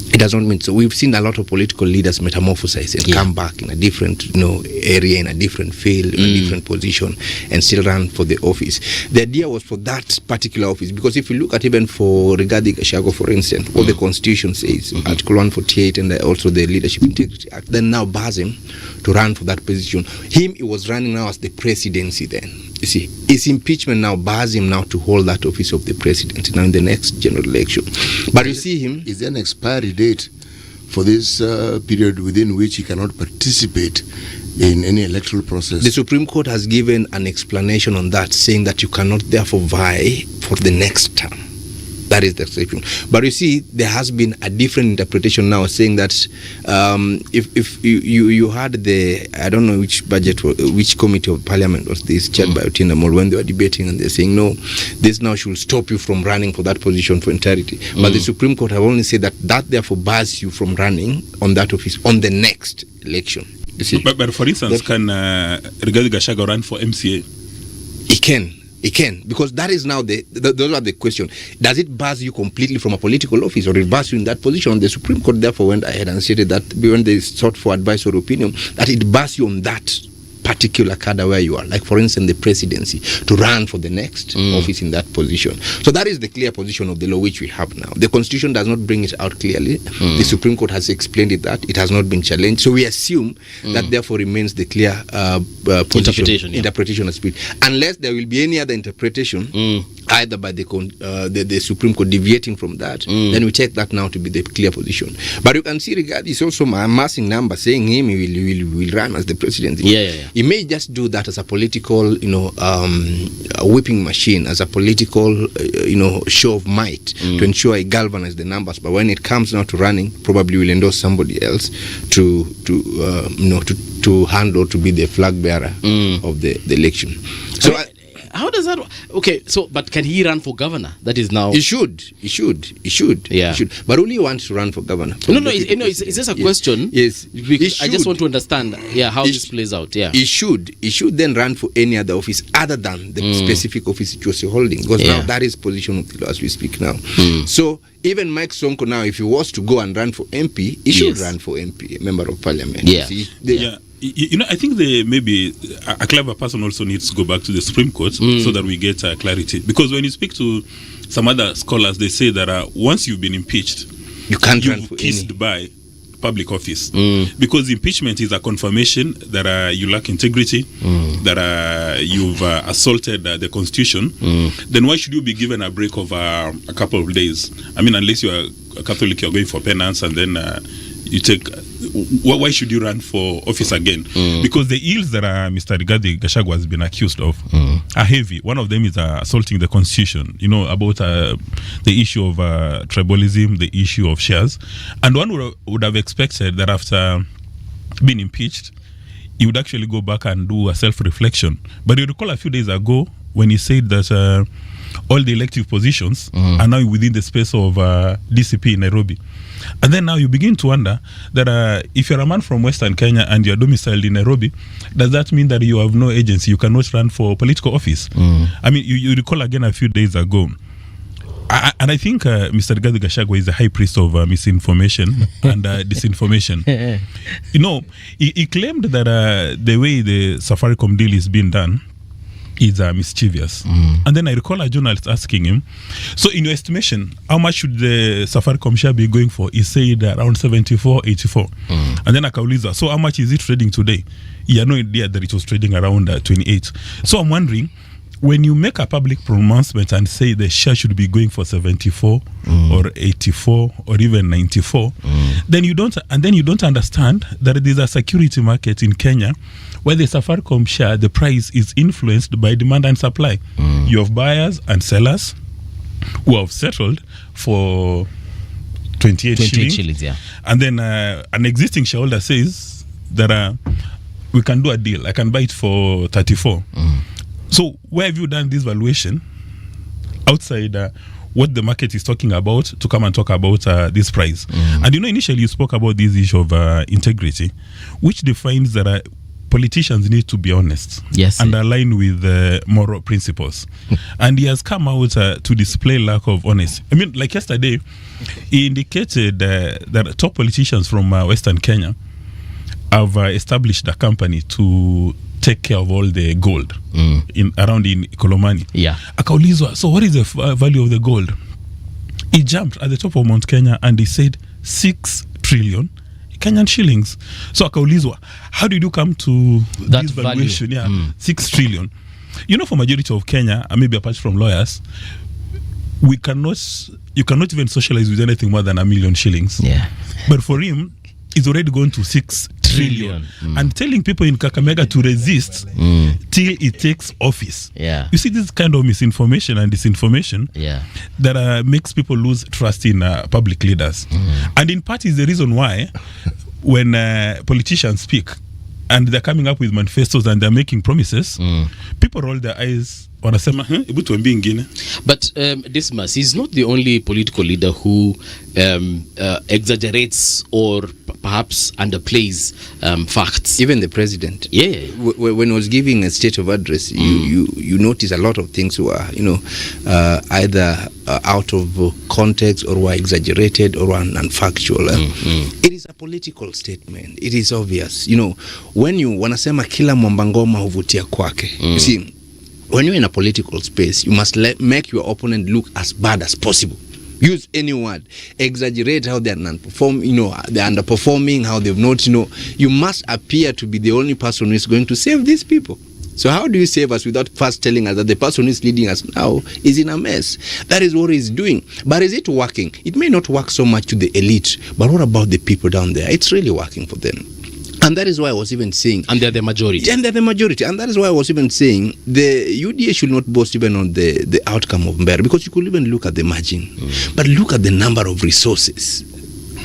It does not mean so. We've seen a lot of political leaders metamorphosize and come back in a different area, in a different field, in a different position, and still run for the office. The idea was for that particular office, because if you look at even for Rigathi Gachagua, for instance, what the Constitution says, Article 148 and also the Leadership Integrity Act, then now bars him to run for that position. He was running now as the presidency then. You see, his impeachment now bars him now to hold that office of the president now in the next general election. But you see him... Is there an expiry date for this period within which he cannot participate in any electoral process? The Supreme Court has given an explanation on that, saying that you cannot therefore vie for the next term. That is the exception. But you see, there has been a different interpretation now, saying that if you had the, I don't know which committee of parliament was this, chaired by Otieno Amolo, when they were debating, and they're saying, no, this now should stop you from running for that position for entirety. But the Supreme Court have only said that therefore bars you from running on that office on the next election. You see? But for instance, can Rigathi Gachagua run for MCA? He can, because that is now those are the question. Does it bar you completely from a political office, or it bars you in that position? And the Supreme Court therefore went ahead and stated that when they sought for advice or opinion, that it bars you on that particular cadre where you are, like for instance the presidency, to run for the next office in that position. So that is the clear position of the law which we have now. The Constitution does not bring it out clearly. The Supreme Court has explained it that it has not been challenged. So we assume that therefore remains the clear interpretation of speech, unless there will be any other interpretation either by the Supreme Court deviating from that. Then we take that now to be the clear position. But you can see Rigathi is also amassing numbers, saying him he will run as the president. He may just do that as a political, whipping machine, as a political, show of might to ensure he galvanizes the numbers. But when it comes now to running, probably will endorse somebody else to handle, to be the flag bearer of the election. So how does that? Okay, so but can he run for governor? That is now. He should. Yeah. He should. But only wants to run for governor. No. It's just a question. Yes. Because I just want to understand. Yeah, how this plays out. Yeah. He should then run for any other office other than the specific office he was holding, because now that is position of the law as we speak now. So even Mike Sonko now, if he was to go and run for MP, he should run for MP, member of parliament. Yeah. I think maybe a clever person also needs to go back to the Supreme Court so that we get clarity. Because when you speak to some other scholars, they say that once you've been impeached, you can't run for kissed by public office. Because impeachment is a confirmation that you lack integrity, that you've assaulted the Constitution. Then why should you be given a break of a couple of days? I mean, unless you are a Catholic, you're going for penance, and then you take. Why should you run for office again? Because the ills that Mr. Rigathi Gachagua has been accused of are heavy. One of them is assaulting the Constitution, about the issue of tribalism, the issue of shares. And one would have expected that after being impeached, he would actually go back and do a self-reflection. But you recall a few days ago when he said that all the elective positions are now within the space of DCP in Nairobi. And then now you begin to wonder that if you're a man from Western Kenya and you're domiciled in Nairobi, does that mean that you have no agency? You cannot run for political office? I mean, you recall again a few days ago. And I think Mr. Rigathi Gachagua is the high priest of misinformation and disinformation. He claimed that the way the Safaricom deal is being done is mischievous. And then I recall a journalist asking him, so in your estimation, how much should the Safaricom share be going for? He said around 74, 84. And then akauliza, so how much is it trading today? He had no idea that it was trading around 28. So I'm wondering, when you make a public pronouncement and say the share should be going for 74 or 84 or even 94, then you don't understand that there's a security market in Kenya where the Safaricom share, the price is influenced by demand and supply. You have buyers and sellers who have settled for 28 shillings. Yeah. And then an existing shareholder says that we can do a deal. I can buy it for 34. So where have you done this valuation outside what the market is talking about to come and talk about this price? And initially you spoke about this issue of integrity, which defines that politicians need to be honest and align with moral principles. And he has come out to display lack of honesty. I mean, like yesterday, he indicated that top politicians from Western Kenya have established a company to take care of all the gold around in Kolomani. Yeah. Akaulizwa, so what is the value of the gold? He jumped at the top of Mount Kenya and he said 6 trillion Kenyan shillings. So akaulizwa, how did you come to that this valuation? Value? 6 trillion. For majority of Kenya, maybe apart from lawyers, you cannot even socialize with anything more than 1 million shillings. Yeah. But for him, it's already gone to 6 trillion. And telling people in Kakamega to resist till it takes office. Yeah. You see this kind of misinformation and disinformation that makes people lose trust in public leaders. And in part is the reason why when politicians speak and they're coming up with manifestos and they're making promises, people roll their eyes. But Dismas, he's not the only political leader who exaggerates or perhaps underplays facts. Even the president. Yeah. When he was giving a state of address, you notice a lot of things were, either out of context or were exaggerated or were unfactual. It is a political statement. It is obvious. When you wanasema kila mwambangoma huvutia kwake. You see, when you're in a political space, you must make your opponent look as bad as possible. Use any word. Exaggerate how they're they're underperforming, how they've not, you must appear to be the only person who is going to save these people. So how do you save us without first telling us that the person who is leading us now is in a mess? That is what he's doing. But is it working? It may not work so much to the elite, but what about the people down there? It's really working for them. And that is why I was even saying... And they're the majority. And they're the majority. And that is why I was even saying the UDA should not boast even on the outcome of Mbera, because you could even look at the margin. But look at the number of resources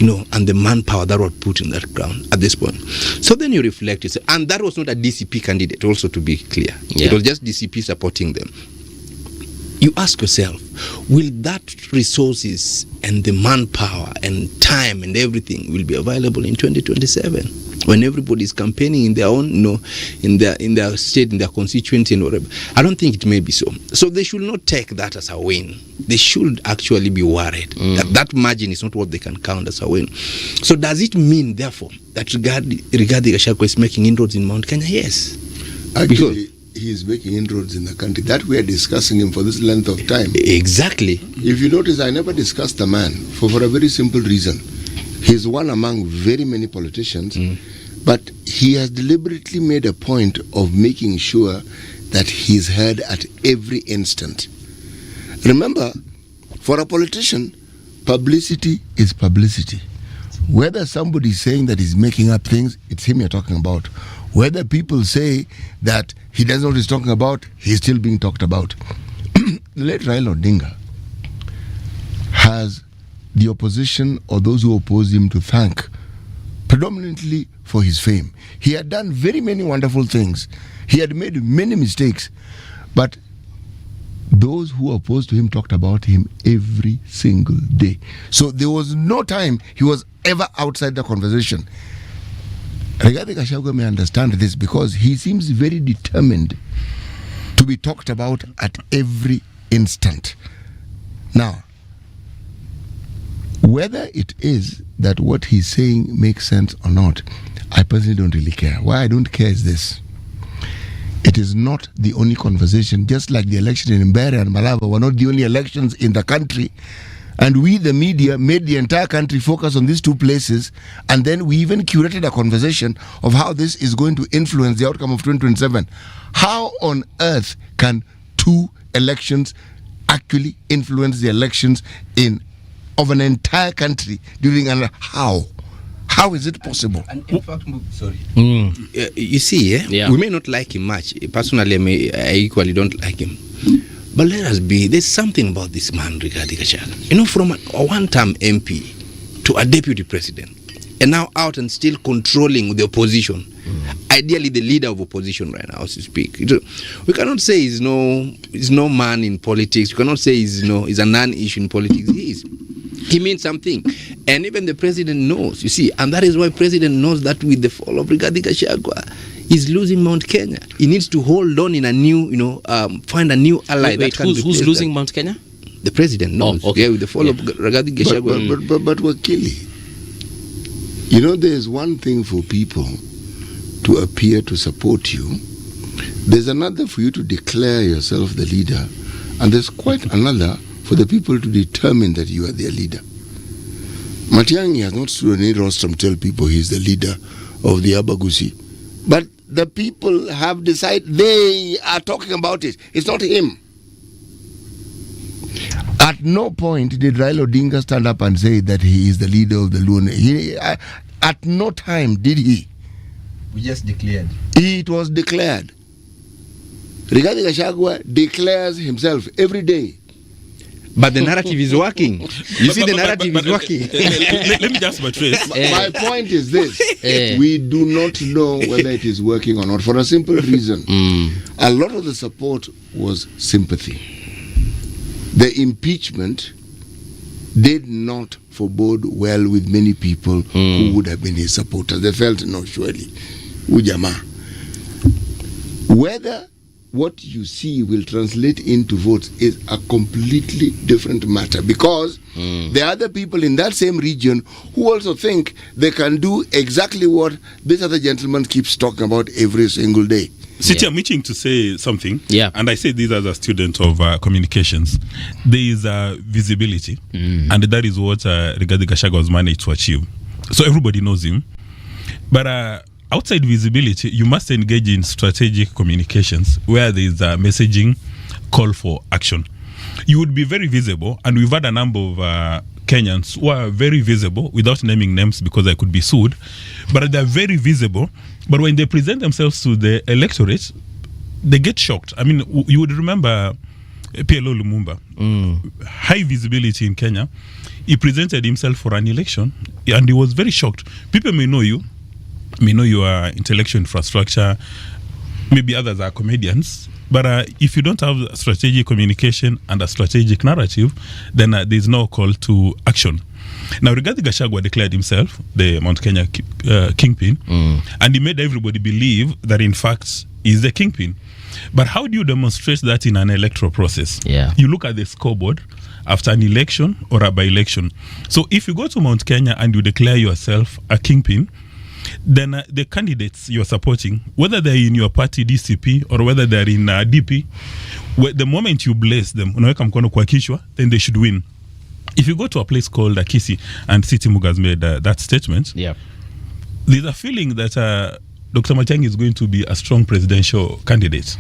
and the manpower that was put in that ground at this point. So then you reflect, and that was not a DCP candidate, also to be clear. Yeah. It was just DCP supporting them. You ask yourself, will that resources and the manpower and time and everything will be available in 2027 when everybody is campaigning in their own, in their state, in their constituency and whatever? I don't think it may be so. So they should not take that as a win. They should actually be worried that margin is not what they can count as a win. So does it mean, therefore, that Rigathi Gachagua is making inroads in Mount Kenya? Yes. Actually, he is making inroads in the country. That we are discussing him for this length of time. Exactly. If you notice, I never discussed the man for a very simple reason. He's one among very many politicians, but he has deliberately made a point of making sure that he's heard at every instant. Remember, for a politician, publicity is publicity. Whether somebody is saying that he's making up things, it's him you're talking about. Whether people say that he doesn't know what he's talking about, he's still being talked about. The late Raila Odinga has the opposition or those who oppose him to thank predominantly for his fame. He had done very many wonderful things. He had made many mistakes, but those who opposed to him talked about him every single day. So there was no time he was ever outside the conversation. Rigathi Gachagua may understand this because he seems very determined to be talked about at every instant. Now, whether it is that what he's saying makes sense or not, I personally don't really care. Why I don't care is this. It is not the only conversation, just like the election in Mbeere and Malava were not the only elections in the country. And we, the media, made the entire country focus on these two places. And then we even curated a conversation of how this is going to influence the outcome of 2027. How on earth can two elections actually influence the elections of an entire country during how? How is it possible? And in fact, sorry. You see, we may not like him much. Personally, I equally don't like him. But let us be, there's something about this man, Rigathi Gachagua. From a one-term MP to a deputy president, and now out and still controlling the opposition. Ideally, the leader of opposition right now, as you speak. We cannot say he's no man in politics. We cannot say he's a non-issue in politics. He means something. And even the president knows, you see, and that is why president knows that with the fall of Rigathi Gachagua, he's losing Mount Kenya. He needs to hold on in a new, find a new ally. Wait, who's losing Mount Kenya? The president knows. Okay. With the fall of Rigathi Gachagua. But Wakili, there's one thing for people to appear to support you. There's another for you to declare yourself the leader. And there's quite another for the people to determine that you are their leader. Matiang'i has not stood on any rostrum to tell people he's the leader of the Abagusi. But the people have decided, they are talking about it. It's not him. At no point did Raila Odinga stand up and say that he is the leader of the Luo. At no time did he. We just declared. It was declared. Rigathi Gachagua declares himself every day. But the narrative is working. You see, the narrative is working. Let me just buttress. My point is this. We do not know whether it is working or not for a simple reason. A lot of the support was sympathy. The impeachment did not forebode well with many people who would have been his supporters. They felt, no, surely, Ujama. Whether what you see will translate into votes is a completely different matter, because there are other people in that same region who also think they can do exactly what this other gentleman keeps talking about every single day. City, I'm itching to say something. Yeah. And I say this as a student of communications. There is visibility, and that is what Rigathi Gachagua has managed to achieve. So everybody knows him. But outside visibility, you must engage in strategic communications where there is a messaging call for action. You would be very visible, and we've had a number of Kenyans who are very visible, without naming names because I could be sued, but they're very visible. But when they present themselves to the electorate, they get shocked. I mean, you would remember PLO Lumumba, high visibility in Kenya, he presented himself for an election and he was very shocked. People may know you are intellectual infrastructure, maybe others are comedians, but if you don't have strategic communication and a strategic narrative, then there's no call to action. Now, Rigathi Gachagua declared himself the Mount Kenya kingpin, and he made everybody believe that in fact he's the kingpin. But how do you demonstrate that in an electoral process? Yeah. You look at the scoreboard after an election or a by-election. So if you go to Mount Kenya and you declare yourself a kingpin, then the candidates you're supporting, whether they're in your party DCP or whether they're in DP, the moment you bless them, unaweka mkono kwa kichwa, then they should win. If you go to a place called Kisii, and City Muga has made that statement, there's a feeling that Dr. Matiang'i is going to be a strong presidential candidate.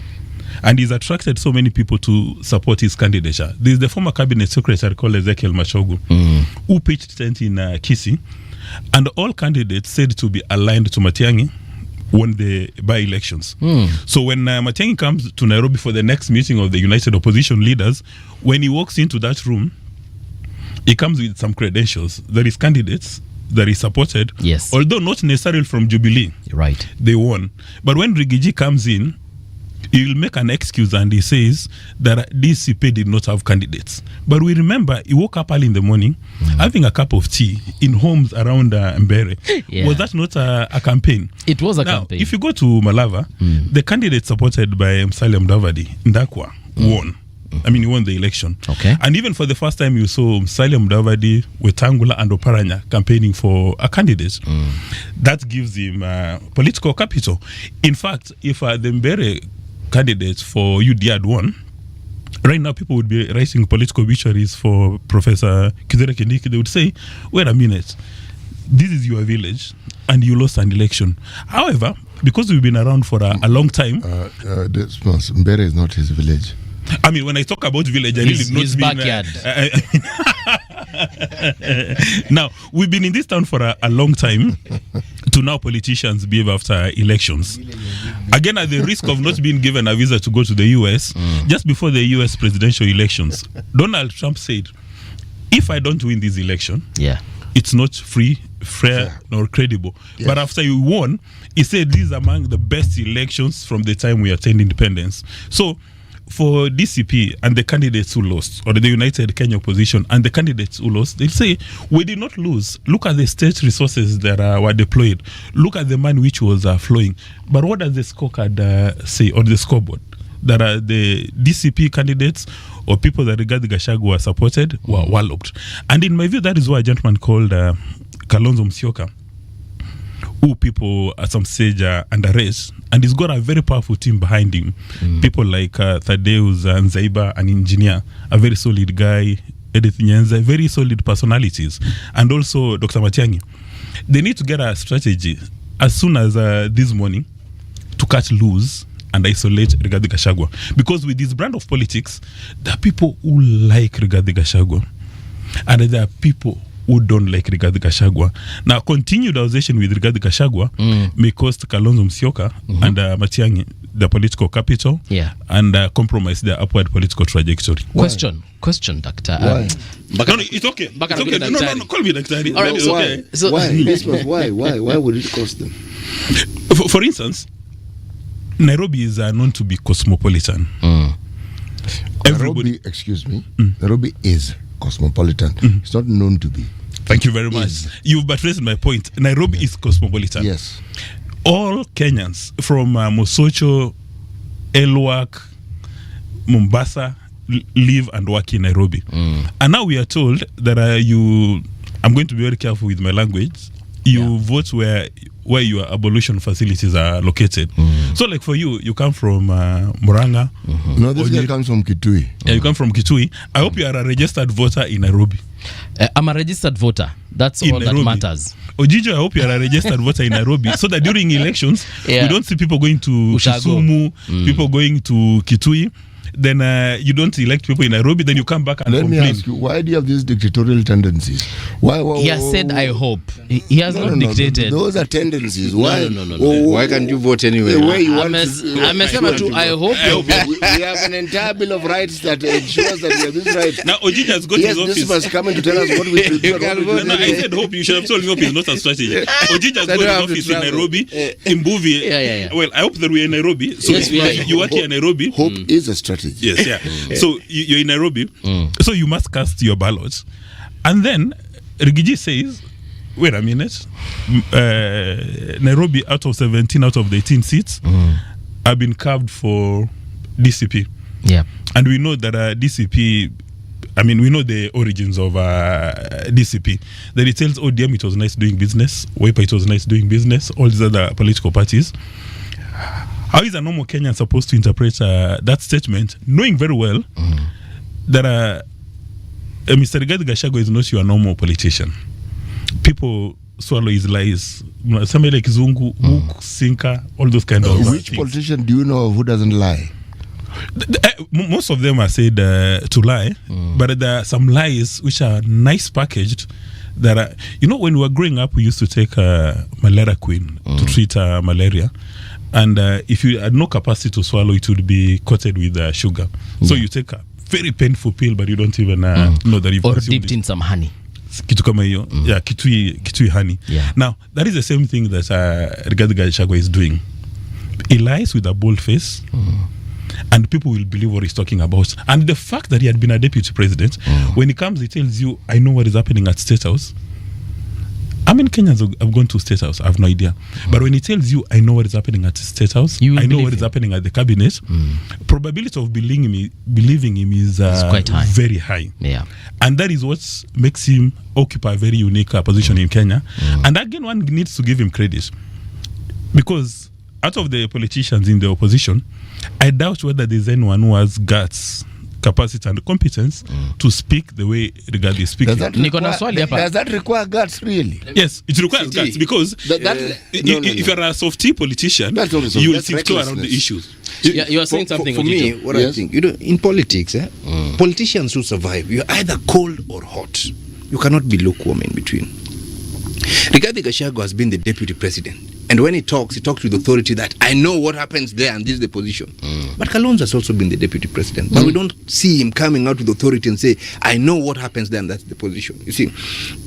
And he's attracted so many people to support his candidature. There's the former cabinet secretary called Ezekiel Machogu, who pitched tent in Kisii. And all candidates said to be aligned to Matiang'i won the by-elections. So when Matiang'i comes to Nairobi for the next meeting of the United Opposition Leaders, when he walks into that room, he comes with some credentials. There is candidates that is supported, although not necessarily from Jubilee. Right. They won. But when Rigiji comes in, he will make an excuse and he says that DCP did not have candidates. But we remember he woke up early in the morning having a cup of tea in homes around Mbere. Was that not a campaign? It was a campaign. If you go to Malava, the candidate supported by Musalia Mudavadi, Ndakwa, won. I mean, he won the election. Okay. And even for the first time, you saw Musalia Mudavadi, Wetangula, and Oparanya campaigning for a candidate. That gives him political capital. In fact, if the Mbere candidate for UD had won, right now people would be writing political obituaries for Professor Kithure Kindiki. They would say, wait a minute, this is your village and you lost an election. However, because we've been around for a long time... Mbere is not his village. I mean, when I talk about village, I really not his mean backyard. Now, we've been in this town for a long time. To now politicians behave after elections. Again, at the risk of not being given a visa to go to the US, just before the US presidential elections, Donald Trump said, if I don't win this election, it's not free, fair, nor credible. But after you won, he said this is among the best elections from the time we attained independence. So, for DCP and the candidates who lost, or the United Kenya Opposition and the candidates who lost, they'll say, we did not lose. Look at the state resources that were deployed. Look at the money which was flowing. But what does the scorecard say, or the scoreboard? That the DCP candidates or people that Rigathi Gachagua supported were walloped. And in my view, that is why a gentleman called Kalonzo Musyoka, who people at some stage underrate, and he's got a very powerful team behind him. People like Thaddeus Nzaiba, an engineer, a very solid guy, Edith Nyenza, very solid personalities, and also Dr. Matiang'i. They need to get a strategy as soon as this morning to cut loose and isolate Rigathi Gachagua. Because with this brand of politics, there are people who like Rigathi Gachagua, and there are people who don't like Rigathi Gachagua. Now, continued association with Rigathi Gachagua may cost Kalonzo Musyoka and Matiang'i the political capital and compromise their upward political trajectory. Question, Doctor. No, it's okay. It's okay. No, call me Doctor. All right, so okay. So, why would it cost them? For instance, Nairobi is known to be cosmopolitan. Nairobi, excuse me, Nairobi is cosmopolitan. It's not known to be. Thank you very much. You've buttressed my point. Nairobi is cosmopolitan. Yes. All Kenyans from Mosocho, Elwak, Mombasa live and work in Nairobi. And now we are told that I'm going to be very careful with my language. You vote where your abolition facilities are located. So like for you come from Murang'a. No, this guy comes from Kitui. Yeah, you come from Kitui. I hope you are a registered voter in Nairobi. I'm a registered voter. That's all that matters. Ojijo, I hope you are a registered voter in Nairobi, so that during elections, we don't see people going to Kisumu, people going to Kitui. then you don't elect people in Nairobi, then you come back and Let me complain. ask you, why do you have these dictatorial tendencies? Why He has said, I hope. He has not dictated. Those are tendencies. Why? No. Why can't you vote anyway? The way you want Amesema tu, I hope. we have an entire bill of rights that ensures that we have this right. Now, Ojiji has got Yes, his this office. must come in to tell us what we should do. No, I said hope. You should have told me hope is not a strategy. Ojiji has got his office in Nairobi, in Mbuvi. Yeah. Well, I hope that we are in Nairobi. So Yes, we are. you are here in Nairobi. Hope is a strategy. Yes, yeah. So you're in Nairobi. So you must cast your ballot. And then Rigiji says, wait a minute. Nairobi, out of 17 out of the 18 seats, have been carved for DCP. Yeah. And we know that DCP, I mean, we know the origins of DCP. That it tells ODM it was nice doing business, Wiper it was nice doing business, all these other political parties. How is a normal Kenyan supposed to interpret that statement, knowing very well that Mr. Rigathi Gachagua is not your normal politician? People swallow his lies. Somebody like Zungu, Hook, Sinker, all those kind of Which things. politician do you know of who doesn't lie? Most of them are said to lie, but there are some lies which are nice packaged. That are, when we were growing up, we used to take malaria queen to treat malaria, and if you had no capacity to swallow, it would be coated with sugar. So you take a very painful pill, but you don't even know that you've Or consumed dipped it. in some honey. Kitu kama hiyo. Yeah, kitui honey. Yeah. Now that is the same thing that Rigathi Gachagua is doing. He lies with a bold face. And people will believe what he's talking about. And the fact that he had been a deputy president, when he comes, he tells you, I know what is happening at State House. How many Kenyans have gone to State House? I have no idea. But when he tells you, I know what is happening at State House, I know what is happening at the cabinet, probability of believing him is quite high. Very high. Yeah. And that is what makes him occupy a very unique position in Kenya. And again, one needs to give him credit. Because out of the politicians in the opposition, I doubt whether there's anyone who has guts, capacity and competence to speak the way Rigathi is speaking. Does that require guts, really? Yes, it requires guts because if you're a softy politician, you will tiptoe around the issues. You are saying something. For me, what I think, in politics, politicians who survive, you're either cold or hot. You cannot be lukewarm in between. Rigathi Gachagua has been the deputy president. And when he talks with authority that I know what happens there and this is the position. But Kalonzo has also been the deputy president. But we don't see him coming out with authority and say, I know what happens there and that's the position. You see?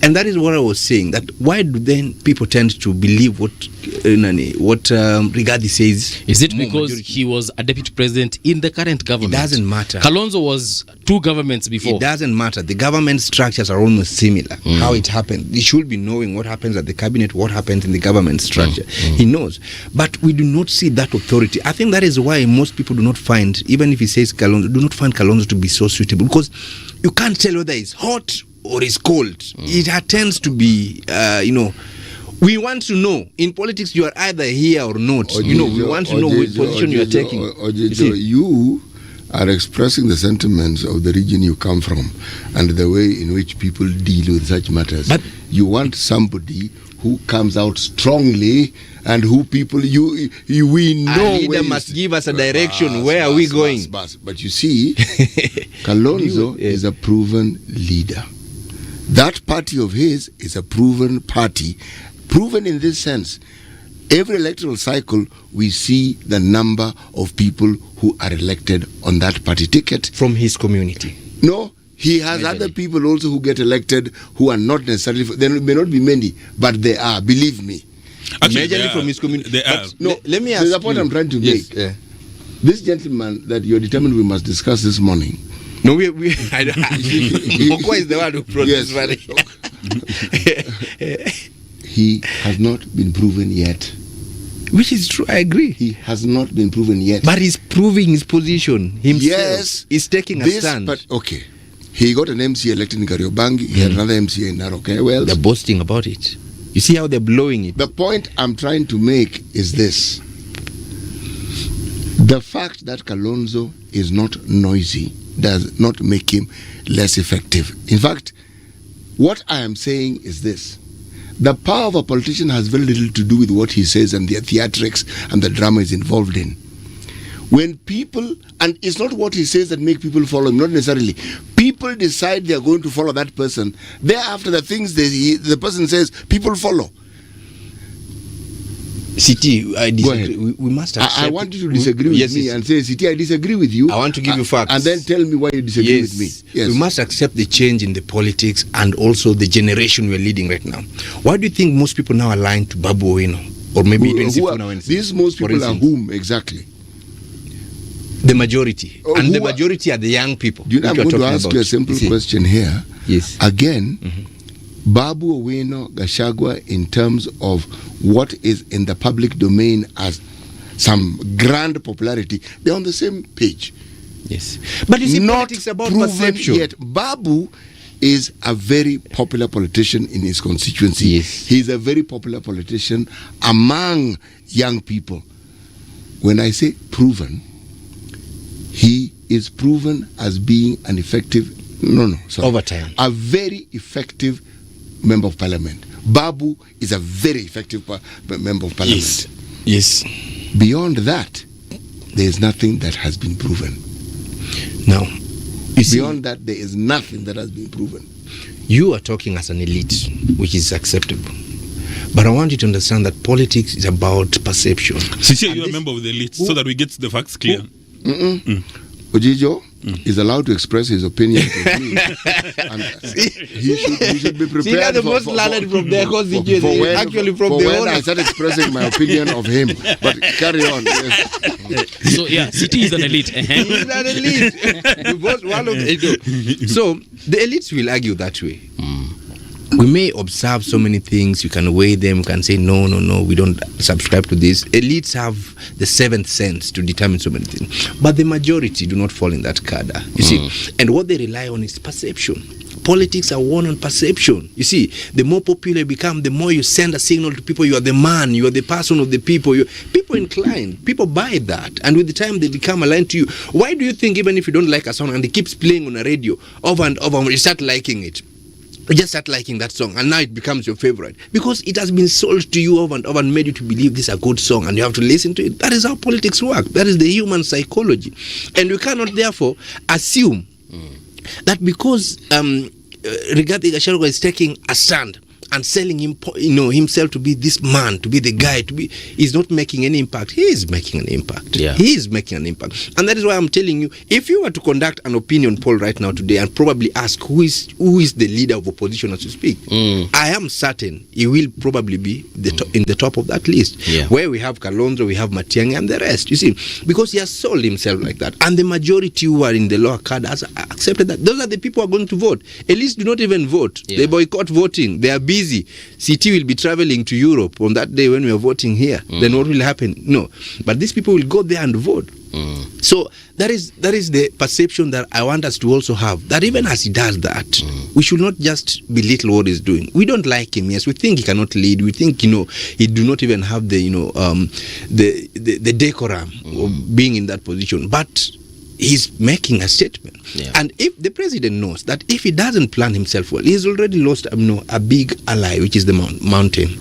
And that is what I was saying, that why do then people tend to believe what Rigathi says? Is it because he was a deputy president in the current government? It doesn't matter. Kalonzo was two governments before. It doesn't matter. The government structures are almost similar. How it happened. They should be knowing what happens at the cabinet, what happens in the government structure. He knows. But we do not see that authority. I think that is why most people do not find, even if he says Kalonzo, do not find Kalonzo to be so suitable. Because you can't tell whether it's hot or it's cold. It tends to be, we want to know. In politics, you are either here or not. We want to know which position you are taking. You are expressing the sentiments of the region you come from and the way in which people deal with such matters. But you want somebody who comes out strongly and who people we know. A leader must give us a direction. Where are we going? But you see, Kalonzo is a proven leader. That party of his is a proven party. Proven in this sense. Every electoral cycle, we see the number of people who are elected on that party ticket. From his community. No, he has other people also who get elected who are not necessarily, there may not be many, but they are, believe me. Majorly from his community. They are. No, let me ask the point I'm trying to make. This gentleman that you're determined we must discuss this morning. No, Mokwa is the one who produced money. He has not been proven yet. Which is true, I agree. He has not been proven yet. But he's proving his position himself. Yes. He's taking a stand. But okay. He got an MC elected in Kariobangi. He had another MC in Narok. Okay, well, they're boasting about it. You see how they're blowing it. The point I'm trying to make is this. The fact that Kalonzo is not noisy does not make him less effective. In fact, what I am saying is this. The power of a politician has very little to do with what he says and the theatrics and the drama is involved in. When people, and it's not what he says that make people follow him, not necessarily. People decide they are going to follow that person. Thereafter, the things the person says, people follow. CT, I disagree. We must accept. I want you to disagree with me and say, CT, I disagree with you. I want to give you facts. And then tell me why you disagree with me. Yes. We must accept the change in the politics and also the generation we're leading right now. Why do you think most people now align to Babu Owino? Or maybe even Sifuna Owino? These most people are whom exactly? The majority. And the majority are the young people. I'm going to ask you a simple question here. Yes. Again, Babu Owino, Gachagua, in terms of what is in the public domain as some grand popularity, they're on the same page. Yes. But you see, not politics about proven perception. Yet. Babu is a very popular politician in his constituency. Yes. He's a very popular politician among young people. When I say proven, he is proven as being an effective, over time, a very effective member of parliament. Babu is a very effective member of parliament. Yes. Beyond that, there is nothing that has been proven. Now, beyond that, there is nothing that has been proven. You are talking as an elite, which is acceptable. But I want you to understand that politics is about perception. Since you're a member of the elite, so that we get the facts clear. Ojijo is allowed to express his opinion. And he should be prepared. See, that's the most learned from the constituency. Actually, from the when I start expressing my opinion of him. But carry on. Yes. So yeah, City is an elite. He's an elite. One of the, so the elites will argue that way. We may observe so many things, you can weigh them, you can say no, we don't subscribe to this. Elites have the seventh sense to determine so many things. But the majority do not fall in that cadre. You see, and what they rely on is perception. Politics are won on perception. You see, the more popular you become, the more you send a signal to people, you are the man, you are the person of the people. People incline, people buy that. And with the time they become aligned to you. Why do you think even if you don't like a song and it keeps playing on a radio over and over, you start liking it? You just start liking that song and now it becomes your favorite because it has been sold to you over and over and made you to believe this is a good song and you have to listen to it. That is how politics work. That is the human psychology. And we cannot therefore assume that because Rigathi Gachagua is taking a stand and selling him, himself to be this man, to be the guy, he's not making any impact. He is making an impact. Yeah. He is making an impact. And that is why I'm telling you, if you were to conduct an opinion poll right now today and probably ask who is the leader of opposition as you speak, I am certain he will probably be in the top of that list. Yeah. Where we have Kalonzo, we have Matiang'i and the rest, you see, because he has sold himself like that. And the majority who are in the lower cadre has accepted that. Those are the people who are going to vote. At least do not even vote. Yeah. They boycott voting. They are busy. CT will be traveling to Europe on that day when we are voting here. Then what will happen? No. But these people will go there and vote. So that is the perception that I want us to also have. That even as he does that, we should not just belittle what he's doing. We don't like him. Yes, we think he cannot lead. We think he do not even have the the decorum of being in that position. But he's making a statement. Yeah. And if the president knows that if he doesn't plan himself well, he's already lost a big ally, which is the mountain.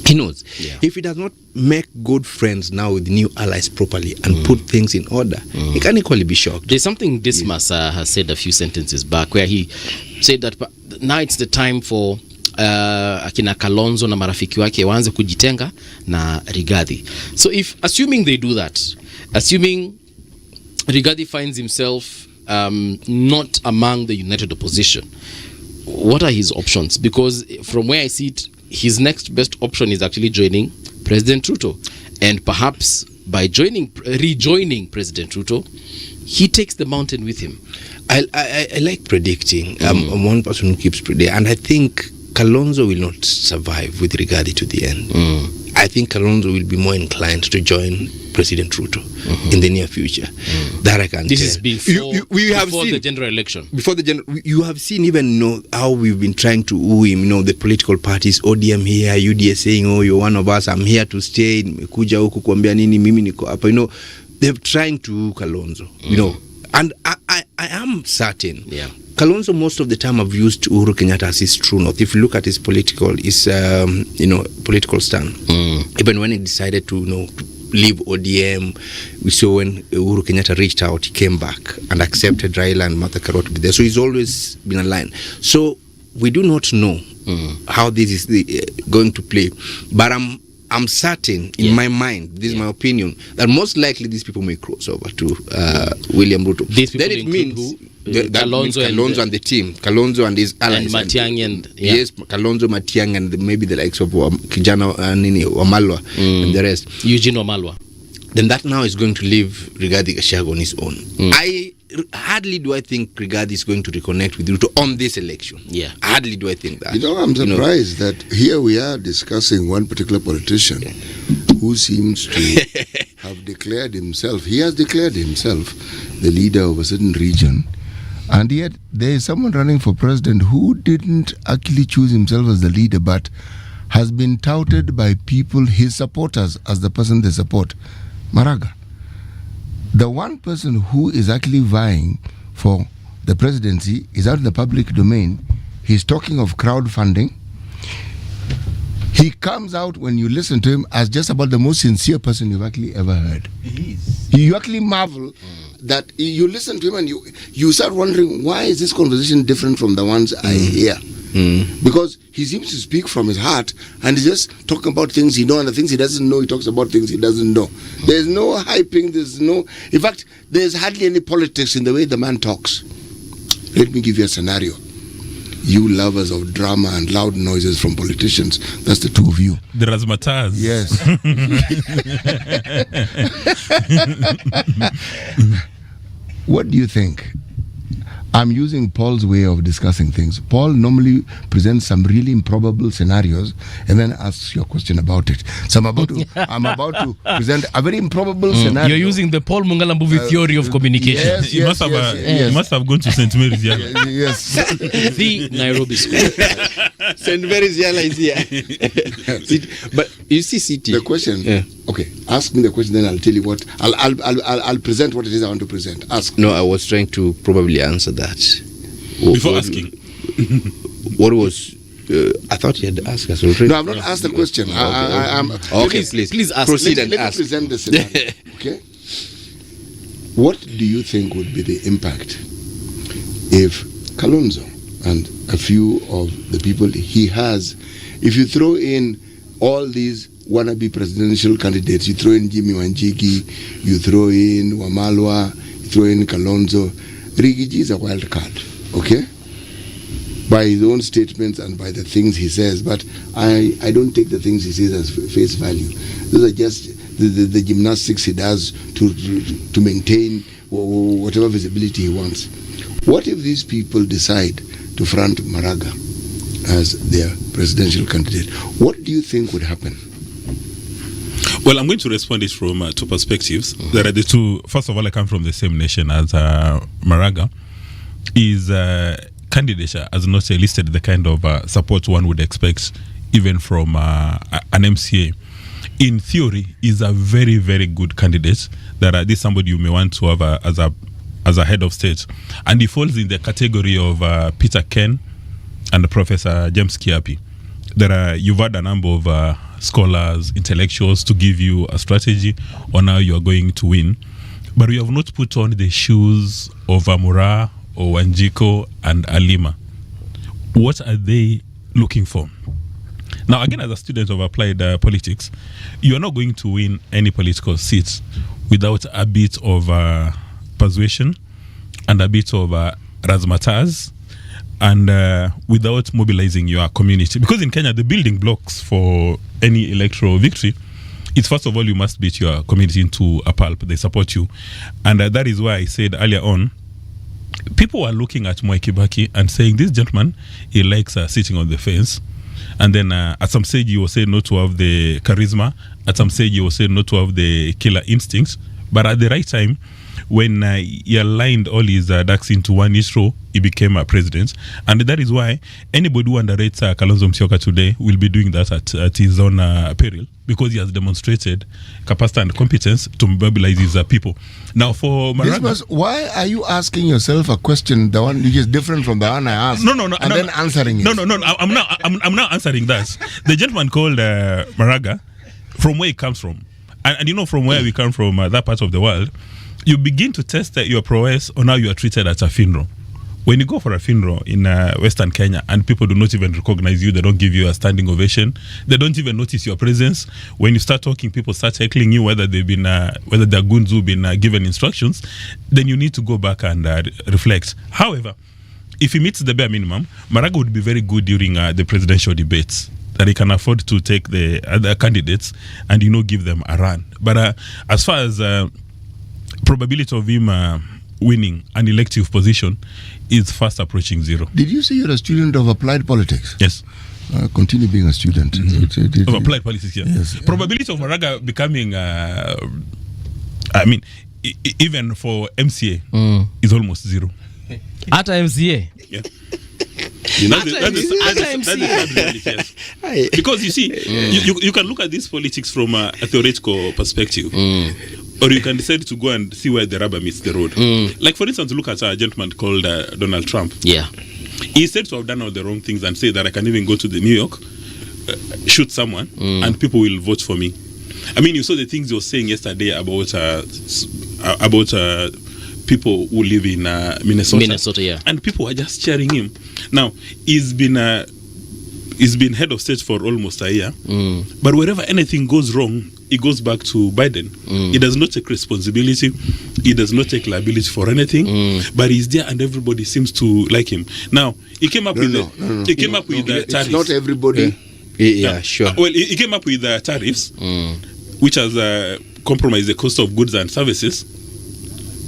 He knows. Yeah. If he does not make good friends now with new allies properly and put things in order, he can equally be shocked. There's something Dismas has said a few sentences back where he said that now it's the time for akina Kalonzo na marafiki wake waanze kujitenga na Rigathi. So if assuming they do that, assuming Rigathi finds himself not among the united opposition, what are his options? Because from where I see it, his next best option is actually joining President Ruto. And perhaps by rejoining President Ruto, he takes the mountain with him. I like predicting. I'm one person who keeps predicting. And I think Kalonzo will not survive with Rigathi to the end. I think Kalonzo will be more inclined to join President Ruto in the near future. That I can This tell. is before the general election. Before the general, you have seen even how we've been trying to woo him. The political parties, ODM here, UDA saying, "Oh, you're one of us. I'm here to stay. Nimekuja huku kuambia nini, mimi niko hapa." They're trying to woo Kalonzo. And I am certain. Yeah. Kalonzo most of the time have used Uhuru Kenyatta as his true north. If you look at his political stand, even when he decided to leave ODM. We saw when Uhuru Kenyatta reached out, he came back and accepted Raila and Martha Karua to be there. So he's always been aligned. So we do not know how this is going to play, but I'm certain in my mind, this is my opinion, that most likely these people may cross over to William Ruto. Then it means Kalonzo and the team, Kalonzo and his allies, and Matiang'i and yes, Kalonzo, Matiang'i, and maybe the likes of Kijana Wamalwa and the rest. Eugene Wamalwa. Then that now is going to leave Rigathi Gachagua on his own. I hardly do I think Rigathi is going to reconnect with Ruto on this election. Yeah, hardly do I think that. I'm surprised that here we are discussing one particular politician who seems to have declared himself. He has declared himself the leader of a certain region. And yet, there is someone running for president who didn't actually choose himself as the leader, but has been touted by people, his supporters, as the person they support. Maraga. The one person who is actually vying for the presidency is out in the public domain. He's talking of crowdfunding. He comes out, when you listen to him, as just about the most sincere person you've actually ever heard. He is. You actually marvel that you listen to him and you start wondering, why is this conversation different from the ones I hear? Because he seems to speak from his heart, and he's just talking about things he knows, and the things he doesn't know, he talks about things he doesn't know. There's no hyping, in fact, there's hardly any politics in the way the man talks. Let me give you a scenario. You lovers of drama and loud noises from politicians, that's the two of you. The razzmatazz. Yes. What do you think? I'm using Paul's way of discussing things. Paul normally presents some really improbable scenarios and then asks your question about it. So I'm about to present a very improbable scenario. You're using the Paul Mungala movie theory of communication. Yes, You must have gone to St. Mary's Yala. Yes. The Nairobi school. St. Mary's Yala is here. But you see, CT. The question. Okay, ask me the question, then I'll tell you what. I'll present what it is I want to present. Ask. No, I was trying to probably answer that. Before asking. What was... I thought you had asked us already. No, I've not asked the question. Okay, please ask. Proceed and let ask. me present the scenario. Okay? What do you think would be the impact if Kalonzo and a few of the people he has, if you throw in all these wannabe presidential candidates, you throw in Jimmy Wanjigi, you throw in Wamalwa, you throw in Kalonzo, Rigiji is a wild card, okay? By his own statements and by the things he says, but I don't take the things he says as face value. Those are just the gymnastics he does to maintain whatever visibility he wants. What if these people decide to front Maraga as their presidential candidate? What do you think would happen? Well, I'm going to respond it from two perspectives. There are the two. First of all, I come from the same nation as Maraga. His candidature has not elicited the kind of support one would expect, even from an MCA. In theory, he's a very, very good candidate. That this is somebody you may want to have as a head of state, and he falls in the category of Peter Ken and Professor James Kiapi. You've had a number of scholars, intellectuals to give you a strategy on how you are going to win, but we have not put on the shoes of Amura or Wanjiko and Alima. What are they looking for? Now, again, as a student of applied politics, you are not going to win any political seats without a bit of persuasion and a bit of razzmatazz, and without mobilizing your community. Because in Kenya, the building blocks for any electoral victory is, first of all, you must beat your community into a pulp. They support you. And that is why I said earlier on, people are looking at Mwai Kibaki and saying, this gentleman, he likes sitting on the fence. And then at some stage, you will say not to have the charisma. At some stage, you will say not to have the killer instincts. But at the right time, when he aligned all his ducks into one issue, he became a president. And that is why anybody who underrates Kalonzo Musyoka today will be doing that at his own peril, because he has demonstrated capacity and competence to mobilize his people. Now, for Maraga, why are you asking yourself a question, the one which is different from the one I asked? Then answering it. No. I'm not answering that. The gentleman called Maraga, from where he comes from, And you know, from where we come from, that part of the world, you begin to test your prowess on how you are treated at a funeral. When you go for a funeral in Western Kenya and people do not even recognize you, they don't give you a standing ovation, they don't even notice your presence. When you start talking, people start heckling you, whether they've been, whether they're goons who've been given instructions, then you need to go back and reflect. However, if he meets the bare minimum, Maraga would be very good during the presidential debates, that he can afford to take the other candidates and, you know, give them a run. But as far as probability of him winning an elective position is fast approaching zero. Did you say you're a student of applied politics? Yes. Continue being a student. Of applied politics, yeah. Yes. Probability of Maraga becoming, even for MCA, is almost zero. At MCA? Yeah. Because you see, you can look at this politics from a theoretical perspective, or you can decide to go and see where the rubber meets the road. Like, for instance, look at a gentleman called Donald Trump. Yeah. He said to have done all the wrong things and say that I can even go to the New York, shoot someone, and people will vote for me. I mean, you saw the things he was saying yesterday about people who live in Minnesota, yeah, and people are just cheering him. Now, he's been head of state for almost a year, but wherever anything goes wrong, it goes back to Biden. He does not take responsibility, he does not take liability for anything, but he's there and everybody seems to like him. Now, he came up with the tariffs. It's not everybody. Sure. Well, he came up with the tariffs, which has compromised the cost of goods and services.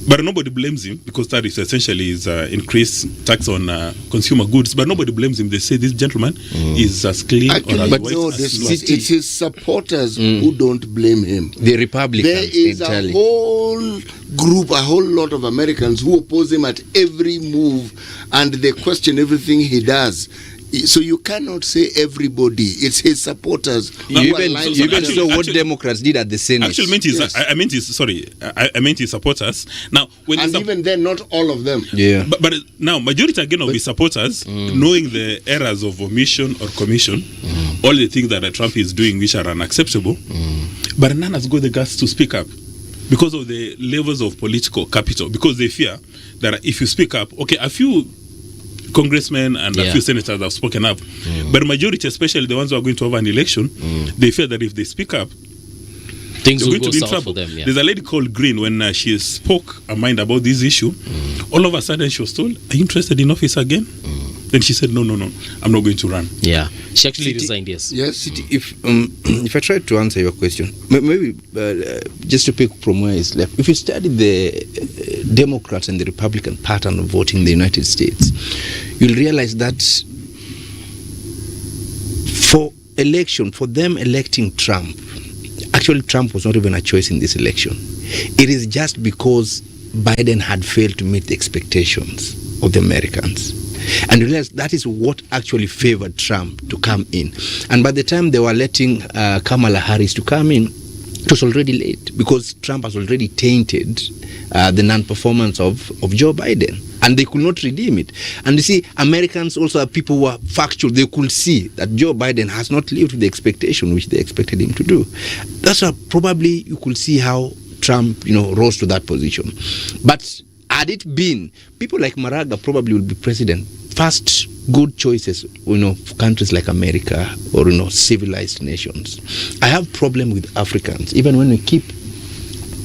But nobody blames him, because tariffs essentially is increased tax on consumer goods. But nobody blames him. They say this gentleman is as clean or as white as snow. It's his supporters who don't blame him. The Republicans. There is a whole group, a whole lot of Americans who oppose him at every move, and they question everything he does. So you cannot say everybody. It's his supporters. You even saw what Democrats did at the Senate. Actually, I meant his supporters. Now, even then, not all of them. Yeah. But now, majority again of his supporters, knowing the errors of omission or commission, all the things that Trump is doing which are unacceptable, but none has got the guts to speak up because of the levels of political capital. Because they fear that if you speak up, okay, a few congressmen and a few senators have spoken up, but the majority, especially the ones who are going to have an election, they fear that if they speak up, things will going go to be in south trouble. for them. Yeah. There's a lady called Green, when she spoke her mind about this issue, all of a sudden she was told, "Are you interested in office again?" Then she said, no, I'm not going to run. Yeah, she actually resigned. Yes. If I try to answer your question, maybe just to pick from where it's left, if you study the Democrats and the Republican pattern of voting in the United States, you'll realize that for them electing Trump, actually Trump was not even a choice in this election. It is just because Biden had failed to meet the expectations of the Americans. And you realize that is what actually favored Trump to come in. And by the time they were letting Kamala Harris to come in, it was already late, because Trump has already tainted the non-performance of Joe Biden, and they could not redeem it. And you see, Americans also are people who are factual. They could see that Joe Biden has not lived to the expectation which they expected him to do. That's why probably you could see how Trump, rose to that position. But had it been, people like Maraga probably would be president. First good choices, for countries like America or, civilized nations. I have problem with Africans, even when we keep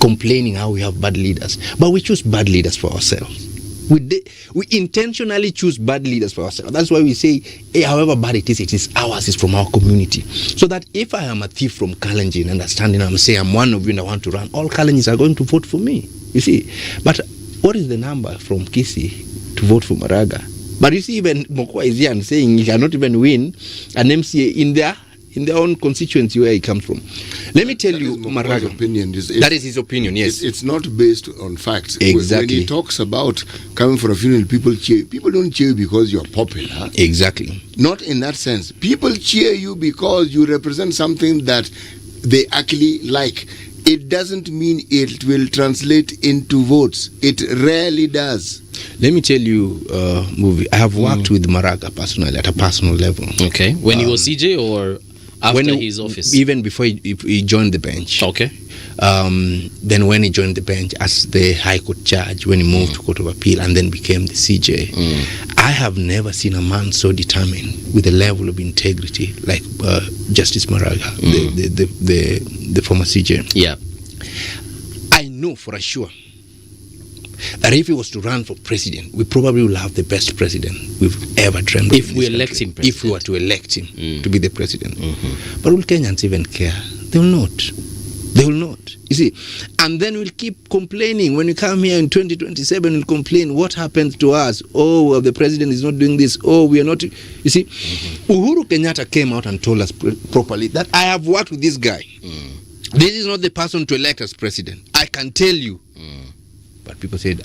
complaining how we have bad leaders. But we choose bad leaders for ourselves. We intentionally choose bad leaders for ourselves. That's why we say, hey, however bad it is ours, it's from our community. So that if I am a thief from Kalenjin and I'm saying I'm one of you and I want to run, all Kalenjins are going to vote for me. You see? But what is the number from Kisii to vote for Maraga? But you see, even Mokwa is here and saying he cannot even win an MCA in their own constituency where he comes from. Let me tell you, Maraga. Opinion. That is his opinion, yes. It's not based on facts. Exactly. When he talks about coming for a funeral, people cheer. People don't cheer because you're popular. Exactly. Not in that sense. People cheer you because you represent something that they actually like. It doesn't mean it will translate into votes. It rarely does. Let me tell you, I have worked with Maraga personally, at a personal level. Okay. When he was CJ or After his office? Even before he joined the bench. Okay. Then when he joined the bench as the High Court judge, when he moved to Court of Appeal and then became the CJ, I have never seen a man so determined with a level of integrity like Justice Maraga, the former CJ. Yeah. I know for a sure that if he was to run for president, we probably will have the best president we've ever dreamed of. If we elect him president. If we were to elect him to be the president. But will Kenyans even care? They will not. They will not. You see, and then we'll keep complaining. When we come here in 2027, we'll complain, what happened to us? Oh, well, the president is not doing this. Oh, we are not. You see, Uhuru Kenyatta came out and told us properly that I have worked with this guy. This is not the person to elect as president. I can tell you. But people said,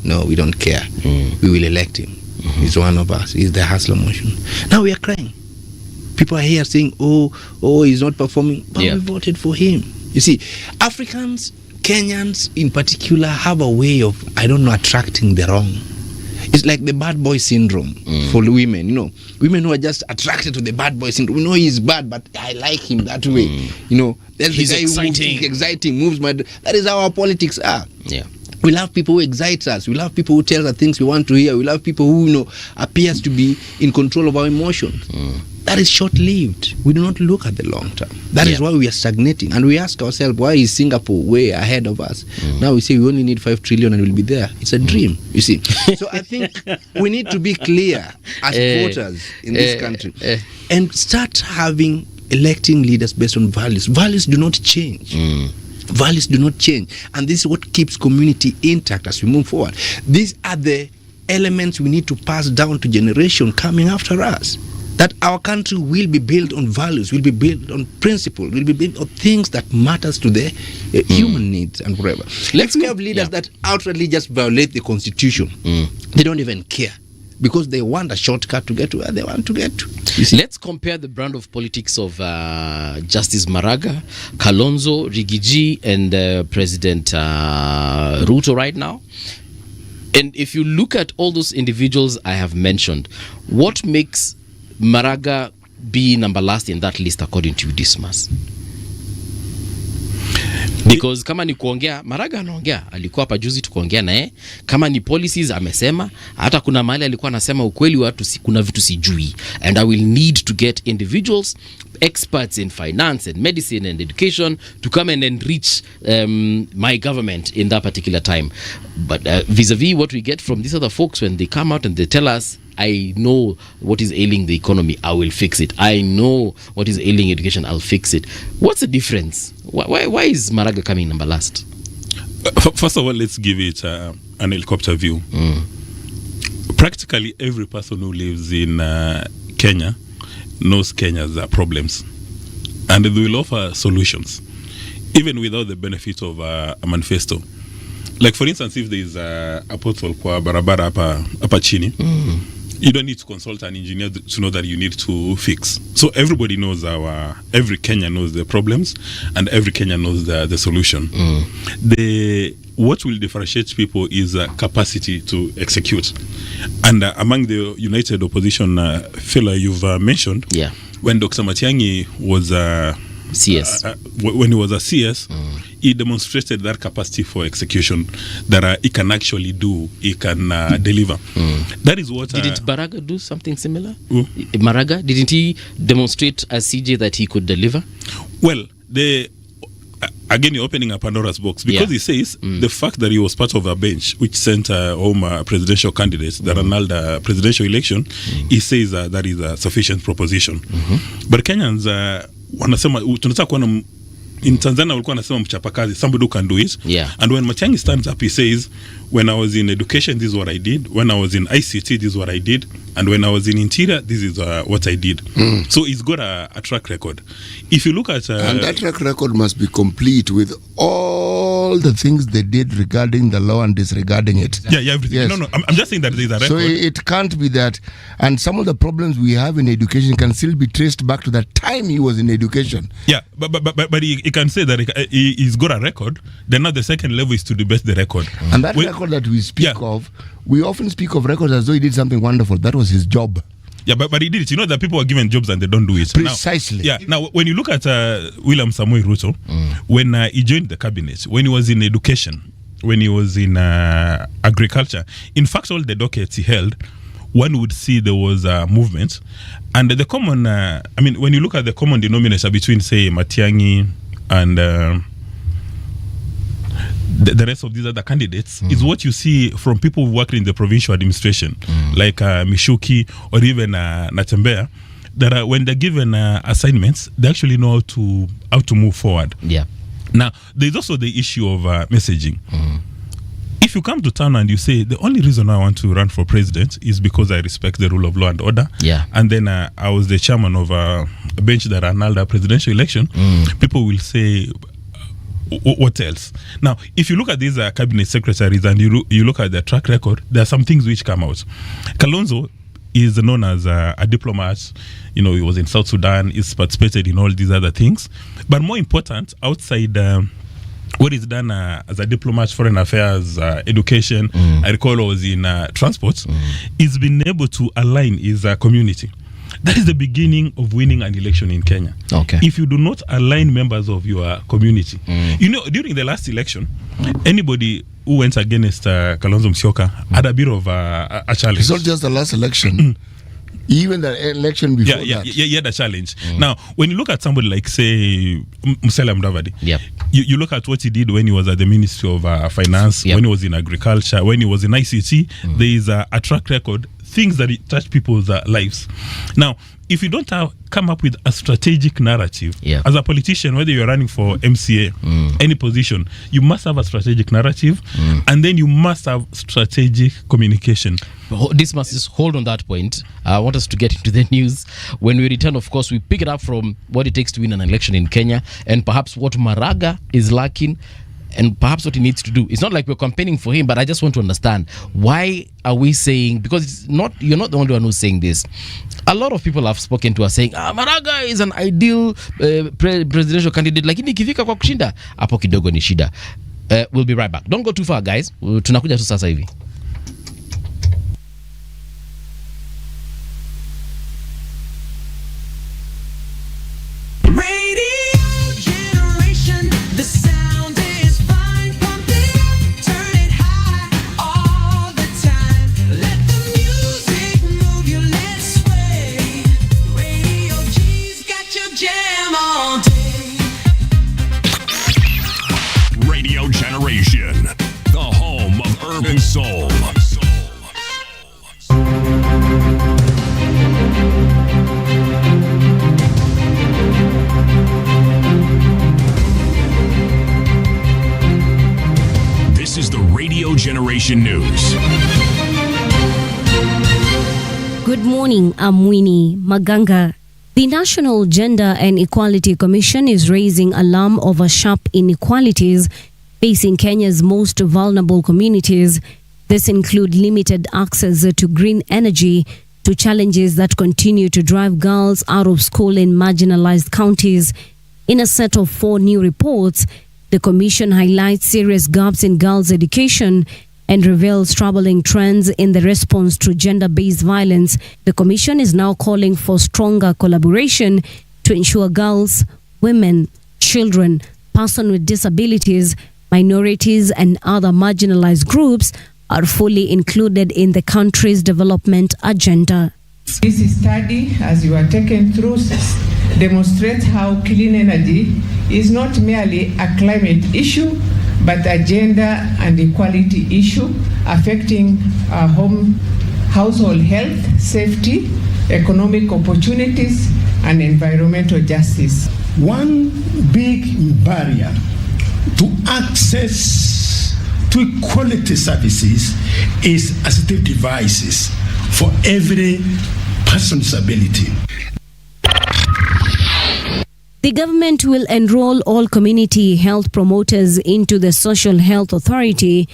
no, we don't care. We will elect him. He's one of us. He's the hustler motion. Now we are crying. People are here saying, oh, he's not performing. But we voted for him. You see, Africans, Kenyans in particular, have a way of, attracting the wrong. It's like the bad boy syndrome for women. You know, women who are just attracted to the bad boy syndrome. We know he's bad, but I like him that way. You know, that's he's the guy exciting. who exciting, moves my. That is how our politics are. Yeah. We love people who excite us. We love people who tell us things we want to hear. We love people who, appears to be in control of our emotions. That is short-lived. We do not look at the long term. That is why we are stagnating. And we ask ourselves, why is Singapore way ahead of us? Now we say we only need 5 trillion and we'll be there. It's a dream, you see. So I think we need to be clear as voters in this country and start electing leaders based on values. Values do not change. Values do not change, and this is what keeps community intact as we move forward. These are the elements we need to pass down to generation coming after us, that our country will be built on values, will be built on principles, will be built on things that matters to the human needs and whatever. Let's have leaders that outwardly just violate the constitution. They don't even care, because they want a shortcut to get to where they want to get to. Let's compare the brand of politics of Justice Maraga, Kalonzo, Rigiji, and President Ruto right now. And if you look at all those individuals I have mentioned, what makes Maraga be number last in that list according to you, Dismas? Because kama ni kuongea, Maraga anaongea, alikuwa hapa juzi tukuongea naye. Kama ni policies amesema, hata kuna mahali alikuwa anasema ukweli kuna vitu sijui, and I will need to get individuals, experts in finance and medicine and education to come and enrich my government in that particular time. But vis-a-vis what we get from these other folks, when they come out and they tell us, I know what is ailing the economy, I will fix it. I know what is ailing education, I'll fix it. What's the difference? Why is Maraga coming number last? First of all, let's give it an helicopter view. Practically every person who lives in Kenya knows Kenya's problems, and they will offer solutions, even without the benefit of a manifesto. Like, for instance, if there is a pothole kwa barabara hapa chini, you don't need to consult an engineer to know that you need to fix. So everybody knows every Kenyan knows the problems, and every Kenyan knows the solution. What will differentiate people is capacity to execute. And among the United Opposition fella you've mentioned, when Dr. Matiang'i was CS, when he was a CS, he demonstrated that capacity for execution, that he can actually do, he can deliver. That is what. Didn't Maraga do something similar? Maraga, didn't he demonstrate as CJ that he could deliver? Well, again, you're opening a Pandora's box, because he says the fact that he was part of a bench which sent home presidential candidates that annulled a presidential election, he says that is a sufficient proposition. But Kenyans wanasema tunataka kuona, in Tanzania walikuwa wanasema mchapakazi, somebody who can do it. And when Matiang'i stands up, he says, when I was in education, this is what I did. When I was in ICT, this is what I did. And when I was in interior, this is what I did. So he's got a track record. If you look at and that track record must be complete with all the things they did regarding the law and disregarding it. Yeah, everything. Yes. No, I'm just saying that there's a record. So it can't be that. And some of the problems we have in education can still be traced back to the time he was in education. Yeah, but he can say that he's got a record. Then now the second level is to debate the record. And that record that we speak of, we often speak of records as though he did something wonderful. That was his job. Yeah, but he did it. You know that people are given jobs and they don't do it. Precisely. Now when you look at William Samoei Ruto, when he joined the cabinet, when he was in education, when he was in agriculture, in fact, all the dockets he held, one would see there was a movement. And the common, when you look at the common denominator between, say, Matiang'i and the rest of these other candidates is what you see from people who work in the provincial administration, like Mishuki or even Natembea, that when they're given assignments, they actually know how to move forward. Yeah. Now, there's also the issue of messaging. If you come to town and you say, the only reason I want to run for president is because I respect the rule of law and order, and then I was the chairman of a bench that annulled a presidential election, people will say, what else? Now, if you look at these cabinet secretaries and you look at their track record, there are some things which come out. Kalonzo is known as a diplomat. You know, he was in South Sudan, he's participated in all these other things. But more important, outside what is done as a diplomat, foreign affairs, education, I recall I was in transport, he's been able to align his community. That is the beginning of winning an election in Kenya. Okay. If you do not align members of your community, you know, during the last election, anybody who went against Kalonzo Musyoka had a bit of a challenge. It's not just the last election. Even the election before that. He had a challenge. Now, when you look at somebody like, say, Musalia Mudavadi, you look at what he did when he was at the Ministry of Finance, when he was in agriculture, when he was in ICT, there is a track record, things that touch people's lives. Now, if you don't come up with a strategic narrative, as a politician, whether you're running for MCA, any position, you must have a strategic narrative, and then you must have strategic communication. This must just hold on that point. I want us to get into the news. When we return, of course, we pick it up from what it takes to win an election in Kenya, and perhaps what Maraga is lacking, and perhaps what he needs to do. It's not like we're campaigning for him, but I just want to understand, why are we saying, because you're not the only one who's saying this. A lot of people have spoken to us saying, Maraga is an ideal presidential candidate, lakini ikifika kwa kushinda hapo kidogo ni shida. We'll be right back. Don't go too far, guys. Tunakuja tu sasa hivi. Radio Generation, the home of urban soul. This is the Radio Generation News. Good morning, I'm Winnie Maganga. The National Gender and Equality Commission is raising alarm over sharp inequalities facing Kenya's most vulnerable communities. This include limited access to green energy, to challenges that continue to drive girls out of school in marginalized counties. In a set of 4 new reports, the Commission highlights serious gaps in girls' education and reveals troubling trends in the response to gender-based violence. The Commission is now calling for stronger collaboration to ensure girls, women, children, persons with disabilities, minorities, and other marginalized groups are fully included in the country's development agenda. This study, as you are taken through, demonstrates how clean energy is not merely a climate issue, but a gender and equality issue affecting household health, safety, economic opportunities, and environmental justice. One big barrier to access to quality services is assistive devices for every person's ability. The government will enroll all community health promoters into the Social Health Authority.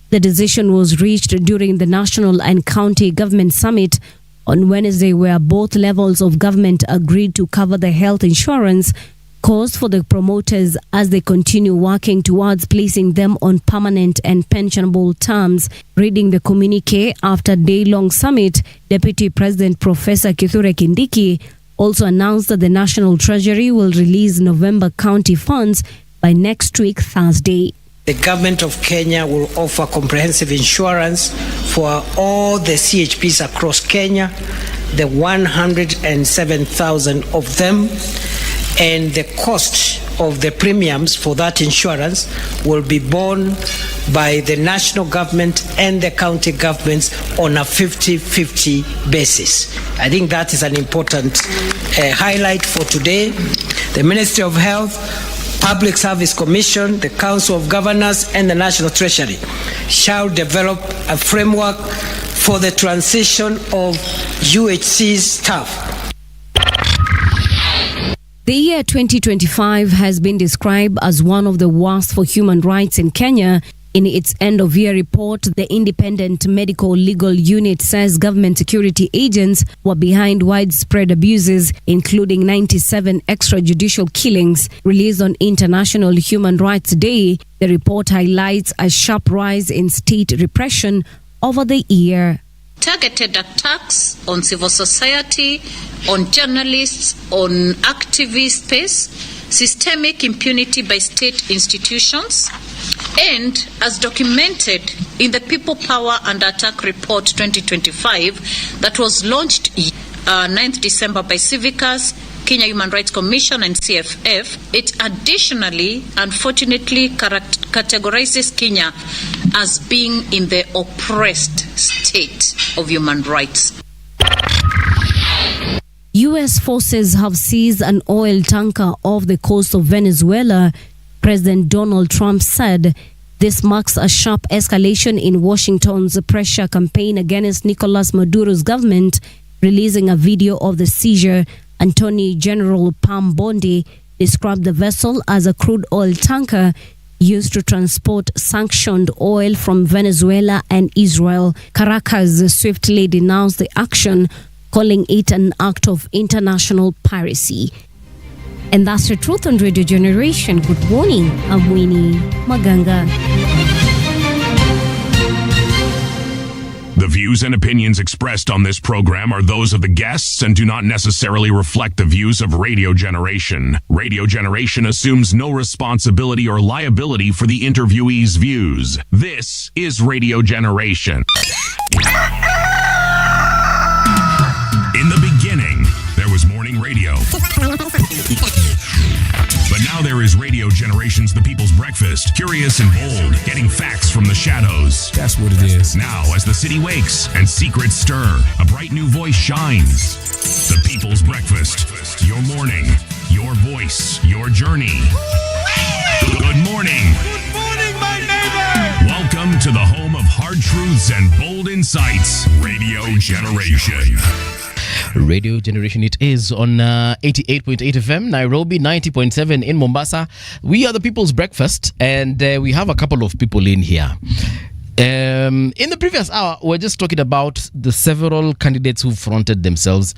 The decision was reached during the National and County Government Summit on Wednesday, where both levels of government agreed to cover the health insurance Cause for the promoters as they continue working towards placing them on permanent and pensionable terms. Reading the communique after day-long summit, Deputy President Professor Kithure Kindiki also announced that the National Treasury will release November county funds by next week, Thursday. The government of Kenya will offer comprehensive insurance for all the CHPs across Kenya, the 107,000 of them, and the cost of the premiums for that insurance will be borne by the national government and the county governments on a 50-50 basis. I think that is an important highlight for today. The Ministry of Health, Public Service Commission, the Council of Governors, and the National Treasury shall develop a framework for the transition of UHC's staff. The year 2025 has been described as one of the worst for human rights in Kenya. In its end-of-year report, the Independent Medical Legal Unit says government security agents were behind widespread abuses, including 97 extrajudicial killings. Released on International Human Rights Day, the report highlights a sharp rise in state repression over the year. Targeted attacks on civil society, on journalists, on activist space, systemic impunity by state institutions, and as documented in the People Power and Attack Report 2025 that was launched 9th December by Civicus, Kenya Human Rights Commission and CFF, it additionally, unfortunately, categorizes Kenya as being in the oppressed state of human rights. U.S. forces have seized an oil tanker off the coast of Venezuela. President Donald Trump said this marks a sharp escalation in Washington's pressure campaign against Nicolas Maduro's government. Releasing a video of the seizure, Attorney General Pam Bondi described the vessel as a crude oil tanker used to transport sanctioned oil from Venezuela and Israel. Caracas swiftly denounced the action, calling it an act of international piracy. And that's the truth on Radio Generation. Good morning. I'm Winnie Maganga. The views and opinions expressed on this program are those of the guests and do not necessarily reflect the views of Radio Generation. Radio Generation assumes no responsibility or liability for the interviewee's views. This is Radio Generation. In the beginning, there was morning radio. But now there is Radio Generation's The People's Breakfast. Curious and bold, getting facts from the shadows. That's what it is. Now, as the city wakes and secrets stir, a bright new voice shines. The People's Breakfast. Your morning, your voice, your journey. Good morning. Good morning, my neighbor. Welcome to the home of hard truths and bold insights. Radio Generation. Radio Generation, it is on 88.8 FM, Nairobi, 90.7 in Mombasa. We are the People's Breakfast, and we have a couple of people in here. In the previous hour, we're just talking about the several candidates who fronted themselves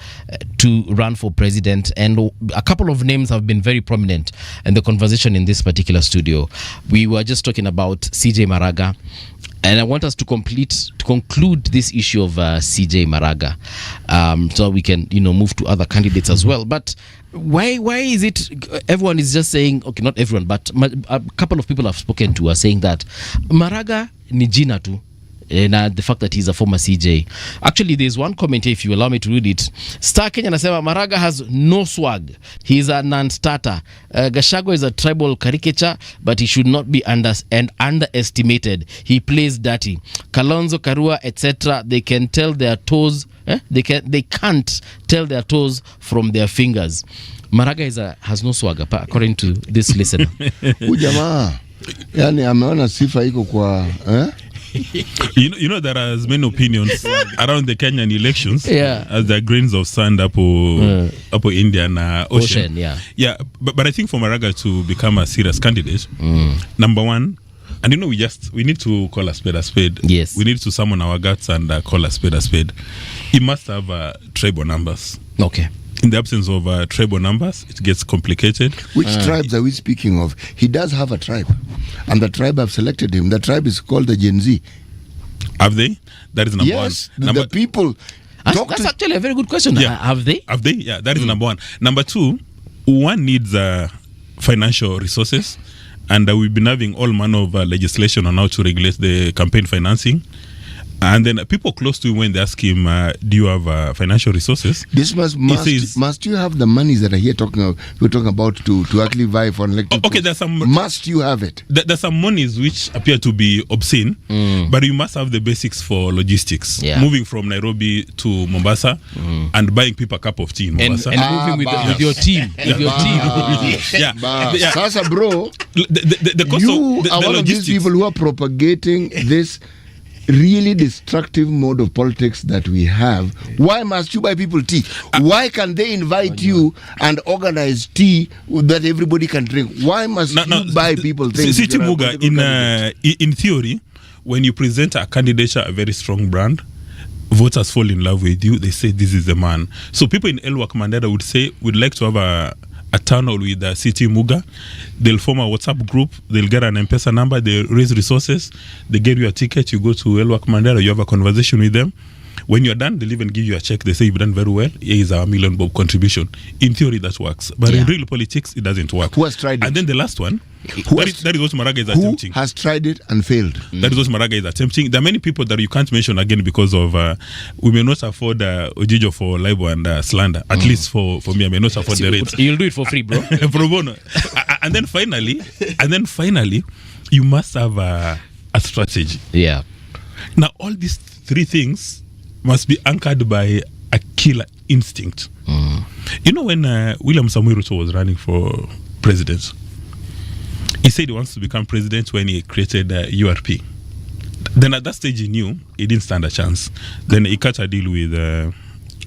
to run for president, and a couple of names have been very prominent in the conversation in this particular studio. We were just talking about CJ Maraga, and I want us to conclude this issue of CJ Maraga, so we can, move to other candidates as well. But why is it everyone is just saying, okay, not everyone, but a couple of people I've spoken to are saying that Maraga ni jina tu, and the fact that he's a former CJ. Actually, there's one comment here, if you allow me to read it. Star Kenya anasema Maraga has no swag. He's a non-starter. Gachagua is a tribal caricature, but he should not be underestimated. He plays dirty. Kalonzo, Karua, etc. They can tell their toes. They can't tell their toes from their fingers. Maraga has no swag, according to this listener. Ujamaa, yani ameona sifa iko kwa You know there are as many opinions around the Kenyan elections as there are grains of sand up Indian Ocean. Yeah, but I think for Maraga to become a serious candidate, number one, and we need to call a spade a spade. Yes, we need to summon our guts and call a spade a spade. He must have tribal numbers. Okay. in the absence of tribal numbers, it gets complicated. Which tribes are we speaking of? He does have a tribe, and the tribe have selected him. The tribe is called the Gen Z. Have they? That is number yes, one. the people. That's actually a very good question. Yeah. Have they? Have they? Yeah, that is number one. Number two, one needs financial resources, and we've been having all manner of legislation on how to regulate the campaign financing. And then people close to him, when they ask him, do you have financial resources? This must you have the monies that are here we're talking about to actually vie for an elected okay, post? there's some. Must you have it? There's some monies which appear to be obscene, but you must have the basics for logistics. Yeah. Moving from Nairobi to Mombasa and buying people a cup of tea in Mombasa. And moving with your team. With your team. Yeah. Sasa bro, the cost you of the are one of these people who are propagating this really destructive mode of politics that we have. Why must you buy people tea? Why can they invite you and organize tea that everybody can drink? Why must you buy people things? City Muga, in theory, when you present a candidature, a very strong brand, voters fall in love with you. They say this is the man. So people in Elwak Mandera would say, we'd like to have a town hall with the City Muga. They'll form a WhatsApp group. They'll get an M-Pesa number. They raise resources. They get you a ticket. You go to Elwak Mandera. You have a conversation with them. When you're done, they'll even give you a check. They say you've done very well. Here is our $1 million bob contribution. In theory, that works. But in real politics, it doesn't work. Who has tried it? And then the last one, that is what Maraga is attempting. Who has tried it and failed? That is what Maraga is attempting. There are many people that you can't mention again because of we may not afford Ojijo for libel and slander. At least for me, I may not afford the rates. You'll do it for free, bro. Pro bono. And then finally, you must have a strategy. Yeah. Now, all these three things must be anchored by a killer instinct. You know, when William Samoei Ruto was running for president, he said he wants to become president when he created URP. Then at that stage he knew he didn't stand a chance. Then he cut a deal with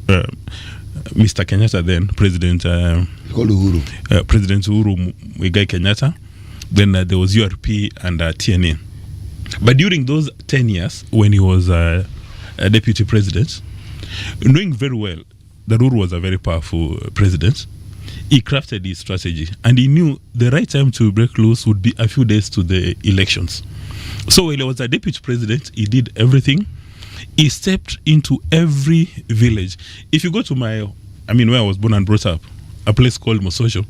Mr. Kenyatta, then President President Uhuru Muigai Kenyatta. Then there was URP and TNA. But during those 10 years, when he was a deputy president, knowing very well that Uhuru was a very powerful president, he crafted his strategy, and he knew the right time to break loose would be a few days to the elections. So when he was a deputy president, he did everything. He stepped into every village. If you go to where I was born and brought up, a place called Mososho,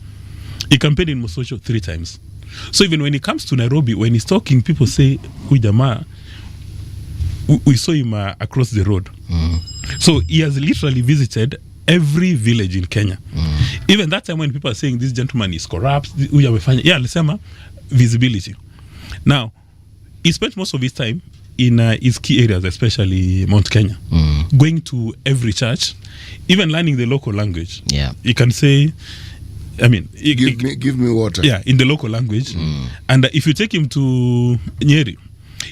he campaigned in Mososho 3 times. So even when he comes to Nairobi, when he's talking, people say, Huijama, we saw him across the road. So he has literally visited every village in Kenya. Even that time when people are saying this gentleman is corrupt, lisema visibility. Now, he spent most of his time in his key areas, especially Mount Kenya, going to every church, even learning the local language. Yeah, you can say, give me water. Yeah, in the local language. And if you take him to Nyeri,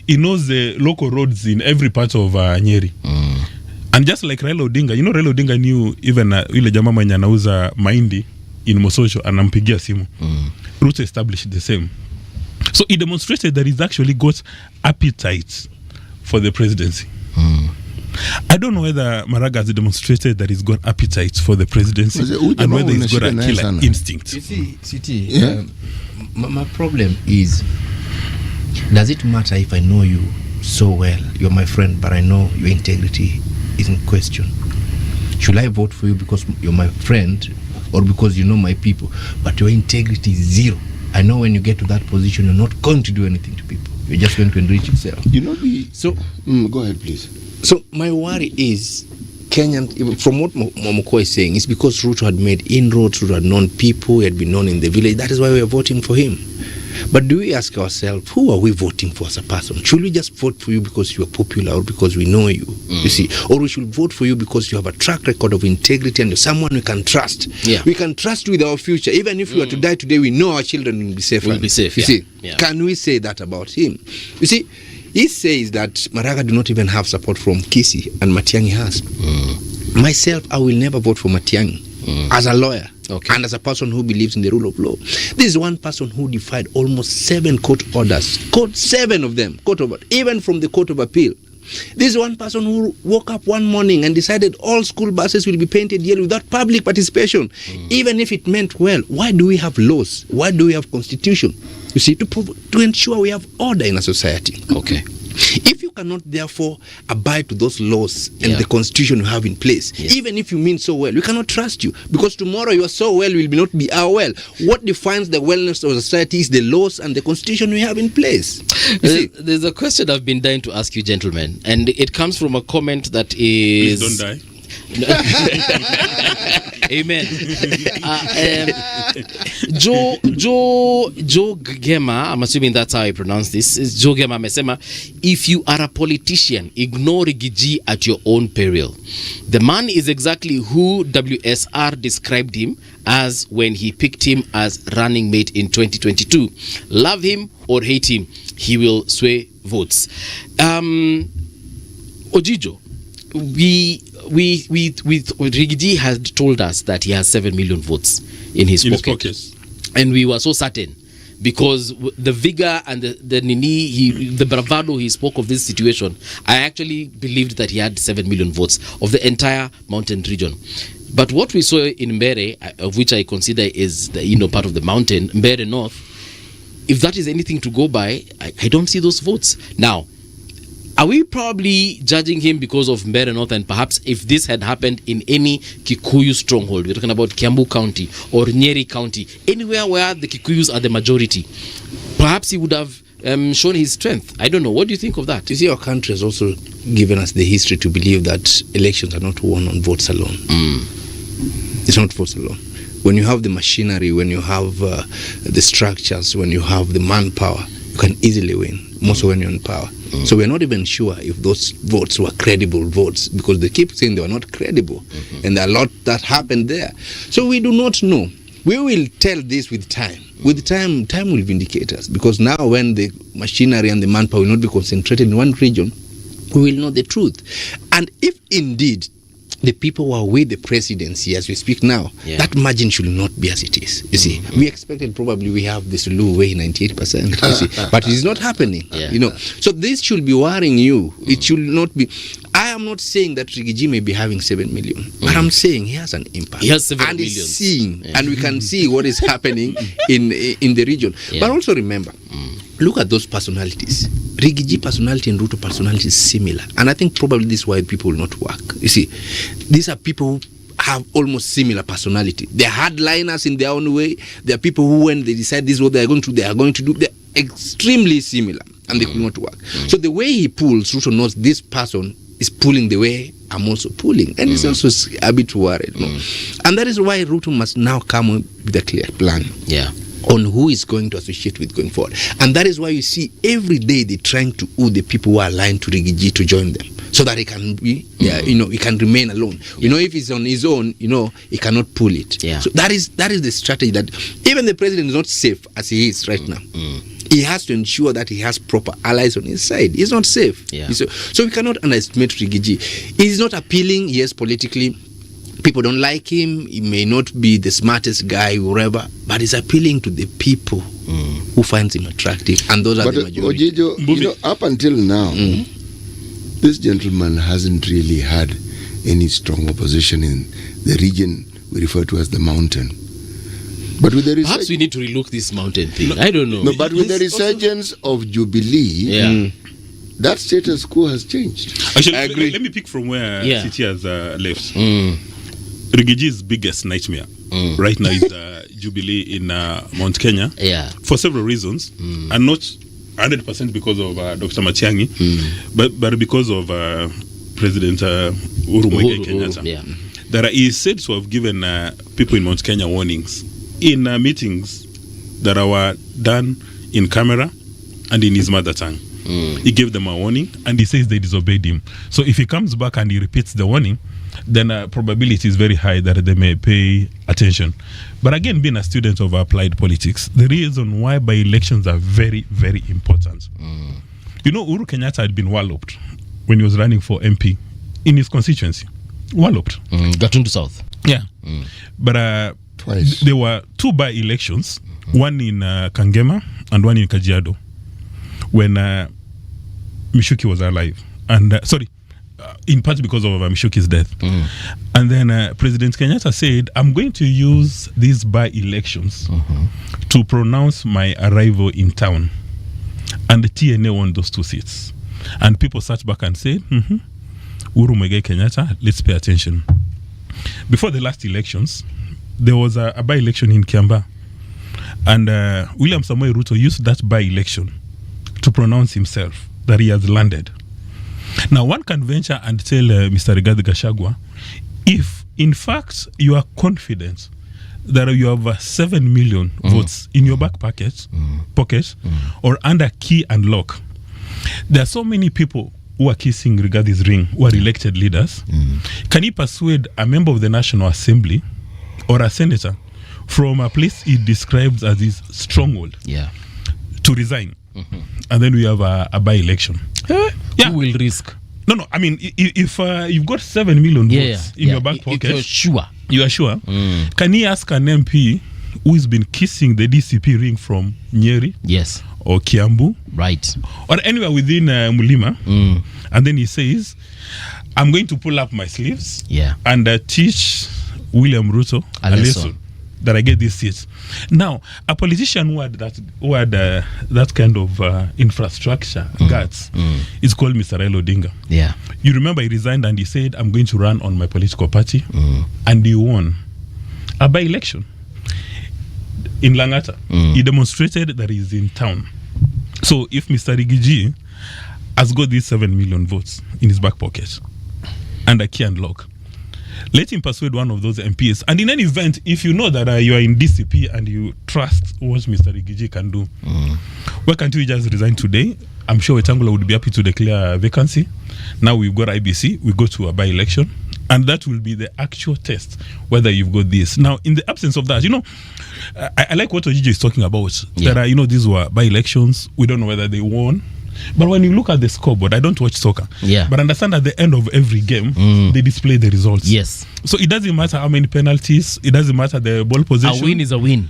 he knows the local roads in every part of Nyeri. And just like Raila Odinga, Raila Odinga knew even yule jamaa mwenye anauza mahindi in Mososho anampigia simu. Ruto established the same. So he demonstrated that he's actually got appetite for the presidency. I don't know whether Maraga has demonstrated that he's got appetite for the presidency and whether he's got a killer instinct. You see, CT, my problem is, does it matter if I know you so well, you're my friend, but I know your integrity is in question? Should I vote for you because you're my friend or because you know my people, but your integrity is zero? I know when you get to that position, you're not going to do anything to people. You're just going to enrich yourself. Go ahead, please. So my worry is, Kenyan, from what Momoko is saying, it's because Ruto had made inroads, Ruto had known people, he had been known in the village. That is why we are voting for him. But do we ask ourselves, who are we voting for as a person? Should we just vote for you because you are popular or because we know you? You see, or we should vote for you because you have a track record of integrity and you're someone we can trust. Yeah. We can trust you with our future. Even if we were to die today, we know our children will be safe. Will be safe. You see, can we say that about him? You see, he says that Maraga do not even have support from Kisi and Matiang'i has. Myself, I will never vote for Matiang'i as a lawyer. And as a person who believes in the rule of law. This is one person who defied almost 7 court orders. 7 of them, court of, even from the Court of Appeal. This is one person who woke up one morning and decided all school buses will be painted yellow without public participation. Even if it meant well, why do we have laws? Why do we have constitution? You see, to ensure we have order in a society. Okay. If you cannot therefore abide to those laws and the constitution you have in place, even if you mean so well, we cannot trust you, because tomorrow you are so well will not be our well. What defines the wellness of society is the laws and the constitution we have in place. There's a question I've been dying to ask you, gentlemen, and it comes from a comment that is... Please don't die. Amen. Joe Gema, I'm assuming that's how I pronounce this. Is Joe Gema amesema, if you are a politician, ignore Rigiji at your own peril. The man is exactly who WSR described him as when he picked him as running mate in 2022. Love him or hate him, he will sway votes. Ojijo, Rigiji has told us that he has 7 million votes in his pocket. And we were so certain, because the vigor and the bravado he spoke of this situation, I actually believed that he had 7 million votes of the entire mountain region. But what we saw in Mbere, of which I consider is the part of the mountain, Mbere North, if that is anything to go by, I don't see those votes. Now, are we probably judging him because of Mbere North, and perhaps if this had happened in any Kikuyu stronghold, we're talking about Kiambu County or Nyeri County, anywhere where the Kikuyus are the majority, perhaps he would have shown his strength. I don't know. What do you think of that? You see, our country has also given us the history to believe that elections are not won on votes alone. It's not votes alone. When you have the machinery, when you have the structures, when you have the manpower, you can easily win, most when you're in power. So we're not even sure if those votes were credible votes, because they keep saying they were not credible. And there are a lot that happened there. So we do not know. We will tell this with time. With time will vindicate us, because now when the machinery and the manpower will not be concentrated in one region, we will know the truth. And if indeed the people who are with the presidency as we speak now, that margin should not be as it is. You see, we expected probably we have this low way 98%, you see, but it is not happening. So this should be worrying you. It should not be. I am not saying that Rigiji may be having 7 million, but I'm saying he has an impact. He has 7 and million. He's seeing, and we can see what is happening in the region. But also remember, look at those personalities. Rigiji personality and Ruto personality is similar, and I think probably this is why people will not work. You see, these are people who have almost similar personality. They're hardliners in their own way. They are people who, when they decide this is what they are going to do. They're extremely similar, and they will not work. So the way he pulls, Ruto knows this person is pulling the way I'm also pulling, and it's also a bit worried. And that is why Ruto must now come with a clear plan. On who is going to associate with going forward. And that is why you see every day they're trying to woo the people who are aligned to Rigiji to join them, so that he can be, he can remain alone. If he's on his own, he cannot pull it. So that is the strategy that even the president is not safe as he is right now. He has to ensure that he has proper allies on his side. He's not safe. So we cannot underestimate Rigiji. He's not appealing, yes, politically. People don't like him. He may not be the smartest guy, whatever, but he's appealing to the people who finds him attractive, and those are the majority. Ojijo, up until now, this gentleman hasn't really had any strong opposition in the region we refer to as the mountain. But with the perhaps we need to relook this mountain thing. I don't know. No, but with the resurgence of Jubilee, that status quo has changed. Actually, I agree. Let me pick from where City has left. Rigiji's biggest nightmare right now is Jubilee in Mount Kenya for several reasons, and not 100% because of Dr. Matiang'i, but because of President Uhuru Muigai Kenyatta. That he is said to have given people in Mount Kenya warnings in meetings that were done in camera and in his mother tongue. He gave them a warning, and he says they disobeyed him. So if he comes back and he repeats the warning, then probability is very high that they may pay attention. But again, being a student of applied politics, the reason why by-elections are very, very important. Uhuru Kenyatta had been walloped when he was running for MP in his constituency. Walloped. Gatundu South. But twice. There were 2 by-elections, one in Kangema and one in Kajiado, when Mishuki was alive. and in part because of Mishuki's death. And then President Kenyatta said, I'm going to use these by-elections to pronounce my arrival in town. And the TNA won those 2 seats. And people sat back and said, Uhuru Muigai Kenyatta, let's pay attention. Before the last elections, there was a by-election in Kiambaa. And William Samoei Ruto used that by-election to pronounce himself that he has landed. Now, one can venture and tell Mr. Rigathi Gachagua, if in fact you are confident that you have 7 million votes in your back pocket, or under key and lock, there are so many people who are kissing Rigathi's ring, who are elected leaders. Can he persuade a member of the National Assembly or a senator from a place he describes as his stronghold to resign? And then we have a by-election. Who will risk? No. I mean, if you've got 7 million votes in your back pocket, if you're sure, can he ask an MP who has been kissing the DCP ring from Nyeri, or Kiambu, or anywhere within Mulima, and then he says, I'm going to pull up my sleeves and teach William Ruto a lesson that I get this seat. Now, a politician who had that kind of infrastructure guts is called Mr. Raila Odinga. You remember he resigned and he said, I'm going to run on my political party, and he won a by-election in Langata. He demonstrated that he's in town. So if Mr. Rigiji has got these 7 million votes in his back pocket and a key and lock, let him persuade one of those MPs. And in any event, if you know that you are in DCP and you trust what Mr. Rigiji can do, why can't you just resign today? I'm sure Wetangula would be happy to declare a vacancy. Now we've got IBC, we go to a by-election, and that will be the actual test whether you've got this. Now, in the absence of that, I like what Ojiji is talking about. That are, these were by-elections. We don't know whether they won. But when you look at the scoreboard, I don't watch soccer. But understand at the end of every game, they display the results. So it doesn't matter how many penalties. It doesn't matter the ball possession. A win is a win.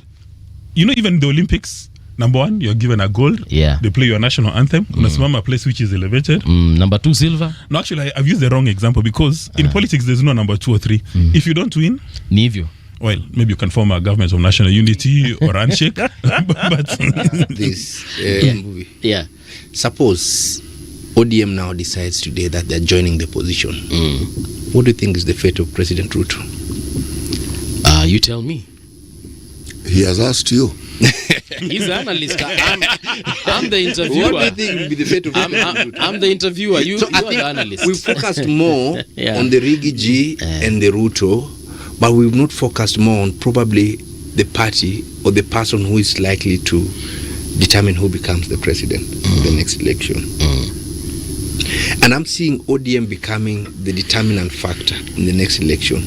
Even the Olympics, number 1, you're given a gold. They play your national anthem. Unasimama a place which is elevated. Number 2, silver. No, actually, I've used the wrong example because in politics, there's no number 2 or 3. If you don't win, Nivyo. Well, maybe you can form a government of national unity or handshake. But this movie. Suppose ODM now decides today that they're joining the opposition. What do you think is the fate of President Ruto? You tell me. He has asked you. He's an analyst. I'm the interviewer. What do you think will be the fate of President Ruto? I'm the interviewer. You are the analyst. We focused more on the Rigiji and the Ruto, but we've not focused more on probably the party or the person who is likely to determine who becomes the president in the next election. And I'm seeing ODM becoming the determinant factor in the next election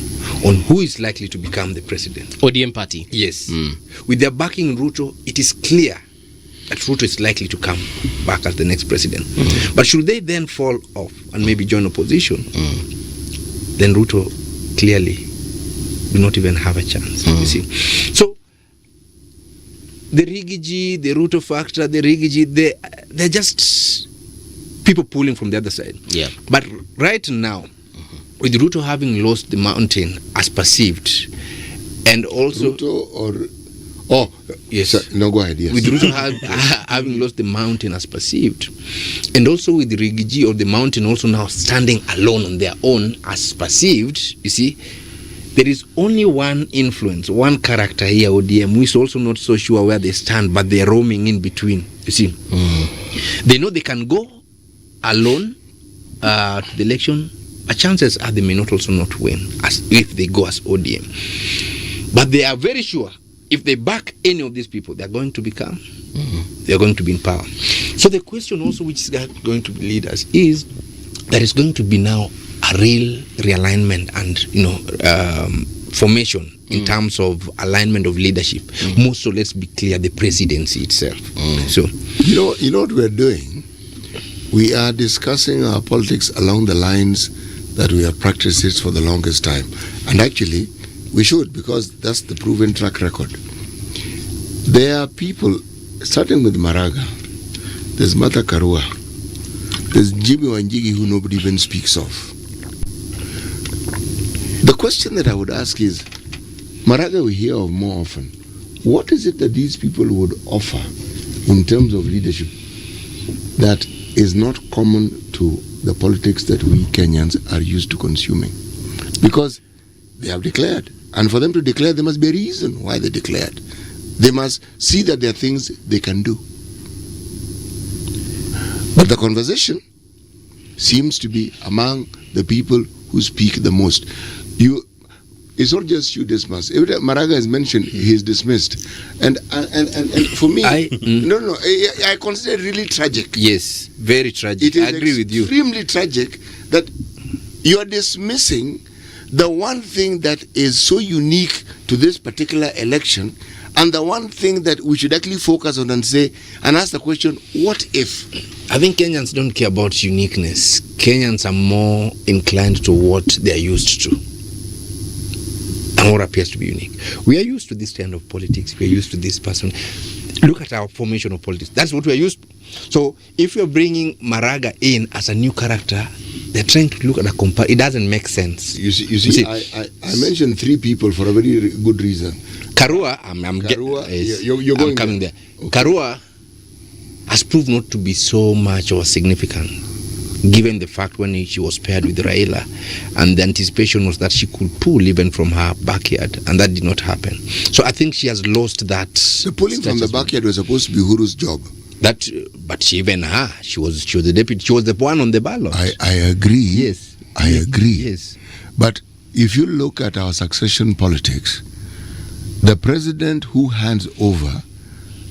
on who is likely to become the president. ODM party? Yes. With their backing in Ruto, it is clear that Ruto is likely to come back as the next president. But should they then fall off and maybe join opposition, then Ruto clearly will not even have a chance. You see? So the Rigiji, the Ruto factor, the Rigiji, they're just people pulling from the other side. But right now, with Ruto having lost the mountain as perceived, and also Ruto or yes, no, go ahead. Yes, with Ruto having lost the mountain as perceived, and also with the Rigiji or the mountain also now standing alone on their own as perceived, you see, there is only one influence, one character here, ODM, who is also not so sure where they stand, but they are roaming in between. You see, they know they can go alone to the election, but chances are they may not also not win as if they go as ODM. But they are very sure if they back any of these people, they are going to become, they are going to be in power. So the question also which is going to lead us is there is going to be now a real realignment and formation in terms of alignment of leadership. More so, let's be clear, the presidency itself. So you know what we're doing? We are discussing our politics along the lines that we have practiced it for the longest time. And actually, we should, because that's the proven track record. There are people, starting with Maraga, there's Martha Karua, There's Jimmy Wanjigi, who nobody even speaks of. The question that I would ask is, Maraga we hear of more often. What is it that these people would offer in terms of leadership that is not common to the politics that we Kenyans are used to consuming? Because they have declared. And for them to declare, there must be a reason why they declared. They must see that there are things they can do. But the conversation seems to be among the people who speak the most. It's not just you dismiss. Every time Maraga is mentioned, he is dismissed. And for me, I consider it really tragic. Yes, very tragic. I agree with you. Extremely tragic that you are dismissing the one thing that is so unique to this particular election, and the one thing that we should actually focus on and say and ask the question, what if? I think Kenyans don't care about uniqueness. Kenyans are more inclined to what they are used to and what appears to be unique. We are used to this kind of politics. We are used to this person. Look at our formation of politics. That's what we are used to. So if you're bringing Maraga in as a new character, they're trying to look at a comparison. It doesn't make sense. You see, I mentioned three people for a very good reason. Karua, you're going coming there. Okay. Karua has proved not to be so much or significant, given the fact when she was paired with Raila, and the anticipation was that she could pull even from her backyard, and that did not happen. So I think she has lost that. The pulling from the backyard was supposed to be Uhuru's job. But she was the deputy. She was the one on the ballot. I agree. Yes, I agree. Yes, but if you look at our succession politics, the president who hands over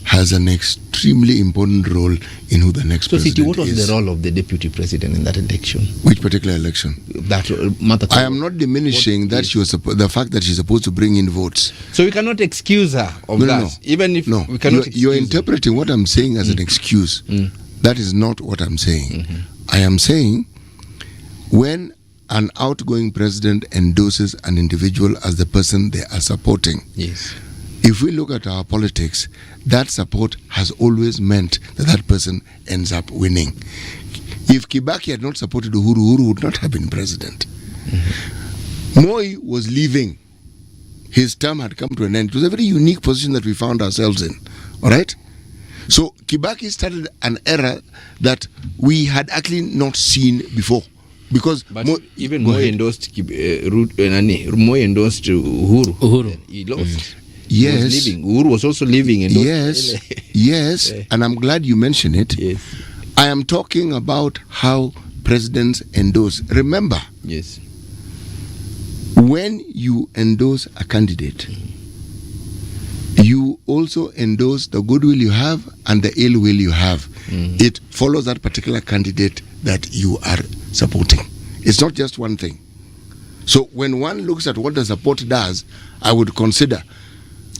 has an extremely important role in who the next president is. What was the role of the deputy president in that election? Which particular election? I am not diminishing that she was the fact that she's supposed to bring in votes. So we cannot excuse her of that. No. Even if we cannot. You're interpreting what I'm saying as an excuse. That is not what I'm saying. I am saying when an outgoing president endorses an individual as the person they are supporting. Yes. If we look at our politics, that support has always meant that person ends up winning. If Kibaki had not supported Uhuru would not have been president. Moi was leaving. His term had come to an end. It was a very unique position that we found ourselves in. All right? So Kibaki started an era that we had actually not seen before. Because Moi endorsed Moi endorsed Uhuru. He lost. Yes. Uhuru was also leaving. Yes, and I'm glad you mentioned it. Yes. I am talking about how presidents endorse. Remember, yes, when you endorse a candidate, you also endorse the goodwill you have and the ill will you have. It follows that particular candidate that you are supporting. It's not just one thing. So when one looks at what the support does, I would consider.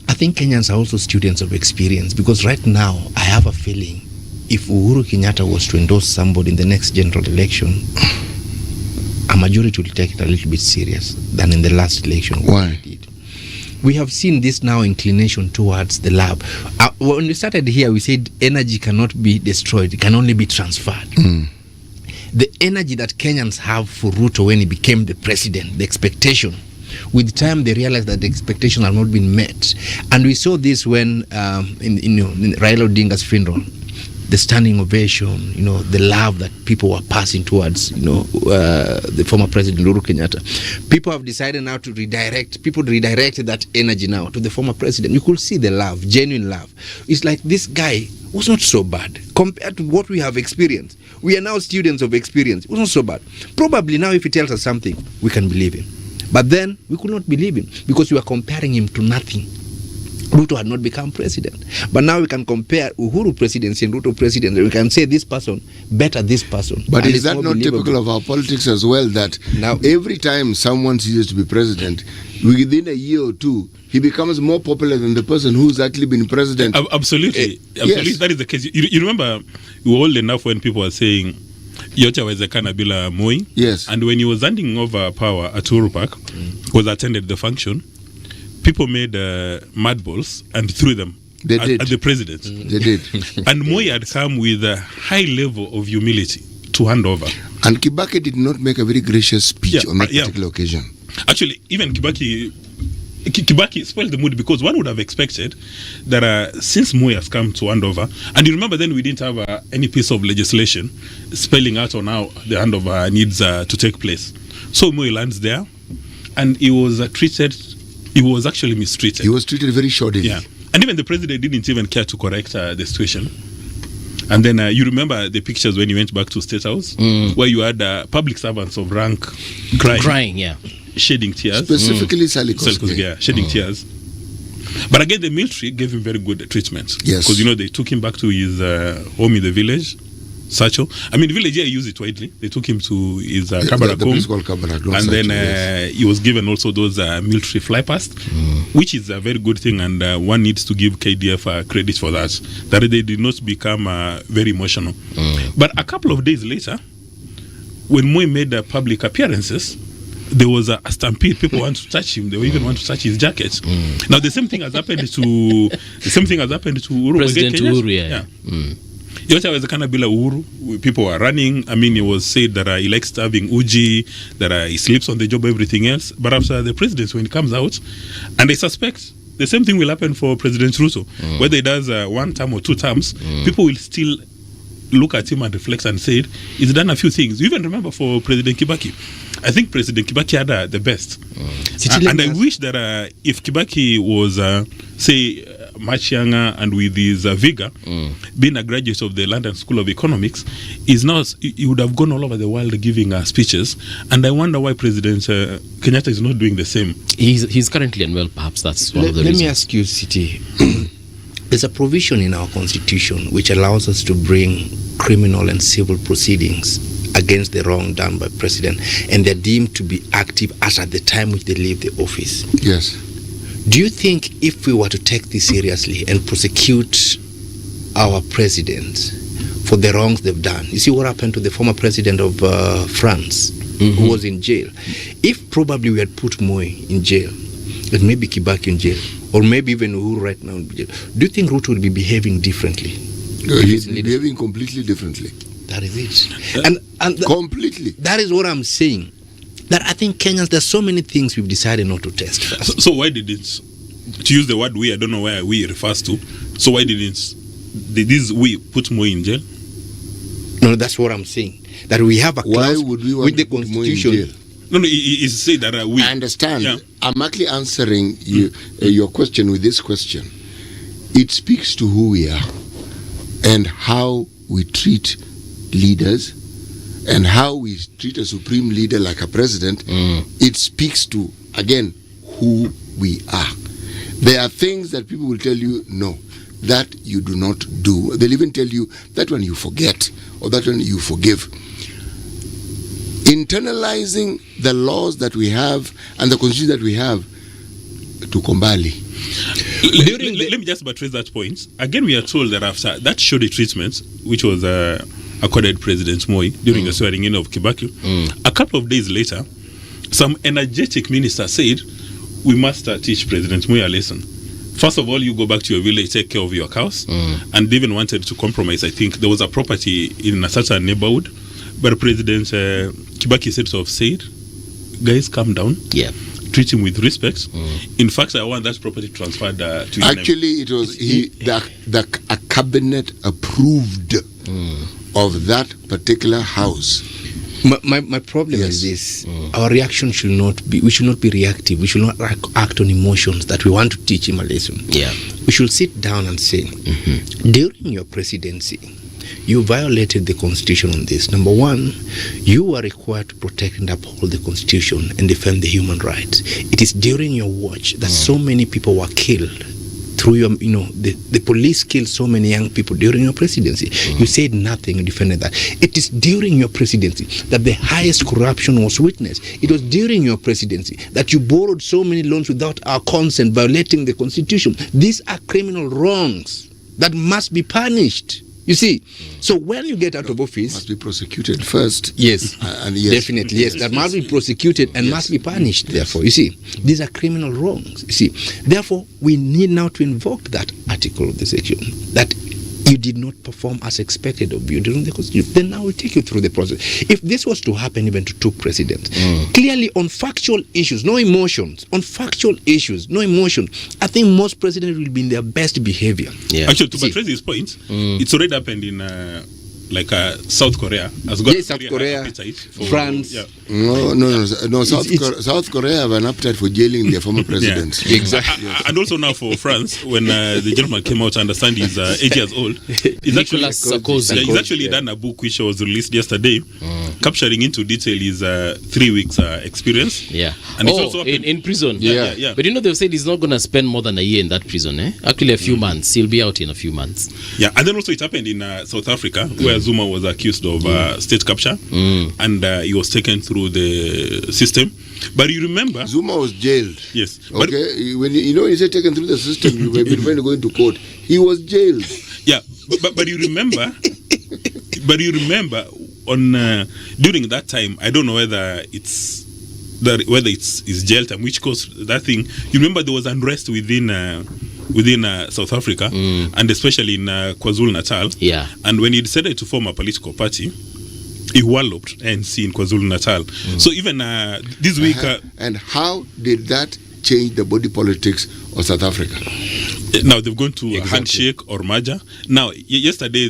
I think Kenyans are also students of experience, because right now I have a feeling if Uhuru Kenyatta was to endorse somebody in the next general election, a majority will take it a little bit serious than in the last election. Why? We have seen this now inclination towards the lab. When we started here, we said energy cannot be destroyed, it can only be transferred. The energy that Kenyans have for Ruto when he became the president, the expectation, with time they realized that the expectations have not been met. And we saw this when in Raila Odinga's funeral, the standing ovation, the love that people were passing towards, the former president Uhuru Kenyatta. People have decided now to redirect that energy now to the former president. You could see the love, genuine love. It's like this guy was not so bad compared to what we have experienced. We are now students of experience. It was not so bad. Probably now if he tells us something, we can believe him. But then we could not believe him because we were comparing him to nothing. Ruto had not become president. But now we can compare Uhuru presidency and Ruto presidency. We can say this person better this person. But is that not typical of our politics as well, that now every time someone ceases to be president, within a year or two, he becomes more popular than the person who's actually been president? Absolutely. Yes. That is the case. You remember, we were old enough when people were saying, Yocha wezekana bila Moi. Yes. And when he was handing over power at Uhuru Park, was attended the function, people made mud balls and threw them at the president. They did. And Moi had come with a high level of humility to hand over. And Kibaki did not make a very gracious speech on that particular occasion. Actually, even Kibaki spoiled the mood, because one would have expected that since Moi has come to hand over, and you remember then we didn't have any piece of legislation spelling out on how the handover needs to take place. So Moi lands there, and he was actually mistreated. He was treated very shoddily. Yeah. And even the president didn't even care to correct the situation. And then you remember the pictures when he went back to State House, where you had public servants of rank crying, shedding tears. Specifically Sally Kosgei. Shedding tears. But again, the military gave him very good treatment. Yes. Because, they took him back to his home in the village, Sacho. I mean, the village here use it widely. They took him to his Kabarak home. Place called Kabarak, and then he was given also those military fly past, which is a very good thing, and one needs to give KDF credit for that. That they did not become very emotional. But a couple of days later, when Moi made public appearances, there was a stampede. People want to touch him. They even want to touch his jacket. Now the same thing has happened to Uhuru. President Uhuru. Yote awezekana bila Uhuru. People were running. I mean, it was said that he likes having uji, that he sleeps on the job, everything else. But after the presidency, when he comes out, and I suspect the same thing will happen for President Ruto, whether he does 1 term or 2 terms, people will still look at him and reflect and say he's done a few things. You even remember for President Kibaki, I think President Kibaki had the best. And I wish that if Kibaki was, say, much younger and with his vigor, being a graduate of the London School of Economics, he would have gone all over the world giving speeches. And I wonder why President Kenyatta is not doing the same. He's currently unwell, perhaps that's one of the reasons. Let me ask you, Siti. There's a provision in our constitution which allows us to bring criminal and civil proceedings against the wrong done by president, and they're deemed to be active as at the time which they leave the office. Yes. Do you think if we were to take this seriously and prosecute our president for the wrongs they've done, you see what happened to the former president of France, who was in jail? If probably we had put Moi in jail, and maybe Kibaki in jail, or maybe even Uhuru right now in jail, do you think Ruto would be behaving differently? He's behaving completely differently. That is it. And completely. That is what I'm saying. That I think Kenyans, there's so many things we've decided not to test first. So why did it, to use the word we, I don't know where we refers to, so why did this we put Moi in jail? No, that's what I'm saying. That we have a clause would we want with the to put Moi in constitution. jail? No, he said that we. I understand. I'm actually answering your question with this question. It speaks to who we are and how we treat leaders and how we treat a supreme leader like a president. It speaks to, again, who we are. There are things that people will tell you, no, that you do not do. They'll even tell you that one you forget or that one you forgive. Internalizing the laws that we have and the constitution that we have to Kombali. Let me just buttress that point. Again, we are told that after that shoddy treatment, which was accorded President Moi during the swearing in of Kibaki, a couple of days later, some energetic minister said, we must teach President Moi a lesson. First of all, you go back to your village, take care of your cows, and they even wanted to compromise. I think there was a property in a certain neighborhood, but President Kibaki said, guys, calm down. Yeah. Treat him with respect. In fact, I want that property transferred to his Actually, it was a cabinet approved of that particular house. My problem is this: our reaction should not be. We should not be reactive. We should not act on emotions that we want to teach him a lesson. Yeah. We should sit down and say, during your presidency, you violated the constitution on this. Number one, you are required to protect and uphold the constitution and defend the human rights. It is during your watch that so many people were killed. Through your, the police killed so many young people during your presidency. You said nothing, you defended that. It is during your presidency that the highest corruption was witnessed. It was during your presidency that you borrowed so many loans without our consent, violating the constitution. These are criminal wrongs that must be punished. You see, so when you get out of office, must be prosecuted first. Yes, and yes, definitely, yes, that must be prosecuted and must be punished. Therefore, you see, these are criminal wrongs. You see, therefore, we need now to invoke that article of the section that You did not perform as expected of you during the constitution. Then I will take you through the process. If this was to happen even to two presidents, clearly on factual issues, no emotions. On factual issues, no emotion. I think most presidents will be in their best behavior. Actually, to buttress this point, it's already happened in South Korea. Has got South Korea, for, France. No. South Korea have an appetite for jailing their former presidents. Exactly. And also now for France, when the gentleman came out to understand he's 8 years old, Nicolas Sarkozy. He's actually done a book which was released yesterday, capturing into detail his 3 weeks experience. And it's also in prison. But you know, they've said he's not going to spend more than a year in that prison. Actually, a few months. He'll be out in a few months. And then also it happened in South Africa, where Zuma was accused of state capture, and he was taken through the system. But you remember, Zuma was jailed. Yes. Okay. When he said taken through the system, you were trying to go into court. He was jailed. Yeah. But you remember, on during that time, I don't know whether it's jail time, which caused that thing. You remember there was unrest within South Africa, and especially in KwaZulu Natal. And when he decided to form a political party, he walloped ANC in KwaZulu Natal. So even this week, and how did that change the body politics of South Africa? Now they've gone to a handshake or merger. Now yesterday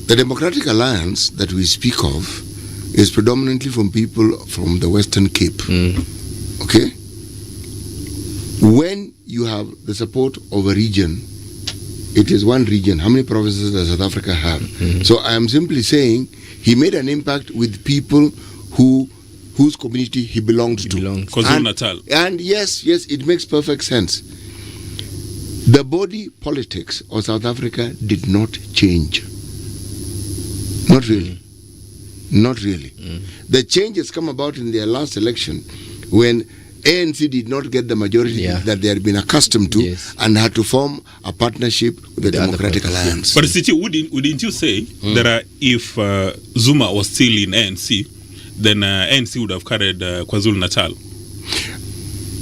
the Democratic Alliance that we speak of is predominantly from people from the Western Cape. Okay? When you have the support of a region, it is one region. How many provinces does South Africa have? So I am simply saying he made an impact with people whose community he belonged to. KwaZulu Natal. And yes, it makes perfect sense. The body politics of South Africa did not change. Not really. The changes come about in their last election when ANC did not get the majority that they had been accustomed to and had to form a partnership with the Democratic Alliance. But wouldn't you say that if Zuma was still in ANC, then ANC would have carried KwaZulu Natal?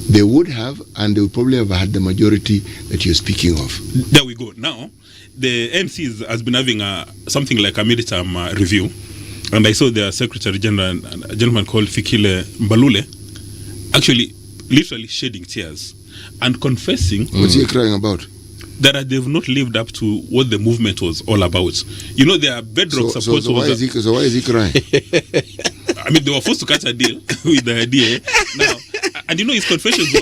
They would have, and they would probably have had the majority that you're speaking of. There we go. Now, the ANC has been having something like a midterm review, and I saw their Secretary General, a gentleman called Fikile Mbalule, actually literally shedding tears and confessing. What's he crying about? That they've not lived up to what the movement was all about. You know, their bedrock support. So why is he crying? I mean, they were forced to cut a deal with the DA. Now, and you know, his confessions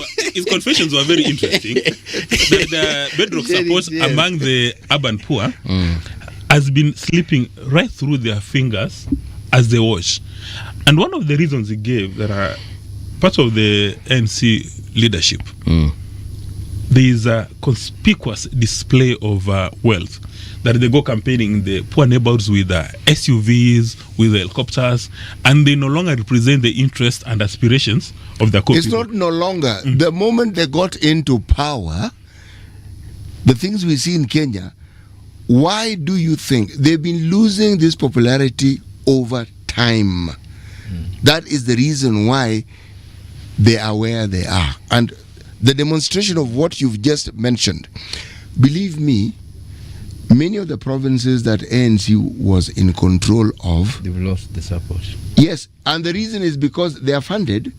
were very interesting. The bedrock support among the urban poor has been slipping right through their fingers as they wash. And one of the reasons he gave that are part of the ANC leadership, there is a conspicuous display of wealth, that they go campaigning in the poor neighborhoods with SUVs, with helicopters, and they no longer represent the interests and aspirations of the people. It's not no longer. The moment they got into power, the things we see in Kenya, why do you think they've been losing this popularity over time? That is the reason why they are where they are. And the demonstration of what you've just mentioned, believe me, many of the provinces that ANC was in control of, they've lost the support. Yes, and the reason is because they are funded.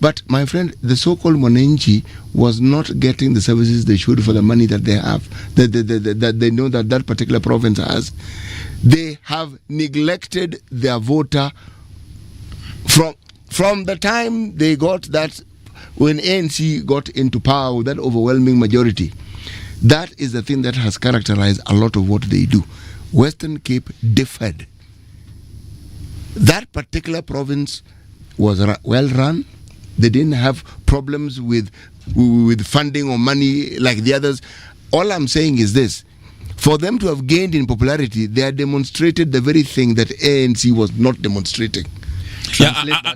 But my friend, the so-called Mwananchi was not getting the services they should for the money that they have, that they know that particular province has. They have neglected their voter from the time they got that, when ANC got into power with that overwhelming majority. That is the thing that has characterized a lot of what they do. Western Cape differed. That particular province was well run. They didn't have problems with funding or money like the others. All I'm saying is this. For them to have gained in popularity, they had demonstrated the very thing that ANC was not demonstrating.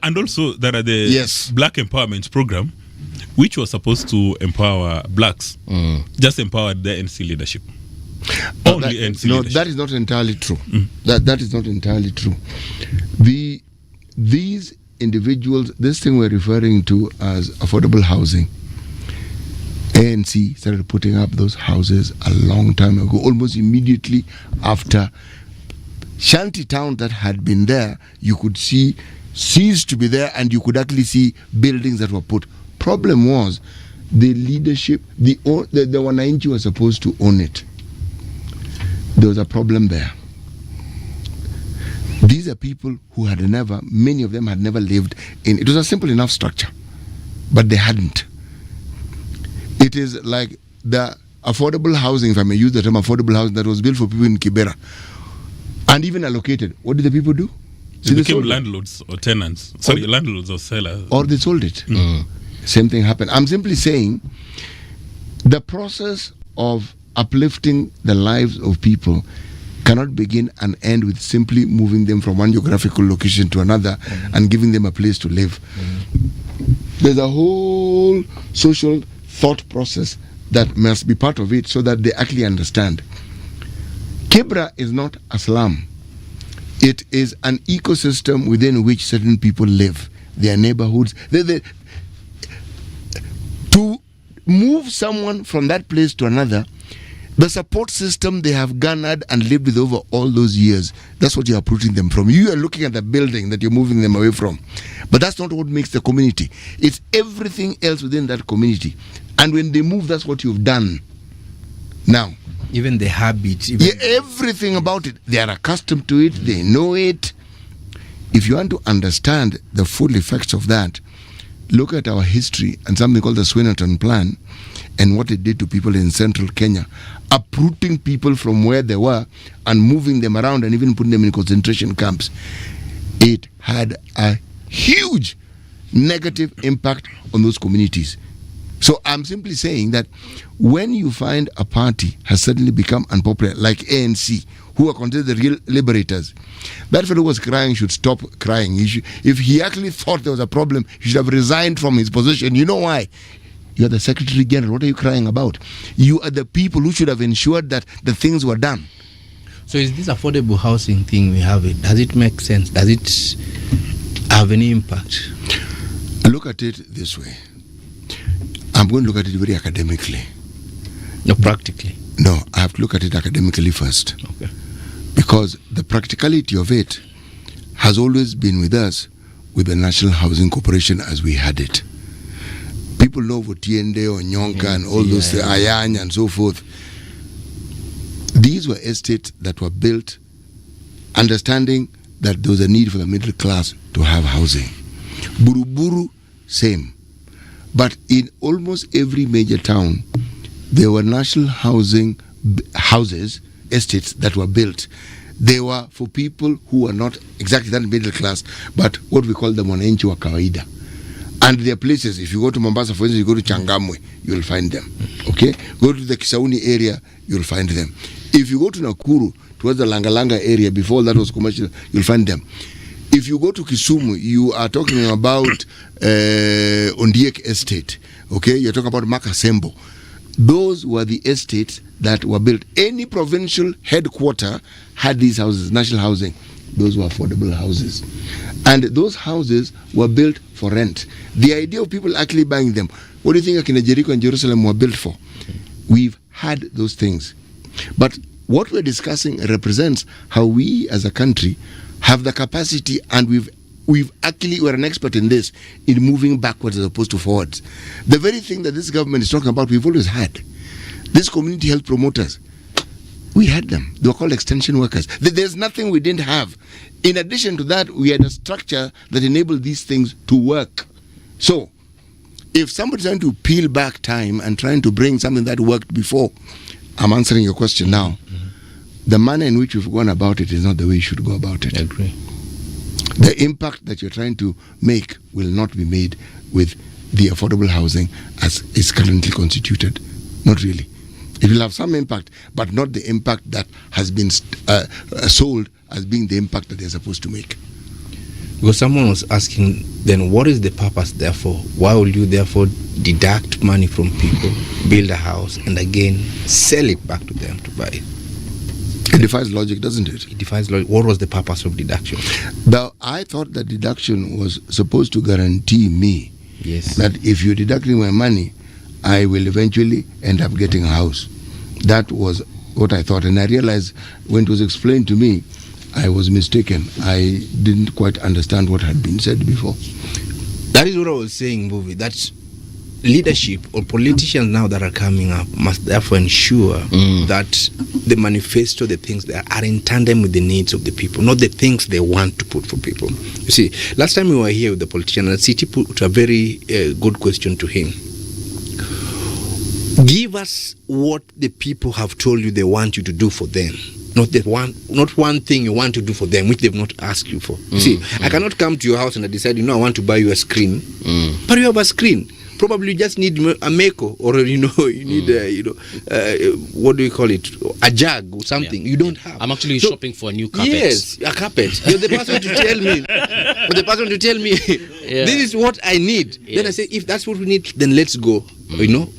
And also there are the Black Empowerment Program, which was supposed to empower blacks, just empowered the ANC leadership. Only ANC leadership. That is not entirely true. That is not entirely true. These individuals, this thing we're referring to as affordable housing, ANC started putting up those houses a long time ago, almost immediately after shanty town that had been there, you could see ceased to be there, and you could actually see buildings that were put. Problem was the leadership, the wananchi was supposed to own it. There was a problem there. These are people who had never, many of them had never lived in, it was a simple enough structure, but they hadn't. It is like the affordable housing, if I may use the term affordable housing, that was built for people in Kibera and even allocated. What did the people do? They became landlords or tenants. Sorry, landlords or sellers. Or they sold it. Same thing happened. I'm simply saying the process of uplifting the lives of people cannot begin and end with simply moving them from one geographical location to another and giving them a place to live. There's a whole social thought process that must be part of it so that they actually understand. Kibra is not a slum. It is an ecosystem within which certain people live. Their neighborhoods. To move someone from that place to another, the support system they have garnered and lived with over all those years, that's what you are uprooting them from. You are looking at the building that you're moving them away from. But that's not what makes the community. It's everything else within that community. And when they move, that's what you've done. Now, even the habits, everything about it, they are accustomed to it, they know it. If you want to understand the full effects of that, look at our history and something called the Swinnerton Plan and what it did to people in central Kenya, uprooting people from where they were and moving them around and even putting them in concentration camps. It had a huge negative impact on those communities. So I'm simply saying that when you find a party has suddenly become unpopular, like ANC, who are considered the real liberators, that fellow who was crying should stop crying. If he actually thought there was a problem, he should have resigned from his position. You know why? You are the Secretary General. What are you crying about? You are the people who should have ensured that the things were done. So is this affordable housing thing we have it? Does it make sense? Does it have any impact? Look at it this way. I'm going to look at it very academically. No, practically. No, I have to look at it academically first. Okay. Because the practicality of it has always been with us, with the National Housing Corporation as we had it. People know Votiende or Nyonka and all those, Ayanya and so forth. These were estates that were built understanding that there was a need for the middle class to have housing. Buruburu, same. But in almost every major town, there were national housing houses, estates that were built. They were for people who were not exactly that middle class, but what we call the mwananchi wa kawaida. And there are places, if you go to Mombasa, for instance, you go to Changamwe, you'll find them. Okay? Go to the Kisauni area, you'll find them. If you go to Nakuru, towards the Langalanga area, before that was commercial, you'll find them. If you go to Kisumu, you are talking about Ondiek Estate. Okay? You're talking about Makasembo. Those were the estates that were built. Any provincial headquarter had these houses, national housing. Those were affordable houses. And those houses were built for rent. The idea of people actually buying them, what do you think Akina Jericho and Jerusalem were built for? We've had those things. But what we're discussing represents how we as a country have the capacity, and we're an expert in this, in moving backwards as opposed to forwards. The very thing that this government is talking about, we've always had. These community health promoters, we had them. They were called extension workers. There's nothing we didn't have. In addition to that, we had a structure that enabled these things to work. So, if somebody's trying to peel back time and trying to bring something that worked before, I'm answering your question now. The manner in which we've gone about it is not the way you should go about it. I agree. The impact that you're trying to make will not be made with the affordable housing as is currently constituted. Not really. It will have some impact, but not the impact that has been sold as being the impact that they're supposed to make. Because someone was asking, then what is the purpose therefore? Why will you therefore deduct money from people, build a house, and again sell it back to them to buy it? It defies logic, doesn't it? It defies logic. What was the purpose of deduction? I thought that deduction was supposed to guarantee me that if you're deducting my money, I will eventually end up getting a house. That was what I thought, and I realized when it was explained to me, I was mistaken. I didn't quite understand what had been said before. That is what I was saying, Bobby. That's leadership or politicians now that are coming up must therefore ensure that the manifesto, the things that are in tandem with the needs of the people, not the things they want to put for people. You see, last time we were here with the politician, and City put a very good question to him. Give us what the people have told you they want you to do for them. Not one thing you want to do for them which they've not asked you for. You see, I cannot come to your house and I decide, I want to buy you a screen, but you have a screen. Probably you just need a meko, or you need what do you call it, a jug or something. You don't have. I'm actually shopping for a new carpet. Yes, a carpet. You're the person to tell me, this is what I need. Yes. Then I say, if that's what we need, then let's go.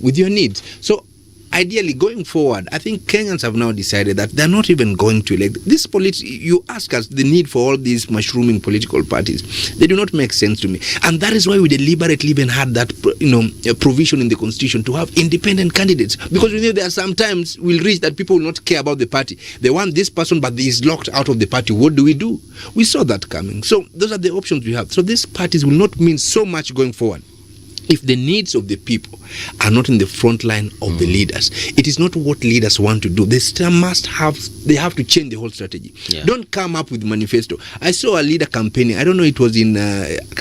With your needs. So ideally, going forward, I think Kenyans have now decided that they're not even going to elect this you ask us the need for all these mushrooming political parties. They do not make sense to me, and that is why we deliberately even had that a provision in the constitution to have independent candidates, because we know there are sometimes we'll reach that people will not care about the party. They want this person, but he is locked out of the party. What do? We saw that coming. So those are the options we have. So these parties will not mean so much going forward if the needs of the people are not in the front line of the leaders. It is not what leaders want to do. They still they have to change the whole strategy. Don't come up with manifesto. I saw a leader campaigning, I don't know, it was in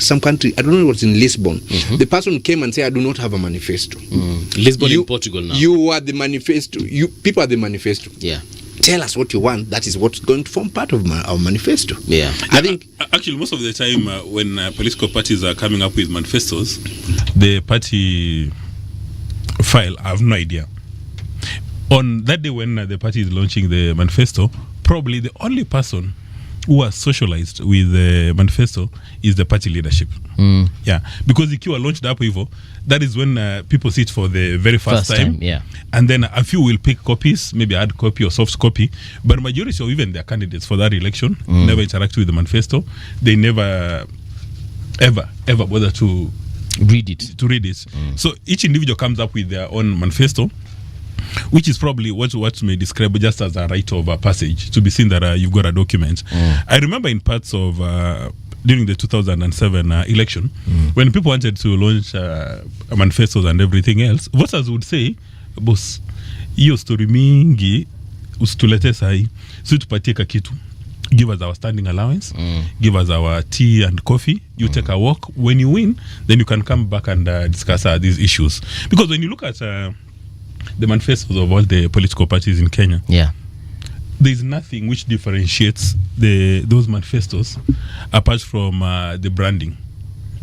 some country, I don't know, it was in Lisbon. The person came and said, I do not have a manifesto. Lisbon in Portugal now. You are the manifesto. People are the manifesto. Yeah. Tell us what you want. That is what's going to form part of our manifesto. I think actually most of the time when political parties are coming up with manifestos, the party file, I have no idea. On that day when the party is launching the manifesto, probably the only person who has socialized with the manifesto is the party leadership. Because ikiwa launched up hivyo, that is when people see it for the very first time. And then a few will pick copies, maybe hard copy or soft copy, but majority or even their candidates for that election never interact with the manifesto. They never ever bother to read it. So each individual comes up with their own manifesto, which is probably what may describe just as a rite of passage, to be seen that you've got a document. I remember in parts of during the 2007 election, when people wanted to launch manifestos and everything else, voters would say, boss, hiyo story mingi usitulete sahi, si tupatie kitu. Give us our standing allowance, give us our tea and coffee, you take a walk. When you win, then you can come back and discuss these issues. Because when you look at the manifestos of all the political parties in Kenya, there is nothing which differentiates those manifestos apart from the branding.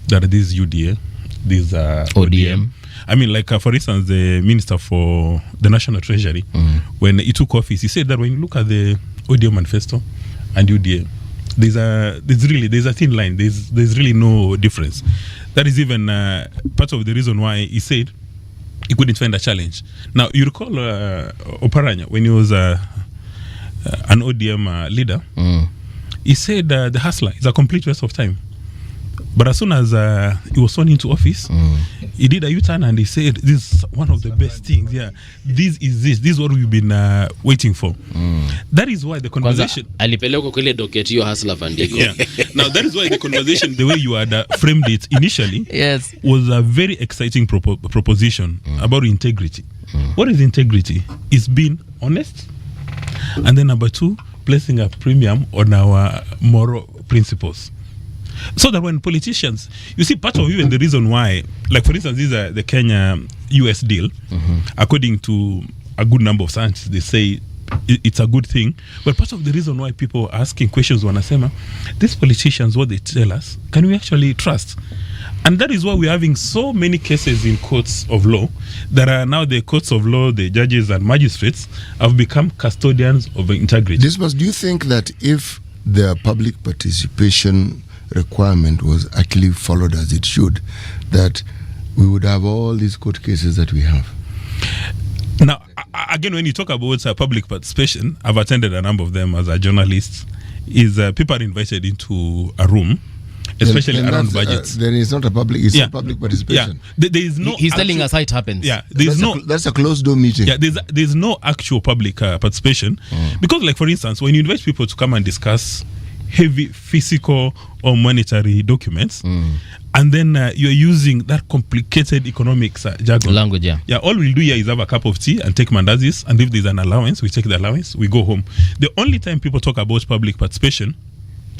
That this UDA, this ODM. I mean, like for instance, the Minister for the National Treasury, when he took office, he said that when you look at the ODM manifesto and UDA, there's a thin line. There's really no difference. That is even part of the reason why he said he couldn't find a challenge. Now, you recall Oparanya, when he was an ODM leader, he said the hustler is a complete waste of time. But as soon as he was sworn into office, he did a U-turn and he said, this is one of the best things. This is what we've been waiting for. That is why the conversation... Now that is why the conversation, the way you had framed it initially, was a very exciting proposition about integrity. What is integrity? It's being honest. And then number two, placing a premium on our moral principles. So that when politicians, you see, part of even the reason why, like for instance, this is the Kenya-US deal, according to a good number of scientists, they say it's a good thing. But part of the reason why people are asking questions, wanasema, these politicians, what they tell us, can we actually trust? And that is why we're having so many cases in courts of law that are now the courts of law, the judges and magistrates have become custodians of integrity. Do you think that if the public participation requirement was actually followed as it should, that we would have all these court cases that we have? Now, again, when you talk about public participation, I've attended a number of them as a journalist, is people are invited into a room especially Then around that's, budgets. Then it's not a public. It's not public participation. There is no. He's telling us how it happens. Yeah, there's that's a closed door meeting. Yeah, there's no actual public participation because, like for instance, when you invite people to come and discuss heavy physical or monetary documents, and then you're using that complicated economics jargon language. Yeah, all we'll do here is have a cup of tea and take mandazis, and if there's an allowance, we take the allowance, we go home. The only time people talk about public participation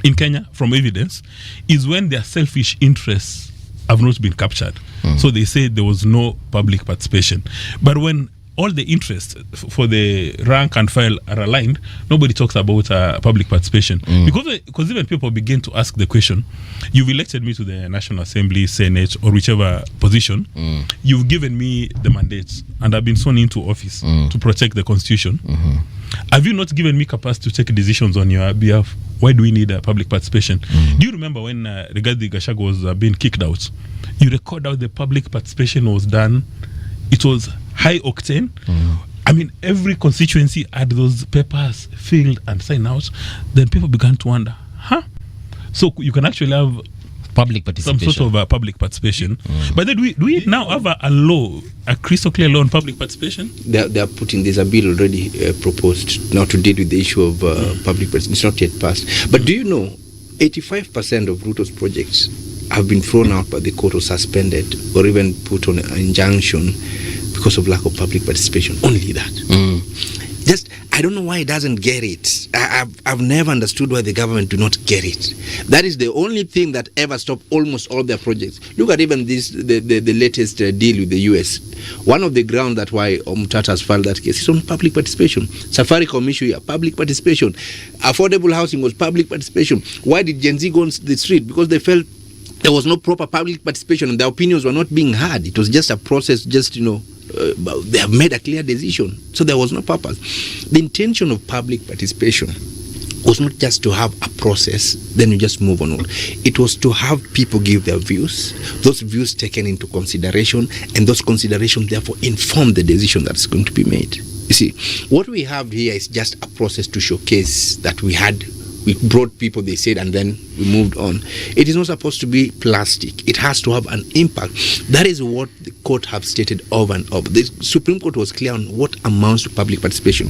in Kenya, from evidence, is when their selfish interests have not been captured. So they say there was no public participation. But when all the interests for the rank and file are aligned, nobody talks about public participation. Because even people begin to ask the question, you've elected me to the National Assembly, Senate, or whichever position, you've given me the mandate, and I've been sworn into office to protect the Constitution. Have you not given me capacity to take decisions on your behalf? Why do we need public participation? Do you remember when Rigathi Gachagua was being kicked out? You record how the public participation was done. It was high octane. I mean, every constituency had those papers filled and signed out. Then people began to wonder, so you can actually have public participation, some sort of public participation. But then do we now have a law, a crystal clear law on public participation? They are putting, there's a bill already proposed now to deal with the issue of public participation. It's not yet passed. But do you know, 85% of Ruto's projects have been thrown out by the court or suspended or even put on an injunction because of lack of public participation. Only that. Just, I don't know why it doesn't get it. I've never understood why the government do not get it. That is the only thing that ever stopped almost all their projects. Look at even this, the latest deal with the US. One of the grounds that why Mutata has filed that case is on public participation. Safaricom issue here, public participation. Affordable housing was public participation. Why did Gen Z go on the street? Because they felt there was no proper public participation and their opinions were not being heard. It was just a process, just, they have made a clear decision. So there was no purpose. The intention of public participation was not just to have a process, then you just move on. It was to have people give their views, those views taken into consideration, and those considerations therefore inform the decision that's going to be made. You see, what we have here is just a process to showcase that we brought people, they said, and then we moved on. It is not supposed to be plastic. It has to have an impact. That is what the court have stated over and over. The Supreme Court was clear on what amounts to public participation.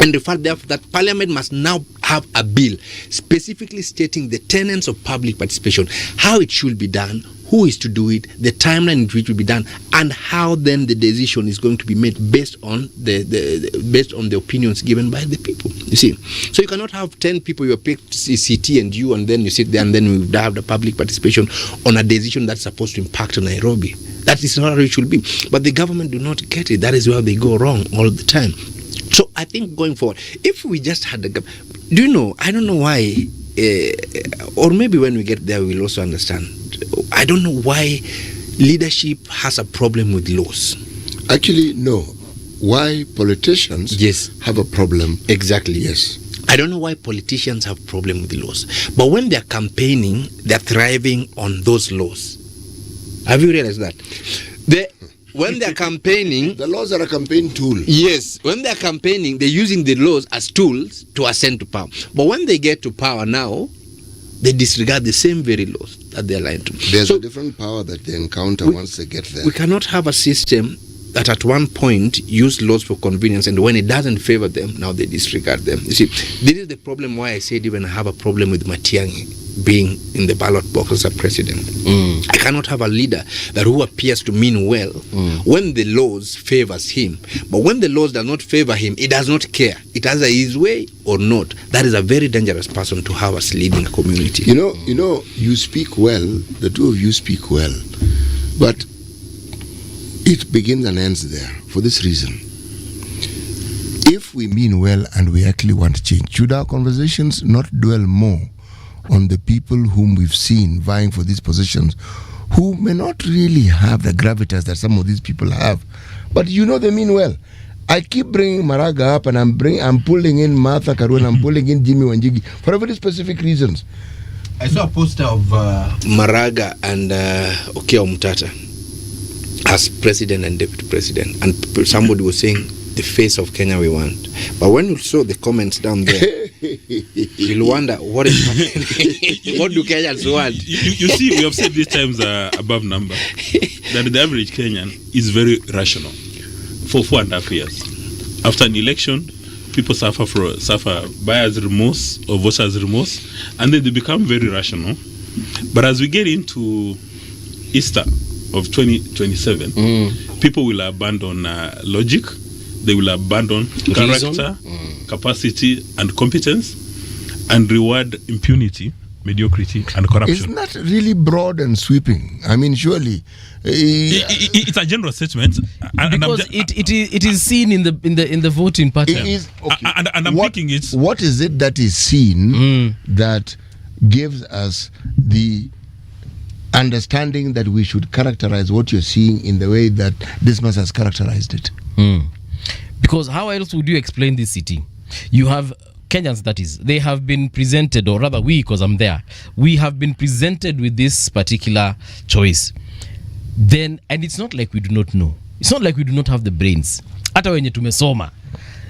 And the fact that Parliament must now have a bill specifically stating the tenets of public participation, how it should be done, who is to do it, the timeline in which it will be done, and how then the decision is going to be made based on the opinions given by the people. You see, so you cannot have 10 people you picked, CT and you, and then you sit there and then we have the public participation on a decision that's supposed to impact on Nairobi. That is not how it should be. But the government do not get it. That is where they go wrong all the time. So I think going forward, if we just had the government, I don't know why, or maybe when we get there we'll also understand. I don't know why leadership has a problem with laws. Actually, no. Why politicians have a problem. Exactly. Yes. I don't know why politicians have a problem with laws. But when they're campaigning, they're thriving on those laws. Have you realized that? When they're campaigning... The laws are a campaign tool. Yes. When they're campaigning, they're using the laws as tools to ascend to power. But when they get to power now, they disregard the same very laws that they're aligned to. There's a different power that they encounter once they get there. We cannot have a system that at one point use laws for convenience, and when it doesn't favor them, now they disregard them. You see, this is the problem why I said even I have a problem with Matiang'i being in the ballot box as a president. I cannot have a leader who appears to mean well when the laws favors him, but when the laws does not favor him, he does not care. It either his way or not. That is a very dangerous person to have as leading a community. You speak well, the two of you speak well, but it begins and ends there for this reason. If we mean well and we actually want change, should our conversations not dwell more on the people whom we've seen vying for these positions, who may not really have the gravitas that some of these people have, but they mean well. I keep bringing Maraga up, and I'm pulling in Martha Karua, I'm pulling in Jimmy Wanjigi for very specific reasons. I saw a poster of Maraga and Okiya Omtata as president and deputy president, and somebody was saying the face of Kenya we want. But when you saw the comments down there, you'll wonder what is happening. What do Kenyans want? You see, we have said these times above number that the average Kenyan is very rational for 4.5 years. After an election, people suffer buyer's remorse or voters' remorse, and then they become very rational. But as we get into Easter of 2027, people will abandon logic, they will abandon character, capacity, and competence, and reward impunity, mediocrity, and corruption. Isn't that really broad and sweeping? I mean, surely it's a general statement, because it is seen in the voting pattern. It is, okay. and I'm thinking it's what is it that is seen that gives us the understanding that we should characterize what you're seeing in the way that Dismas has characterized it? Because how else would you explain this city? You have Kenyans, that is, they have been presented, or rather we, because I'm there, we have been presented with this particular choice. Then, and it's not like we do not know. It's not like we do not have the brains. Hata wenye tumesoma.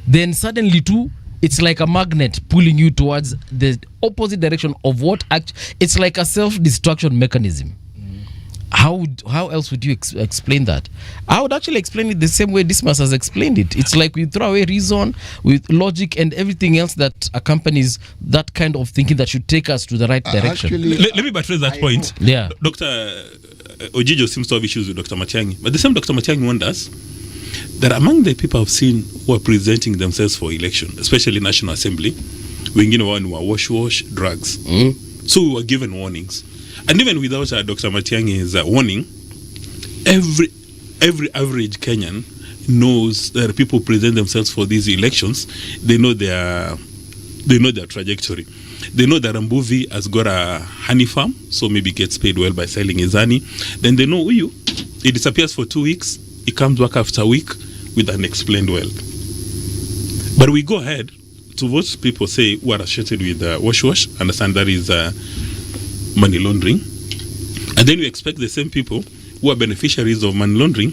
Then suddenly too, it's like a magnet pulling you towards the opposite direction of what it's like a self-destruction mechanism. How else would you explain that? I would actually explain it the same way Dismas has explained it. It's like we throw away reason with logic and everything else that accompanies that kind of thinking that should take us to the right direction. Actually, let me buttress that point. Yeah. Dr. Ojijo seems to have issues with Dr. Matiang'i, but the same Dr. Matiang'i wonders that among the people I've seen who are presenting themselves for election, especially National Assembly, wengine wao ni wa wash drugs. So we were given warnings. And even without Dr. Matiang'i's warning, every average Kenyan knows that people present themselves for these elections. They know their trajectory. They know that Mbuvi has got a honey farm, so maybe gets paid well by selling his honey. Then they know Uyu, he disappears for 2 weeks, he comes back after a week with unexplained wealth. But we go ahead to what people say who are associated with wash, understand that is money laundering, and then you expect the same people who are beneficiaries of money laundering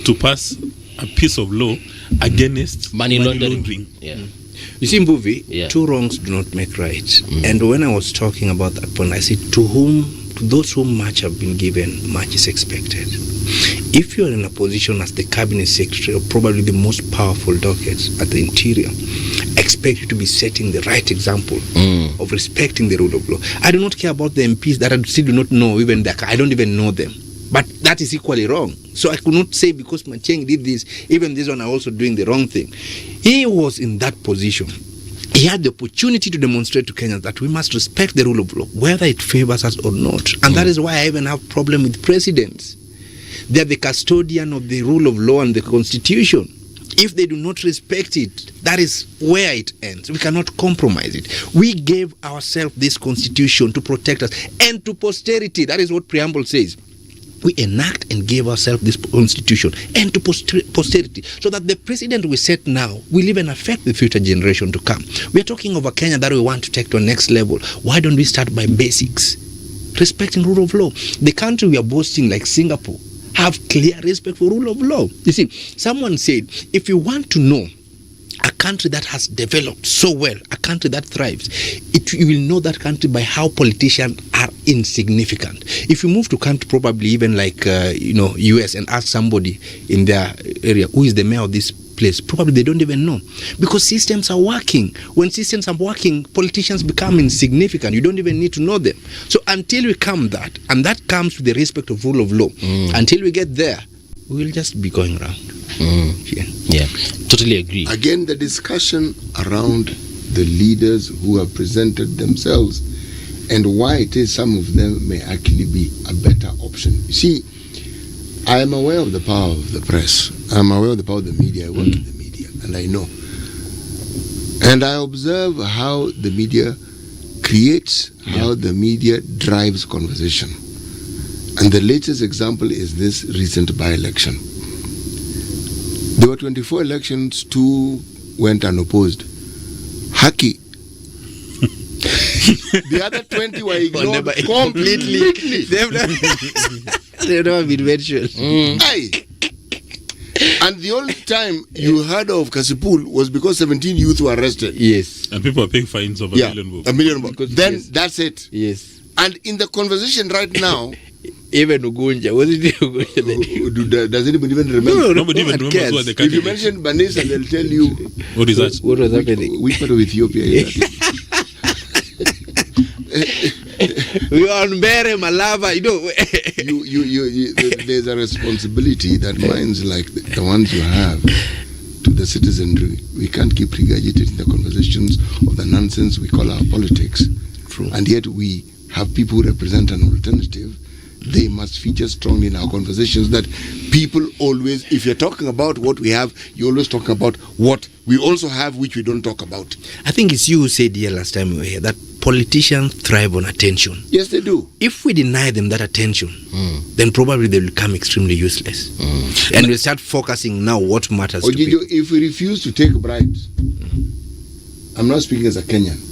to pass a piece of law against money laundering. Yeah. You see, Mbuvi, two wrongs do not make right. And when I was talking about that point, I said, to those whom much have been given, much is expected. If you are in a position as the cabinet secretary of probably the most powerful dockets at the interior, expect you to be setting the right example of respecting the rule of law. I do not care about the MPs that I still do not know, even that I don't even know them. But that is equally wrong. So I could not say because Matiang'i did this, even this one are also doing the wrong thing. He was in that position. He had the opportunity to demonstrate to Kenyans that we must respect the rule of law, whether it favors us or not. And that is why I even have problem with presidents. They are the custodian of the rule of law and the constitution. If they do not respect it, that is where it ends. We cannot compromise it. We gave ourselves this constitution to protect us and to posterity. That is what preamble says. We enact and gave ourselves this constitution and to posterity, so that the precedent we set now will even affect the future generation to come. We are talking of a Kenya that we want to take to a next level. Why don't we start by basics? Respecting rule of law. The country we are boasting, like Singapore, have clear respect for rule of law. You see, someone said, if you want to know a country that has developed so well, a country that thrives, you will know that country by how politicians are insignificant. If you move to country probably even like US and ask somebody in their area who is the mayor of this place, probably they don't even know, because systems are working. When systems are working, politicians become insignificant. You don't even need to know them. So until we come that, and that comes with the respect of rule of law, until we get there, we will just be going around. Yeah, totally agree. Again, the discussion around the leaders who have presented themselves and why it is some of them may actually be a better option. You see, I am aware of the power of the press. I'm aware of the power of the media. I work in the media, and I know. And I observe how the media creates, how the media drives conversation. And the latest example is this recent by-election. There were 24 elections, 2 went unopposed. Haki. The other 20 were ignored completely. They've never been mentioned. And the only time you heard of Kasipul was because 17 youth were arrested. Yes. And people are paying fines of $1 million. $1 million. Then yes. that's it. Yes. And in the conversation right now, even Ugunja, was it Ugunja? Does anybody even remember? No, nobody even remembers what the If you mention Banisa, they'll tell you. What is that? What was happening? Which part of Ethiopia is that? We are on Bere Malava, there's a responsibility that minds like the ones you have to the citizenry. We can't keep regurgitating the conversations of the nonsense we call our politics. True. And yet we have people who represent an alternative. They must feature strongly in our conversations, that people always, if you're talking about what we have, you always talk about what we also have, which we don't talk about. I think it's you who said here last time we were here that politicians thrive on attention. Yes, they do. If we deny them that attention, then probably they will become extremely useless. And we'll start focusing now what matters to people. If we refuse to take bribes, I'm not speaking as a Kenyan.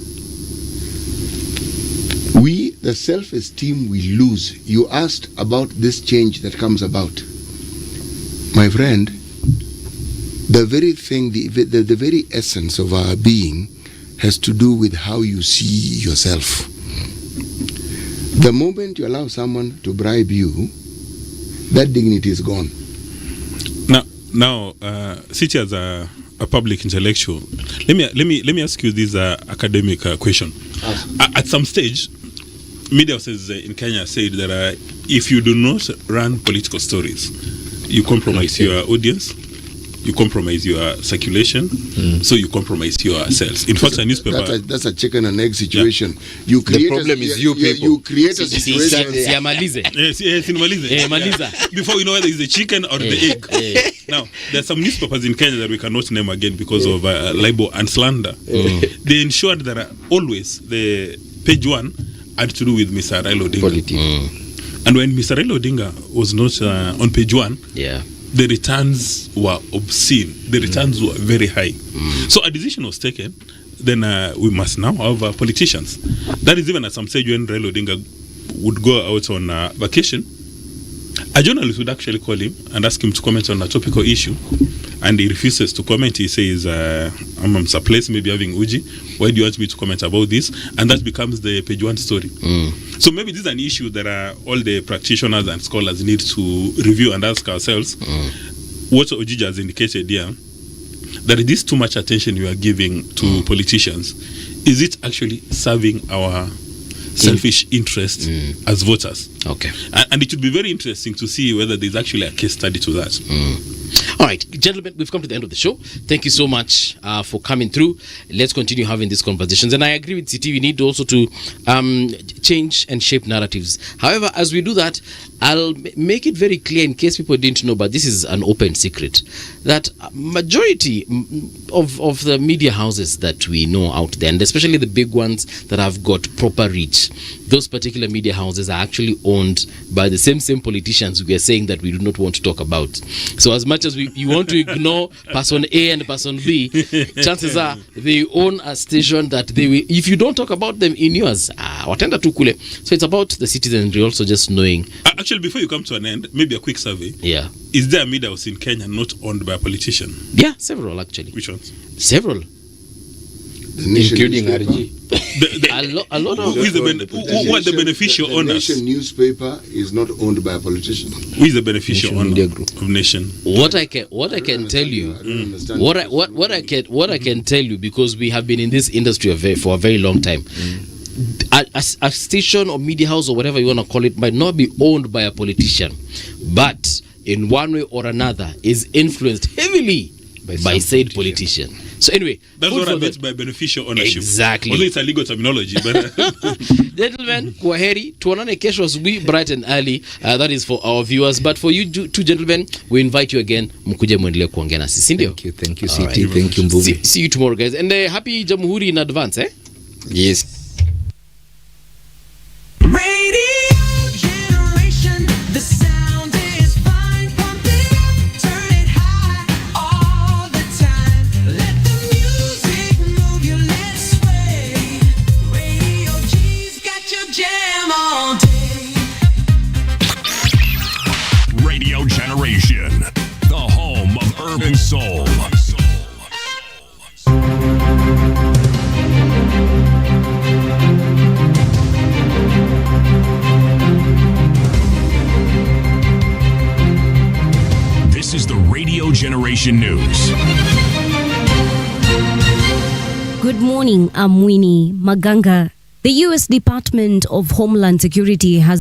The self-esteem we lose. You asked about this change that comes about. My friend, the very thing, the very essence of our being has to do with how you see yourself. The moment you allow someone to bribe you, that dignity is gone. Now, Siti, as a public intellectual, let me ask you this academic question. At some stage, media houses in Kenya said that if you do not run political stories, you compromise your audience, you compromise your circulation, so you compromise yourselves. In fact, a newspaper... That's a chicken and egg situation. Yeah. The problem is you people. You create a situation... Before we know whether it's the chicken or the egg. Now, there are some newspapers in Kenya that we cannot name again because of libel and slander. They ensured that always the page one had to do with Mr. Raila Odinga. And when Mr. Raila Odinga was not on page one, the returns were obscene. The returns were very high. So a decision was taken. Then we must now have politicians. That is even at some stage when Raila Odinga would go out on vacation, a journalist would actually call him and ask him to comment on a topical issue, and he refuses to comment. He says, I'm surprised, maybe having Uji. Why do you want me to comment about this? And that becomes the page one story. So maybe this is an issue that all the practitioners and scholars need to review and ask ourselves. What Ojija has indicated here, that it is too much attention we are giving to politicians. Is it actually serving our selfish interest as voters? Okay. And it would be very interesting to see whether there's actually a case study to that. All right, gentlemen, we've come to the end of the show. Thank you so much for coming through. Let's continue having these conversations. And I agree with CT, we need also to change and shape narratives. However, as we do that, I'll make it very clear, in case people didn't know, but this is an open secret, that majority of the media houses that we know out there, and especially the big ones that have got proper reach, those particular media houses are actually owned by the same politicians we are saying that we do not want to talk about. So as much as you want to ignore person A and person B, chances are they own a station that they will, if you don't talk about them in yours, watenda tu kule. So it's about the citizenry also just knowing. Actually, before you come to an end, maybe a quick survey. Yeah. Is there a media house in Kenya not owned by a politician? Yeah, several actually. Which ones? Several. Including RG. A lot of... Who are the beneficial owners? The Nation newspaper is not owned by a politician. Who is the beneficial owner of Nation? What I can tell you, what I can tell you, because we have been in this industry for a very long time. A station or media house or whatever you want to call it might not be owned by a politician, but in one way or another is influenced heavily by said politician. So anyway, that's what I meant by beneficial ownership. Exactly. Although it's a legal terminology, but gentlemen, kwaheri, tuonane kesho asubuhi bright and early. That is for our viewers, but for you two gentlemen, we invite you again, mkuje muendelee kuongea nasi, si ndio? Thank you CT, right. Thank you Mbuvi. See you tomorrow, guys, and happy Jamhuri in advance, eh? Yes. Radio generation, the sound is fine, pump it up, turn it high, all the time. Let the music move you, let's sway. Radio G's got your jam all day. Radio Generation, the home of and soul. This is the Radio Generation News. Good morning, I'm Winnie Maganga. The U.S. Department of Homeland Security has